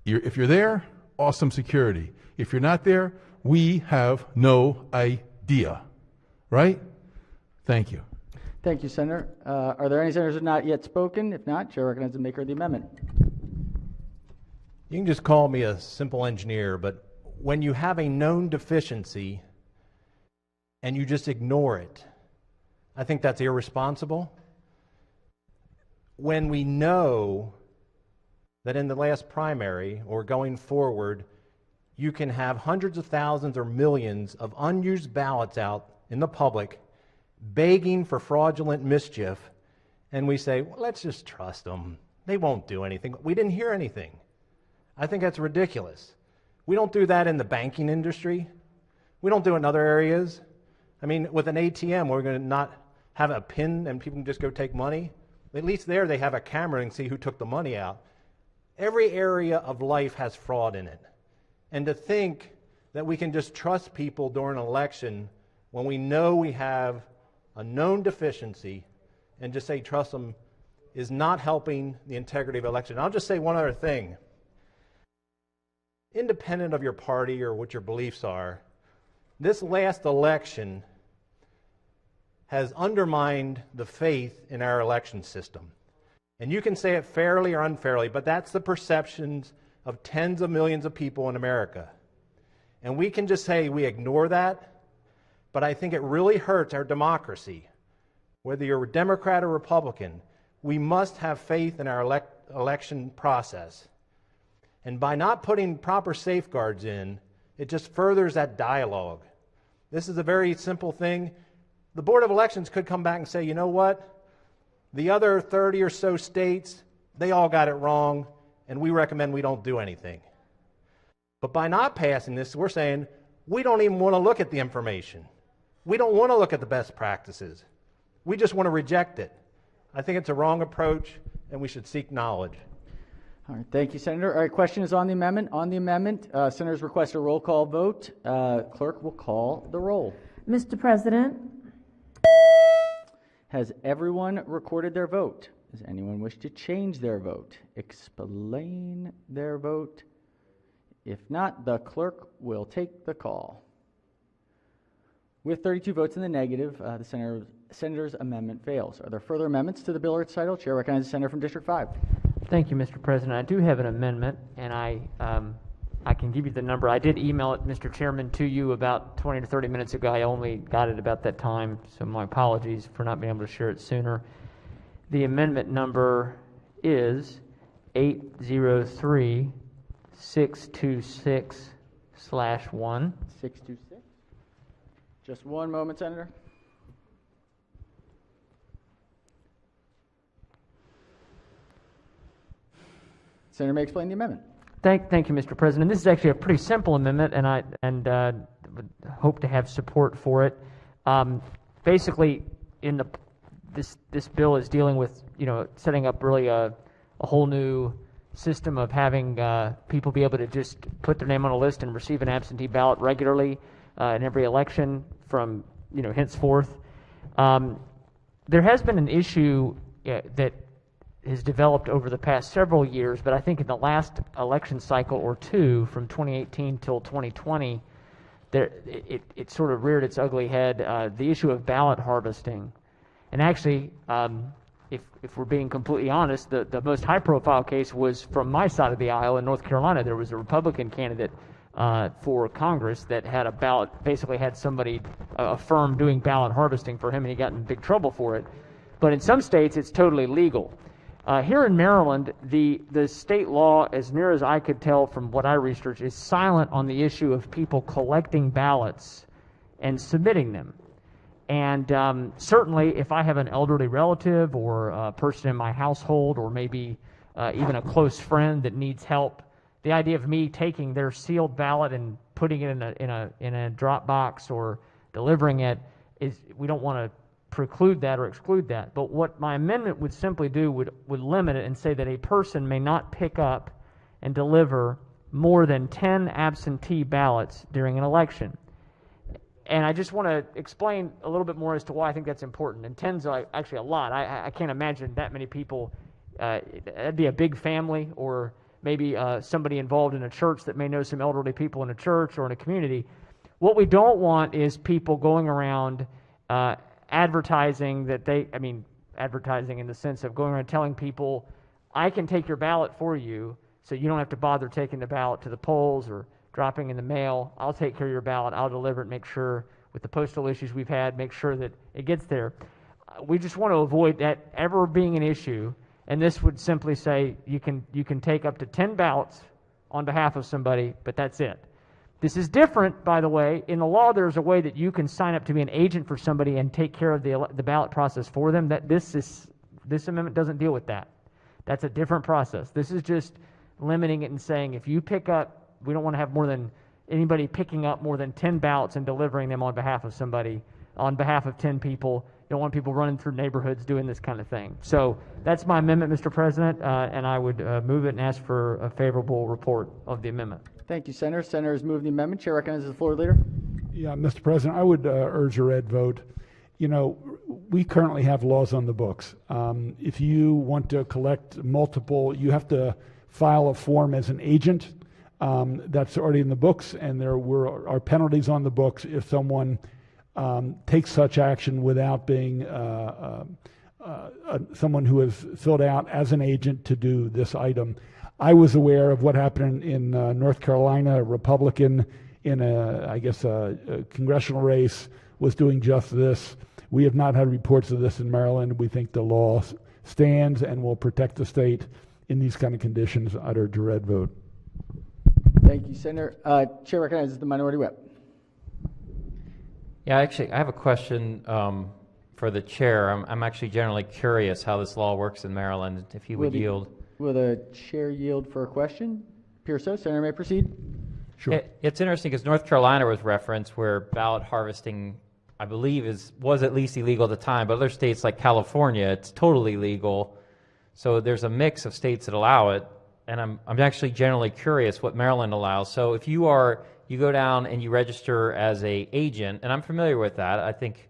If you're there, awesome security. If you're not there, we have no idea, right? Thank you. Thank you, Senator. Are there any senators who have not yet spoken? If not, Chair recognizes the maker of the amendment. You can just call me a simple engineer, but when you have a known deficiency and you just ignore it, I think that's irresponsible. When we know that in the last primary or going forward, you can have hundreds of thousands or millions of unused ballots out in the public begging for fraudulent mischief, and we say, well, let's just trust them. They won't do anything. We didn't hear anything. I think that's ridiculous. We don't do that in the banking industry. We don't do it in other areas. I mean, with an ATM, we're going to not have a PIN and people can just go take money. At least there they have a camera and see who took the money out. Every area of life has fraud in it. And to think that we can just trust people during an election when we know we have a known deficiency and just say trust them is not helping the integrity of election. I'll just say one other thing. Independent of your party or what your beliefs are, this last election has undermined the faith in our election system. And you can say it fairly or unfairly, but that's the perceptions of tens of millions of people in America. And we can just say we ignore that, but I think it really hurts our democracy. Whether you're a Democrat or Republican, we must have faith in our election process. And by not putting proper safeguards in, it just furthers that dialogue. This is a very simple thing. The Board of Elections could come back and say, you know what? The other 30 or so states, they all got it wrong, and we recommend we don't do anything. But by not passing this, we're saying we don't even want to look at the information. We don't want to look at the best practices. We just want to reject it. I think it's a wrong approach, and we should seek knowledge. All right, thank you, Senator. All right, question is on the amendment. On the amendment, senators request a roll call vote. Clerk will call the roll. Mr. President. Has everyone recorded their vote? Does anyone wish to change their vote? Explain their vote? If not, the clerk will take the call. With 32 votes in the negative, the senator's amendment fails. Are there further amendments to the bill or its title? Chair recognizes the senator from District 5. Thank you, Mr. President. I do have an amendment, and I can give you the number. I did email it, Mr. Chairman, to you about 20 to 30 minutes ago. I only got it about that time, so my apologies for not being able to share it sooner. The amendment number is 803-626/1. 626. Just one moment, Senator. Senator may explain the amendment. Thank you, Mr. President. This is actually a pretty simple amendment, and I would hope to have support for it. Basically, this bill is dealing with setting up really a whole new system of having people be able to just put their name on a list and receive an absentee ballot regularly in every election from henceforth. There has been an issue that has developed over the past several years, but I think in the last election cycle or two, from 2018 till 2020, it sort of reared its ugly head, the issue of ballot harvesting. And actually, if we're being completely honest, the most high-profile case was from my side of the aisle in North Carolina. There was a Republican candidate for Congress that had a ballot, basically had somebody, a firm doing ballot harvesting for him, and he got in big trouble for it. But in some states, it's totally legal. Here in Maryland, the state law, as near as I could tell from what I researched, is silent on the issue of people collecting ballots and submitting them. And certainly, if I have an elderly relative or a person in my household or maybe even a close friend that needs help, the idea of me taking their sealed ballot and putting it in a drop box or delivering it is, we don't want to preclude that or exclude that. But what my amendment would simply do would limit it and say that a person may not pick up and deliver more than 10 absentee ballots during an election. And I just want to explain a little bit more as to why I think that's important. And 10's actually a lot. I can't imagine that many people. That'd be a big family, or maybe somebody involved in a church that may know some elderly people in a church or in a community. What we don't want is people going around advertising that advertising in the sense of going around telling people, I can take your ballot for you, so you don't have to bother taking the ballot to the polls or dropping in the mail. I'll take care of your ballot. I'll deliver it, make sure with the postal issues we've had, make sure that it gets there. We just want to avoid that ever being an issue, and this would simply say you can take up to 10 ballots on behalf of somebody, but that's it. This is different, by the way. In the law, there's a way that you can sign up to be an agent for somebody and take care of the ballot process for them. This amendment doesn't deal with that. That's a different process. This is just limiting it and saying if you pick up, we don't want to have more than anybody picking up more than 10 ballots and delivering them on behalf of somebody, on behalf of 10 people. You don't want people running through neighborhoods doing this kind of thing. So that's my amendment, Mr. President, and I would move it and ask for a favorable report of the amendment. Thank you, Senator. Senator has moved the amendment. Chair recognizes the floor leader. Yeah, Mr. President, I would urge a red vote. You know, we currently have laws on the books. If you want to collect multiple, you have to file a form as an agent. That's already in the books, and there are penalties on the books if someone takes such action without being someone who has filled out as an agent to do this item. I was aware of what happened in North Carolina. A Republican in a congressional race was doing just this. We have not had reports of this in Maryland. We think the law stands and will protect the state in these kind of conditions. I'd urge a red vote. Thank you, Senator. Chair recognizes the minority whip. Yeah, actually, I have a question for the chair. I'm actually generally curious how this law works in Maryland, if he would yield. Will the chair yield for a question? Pearso, Senator may proceed. Sure. It's interesting because North Carolina was referenced where ballot harvesting, I believe, was at least illegal at the time, but other states like California, it's totally legal. So there's a mix of states that allow it, and I'm actually generally curious what Maryland allows. So if you go down and you register as a agent, and I'm familiar with that. I think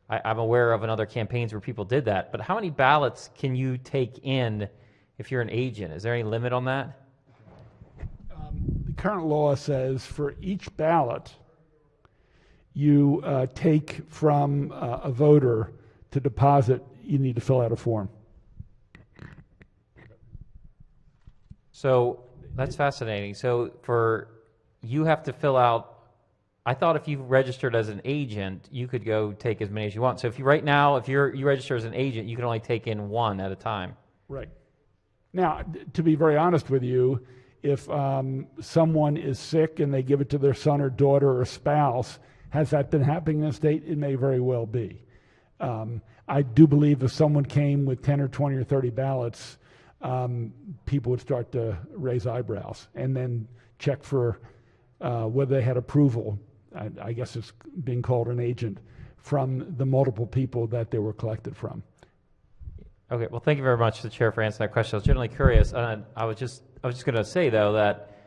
I'm aware of in other campaigns where people did that. But how many ballots can you take in if you're an agent? Is there any limit on that? The current law says for each ballot you take from a voter to deposit, you need to fill out a form. So that's fascinating. So you have to fill out, I thought if you registered as an agent, you could go take as many as you want. So if you register as an agent, you can only take in one at a time. Right. Now, to be very honest with you, if someone is sick and they give it to their son or daughter or spouse, has that been happening in the state? It may very well be. I do believe if someone came with 10 or 20 or 30 ballots, people would start to raise eyebrows and then check for whether they had approval. I guess it's being called an agent from the multiple people that they were collected from. Okay, well, thank you very much, the chair, for answering that question. I was generally curious, and I was just going to say though that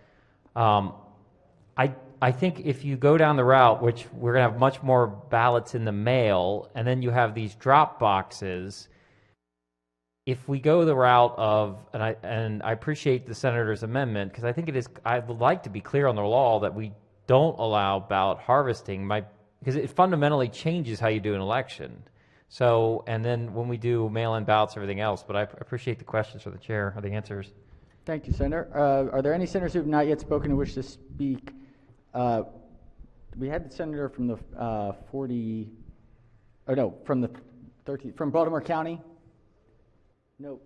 I think if you go down the route, which we're going to have much more ballots in the mail, and then you have these drop boxes. If we go the route of, and I appreciate the senator's amendment because I think it is. I would like to be clear on the law that we don't allow ballot harvesting, because it fundamentally changes how you do an election. So, and then when we do mail-in ballots, everything else. But I appreciate the questions for the chair, or the answers. Thank you, Senator. Are there any senators who have not yet spoken who wish to speak? We had the senator from the from Baltimore County. No.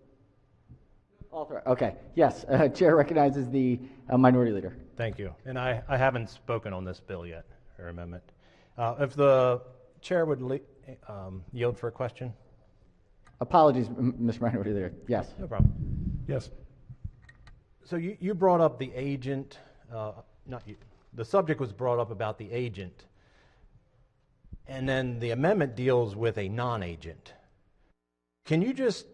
Okay. Yes. Chair recognizes the minority leader. Thank you. And I haven't spoken on this bill yet, or amendment. If the chair would yield for a question. Apologies, Mr. Minority Leader. Yes. No problem. Yes. So you brought up the agent, not you. The subject was brought up about the agent. And then the amendment deals with a non-agent. Can you just,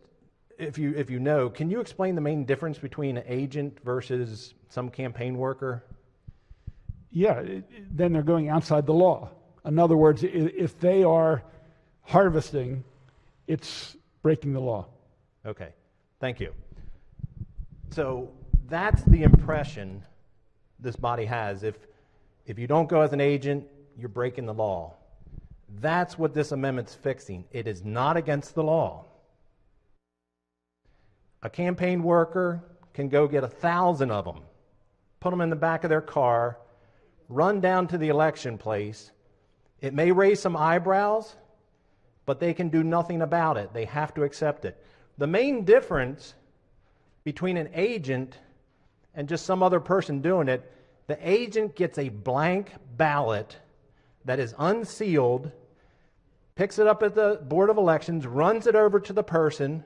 if you know, can you explain the main difference between an agent versus some campaign worker? Yeah, then they're going outside the law. In other words, if they are harvesting, it's breaking the law. Okay, thank you. So that's the impression this body has. If you don't go as an agent, you're breaking the law. That's what this amendment's fixing. It is not against the law. A campaign worker can go get 1,000 of them, put them in the back of their car, run down to the election place. It may raise some eyebrows, but they can do nothing about it. They have to accept it. The main difference between an agent and just some other person doing it, the agent gets a blank ballot that is unsealed, picks it up at the Board of Elections, runs it over to the person,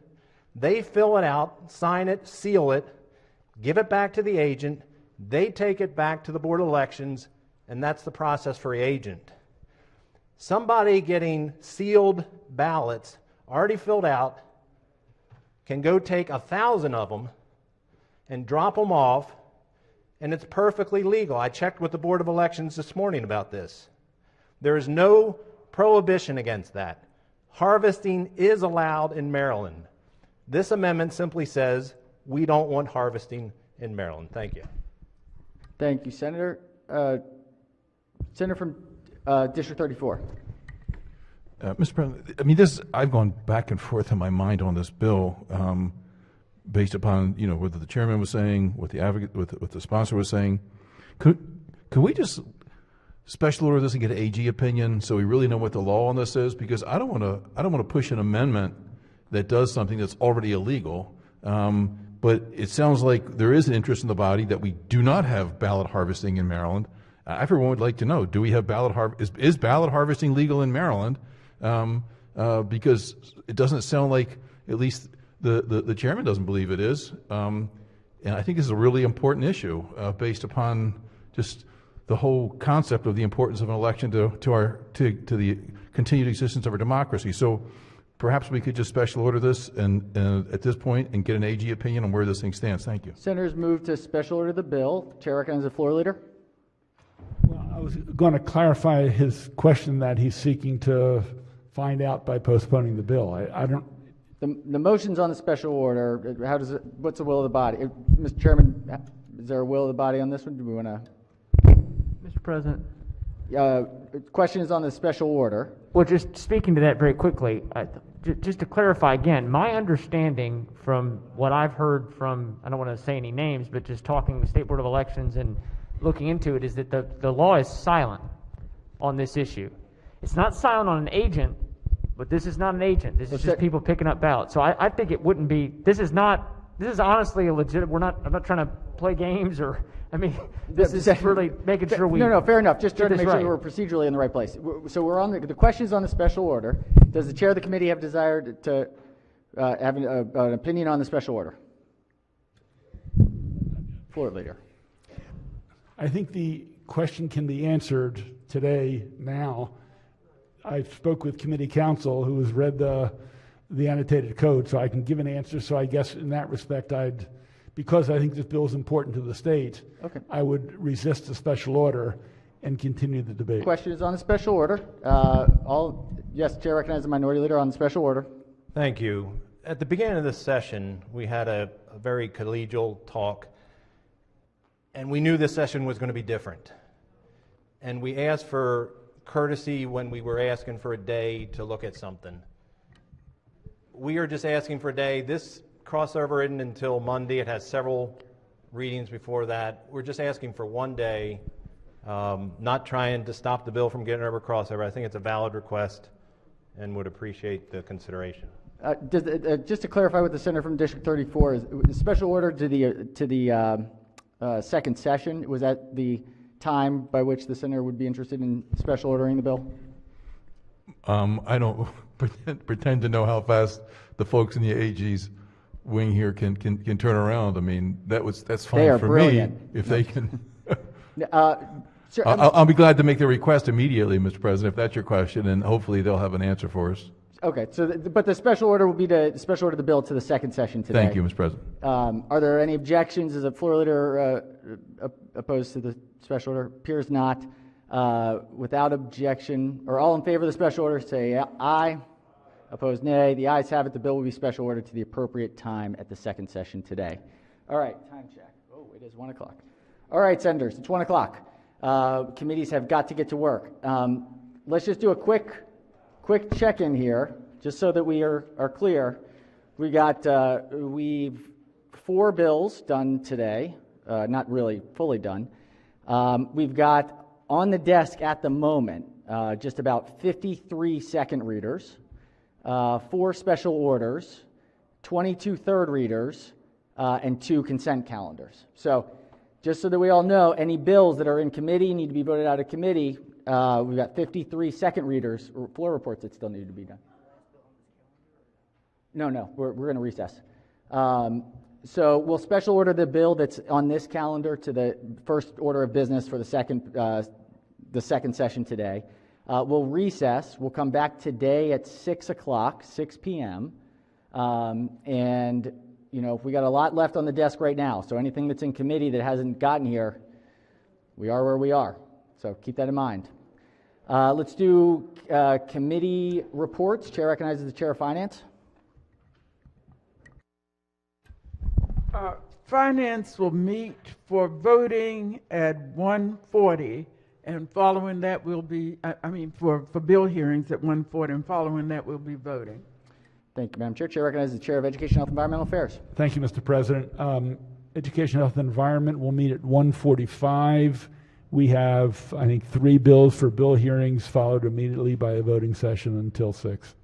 they fill it out, sign it, seal it, give it back to the agent, they take it back to the Board of Elections, and that's the process for the agent. Somebody getting sealed ballots, already filled out, can go take 1,000 of them and drop them off, and it's perfectly legal. I checked with the Board of Elections this morning about this. There is no prohibition against that. Harvesting is allowed in Maryland. This amendment simply says we don't want harvesting in Maryland. Thank you. Thank you, Senator. Senator from District 34. Mr. President, I mean, I've gone back and forth in my mind on this bill, based upon whether the chairman was saying, what the advocate, what the sponsor was saying. Could we just special order this and get an AG opinion so we really know what the law on this is? Because I don't want to push an amendment that does something that's already illegal. But it sounds like there is an interest in the body that we do not have ballot harvesting in Maryland. Everyone would like to know: do we have is ballot harvesting legal in Maryland? Because it doesn't sound like, at least the chairman doesn't believe it is. And I think this is a really important issue based upon just the whole concept of the importance of an election to the continued existence of our democracy. So perhaps we could just special order this and at this point and get an AG opinion on where this thing stands. Thank you. Senators move to special order the bill. Chair recognizes the floor leader. Well, I was going to clarify his question that he's seeking to find out by postponing the bill. I don't. The motion's on the special order. What's the will of the body? Mr. Chairman, is there a will of the body on this one? Do we want to? Mr. President. Question is on the special order. Well, just speaking to that very quickly, just to clarify again, my understanding from what I've heard from, I don't want to say any names, but just talking to the State Board of Elections and looking into it, is that the law is silent on this issue. It's not silent on an agent, but this is not an agent. This is just people picking up ballots. So I think it wouldn't be, this is honestly a legit, I'm not trying to play games or, I mean, this is really making sure we... No, fair enough. Just trying to make right. sure we're procedurally in the right place. So we're on the question is on the special order. Does the chair of the committee have desire to have an opinion on the special order? Floor leader. I think the question can be answered today, now. I spoke with committee counsel who has read the annotated code, so I can give an answer. So I guess in that respect, because I think this bill is important to the state, okay, I would resist the special order and continue the debate. Question is on the special order. Yes, Chair recognizes the minority leader on the special order. Thank you. At the beginning of this session, we had a very collegial talk, and we knew this session was going to be different. And we asked for courtesy when we were asking for a day to look at something. We are just asking for a day. This crossover isn't until Monday. It has several readings before that. We're just asking for one day, not trying to stop the bill from getting over crossover. I think it's a valid request and would appreciate the consideration. Just to clarify with the senator from District 34, is the special order to the second session, was that the time by which the senator would be interested in special ordering the bill? I don't pretend to know how fast the folks in the AG's wing here can turn around. I mean, that's fine for brilliant. Me if they can. Sure, I'll be glad to make the request immediately, Mr. President, if that's your question, and hopefully they'll have an answer for us. Okay, but the special order will be to special order the bill to the second session today. Thank you, Mr. President. Are there any objections? Is a floor leader opposed to the special order? Appears not. Without objection, or all in favor of the special order, say aye. Opposed, nay. The ayes have it. The bill will be special ordered to the appropriate time at the second session today. All right, time check. Oh, it is 1 o'clock. All right, senators, it's 1 o'clock. Committees have got to get to work. Let's just do a quick check-in here, just so that we are clear. We've 4 bills done today, not really fully done. We've got on the desk at the moment just about 53 second readers, 4 special orders, 22 third readers, and 2 consent calendars. So just so that we all know, any bills that are in committee need to be voted out of committee. We've got 53 second readers, or floor reports that still need to be done. No, we're going to recess. So we'll special order the bill that's on this calendar to the first order of business for the second session today. We'll recess. We'll come back today at 6 o'clock, 6 p.m. And, we got a lot left on the desk right now. So anything that's in committee that hasn't gotten here, we are where we are. So keep that in mind. Let's do committee reports. Chair recognizes the Chair of Finance. Finance will meet for voting at 1:40, and following that will be, for bill hearings at 1:40, and following that we'll be voting. Thank you, Madam Chair. Chair recognizes the Chair of Education, Health, and Environmental Affairs. Thank you, Mr. President. Education, Health, and Environment will meet at 1:45. We have, I think, 3 bills for bill hearings, followed immediately by a voting session until 6.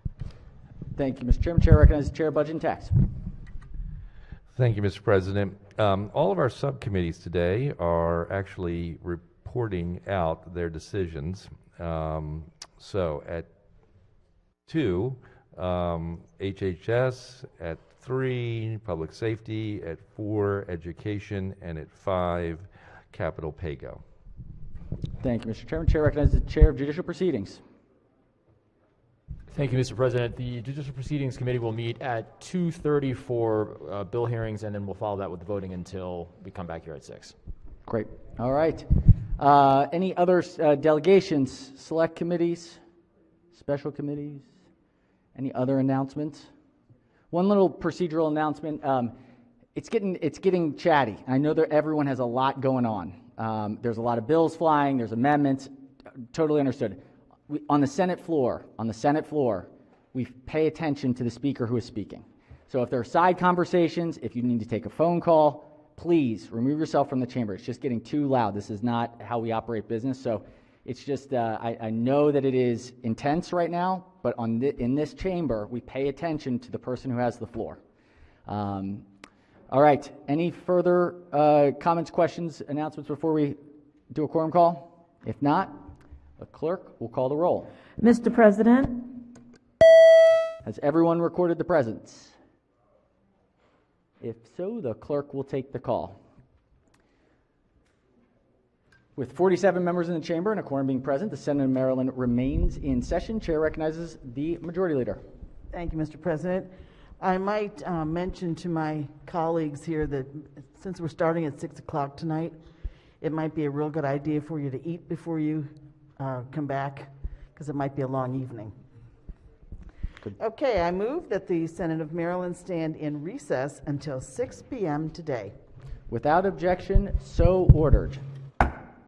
Thank you, Mr. Chairman. Chair recognizes the Chair of Budget and Tax. Thank you, Mr. President. All of our subcommittees today are actually reporting out their decisions. So at 2, HHS, at 3, Public Safety, at 4, Education, and at 5, Capital Pay-Go. Thank you, Mr. Chairman. Chair recognizes the Chair of Judicial Proceedings. Thank you, Mr. President. The Judicial Proceedings Committee will meet at 2:30 for bill hearings, and then we'll follow that with the voting until we come back here at 6. Great. All right. Any other delegations, select committees, special committees? Any other announcements? One little procedural announcement. It's getting chatty. I know that everyone has a lot going on. There's a lot of bills flying. There's amendments. Totally understood. On the Senate floor, we pay attention to the speaker who is speaking. So if there are side conversations, if you need to take a phone call, please remove yourself from the chamber. It's just getting too loud. This is not how we operate business. So it's just, I know that it is intense right now, but in this chamber, we pay attention to the person who has the floor. All right. Any further comments, questions, announcements before we do a quorum call? If not, the clerk will call the roll. Mr. President? Has everyone recorded the presence? If so, the clerk will take the call. With 47 members in the chamber and a quorum being present, the Senate of Maryland remains in session. Chair recognizes the Majority Leader. Thank you, Mr. President. I might mention to my colleagues here that since we're starting at 6 o'clock tonight, it might be a real good idea for you to eat before you come back, because it might be a long evening. Good. Okay, I move that the Senate of Maryland stand in recess until 6 p.m. today. Without objection, so ordered.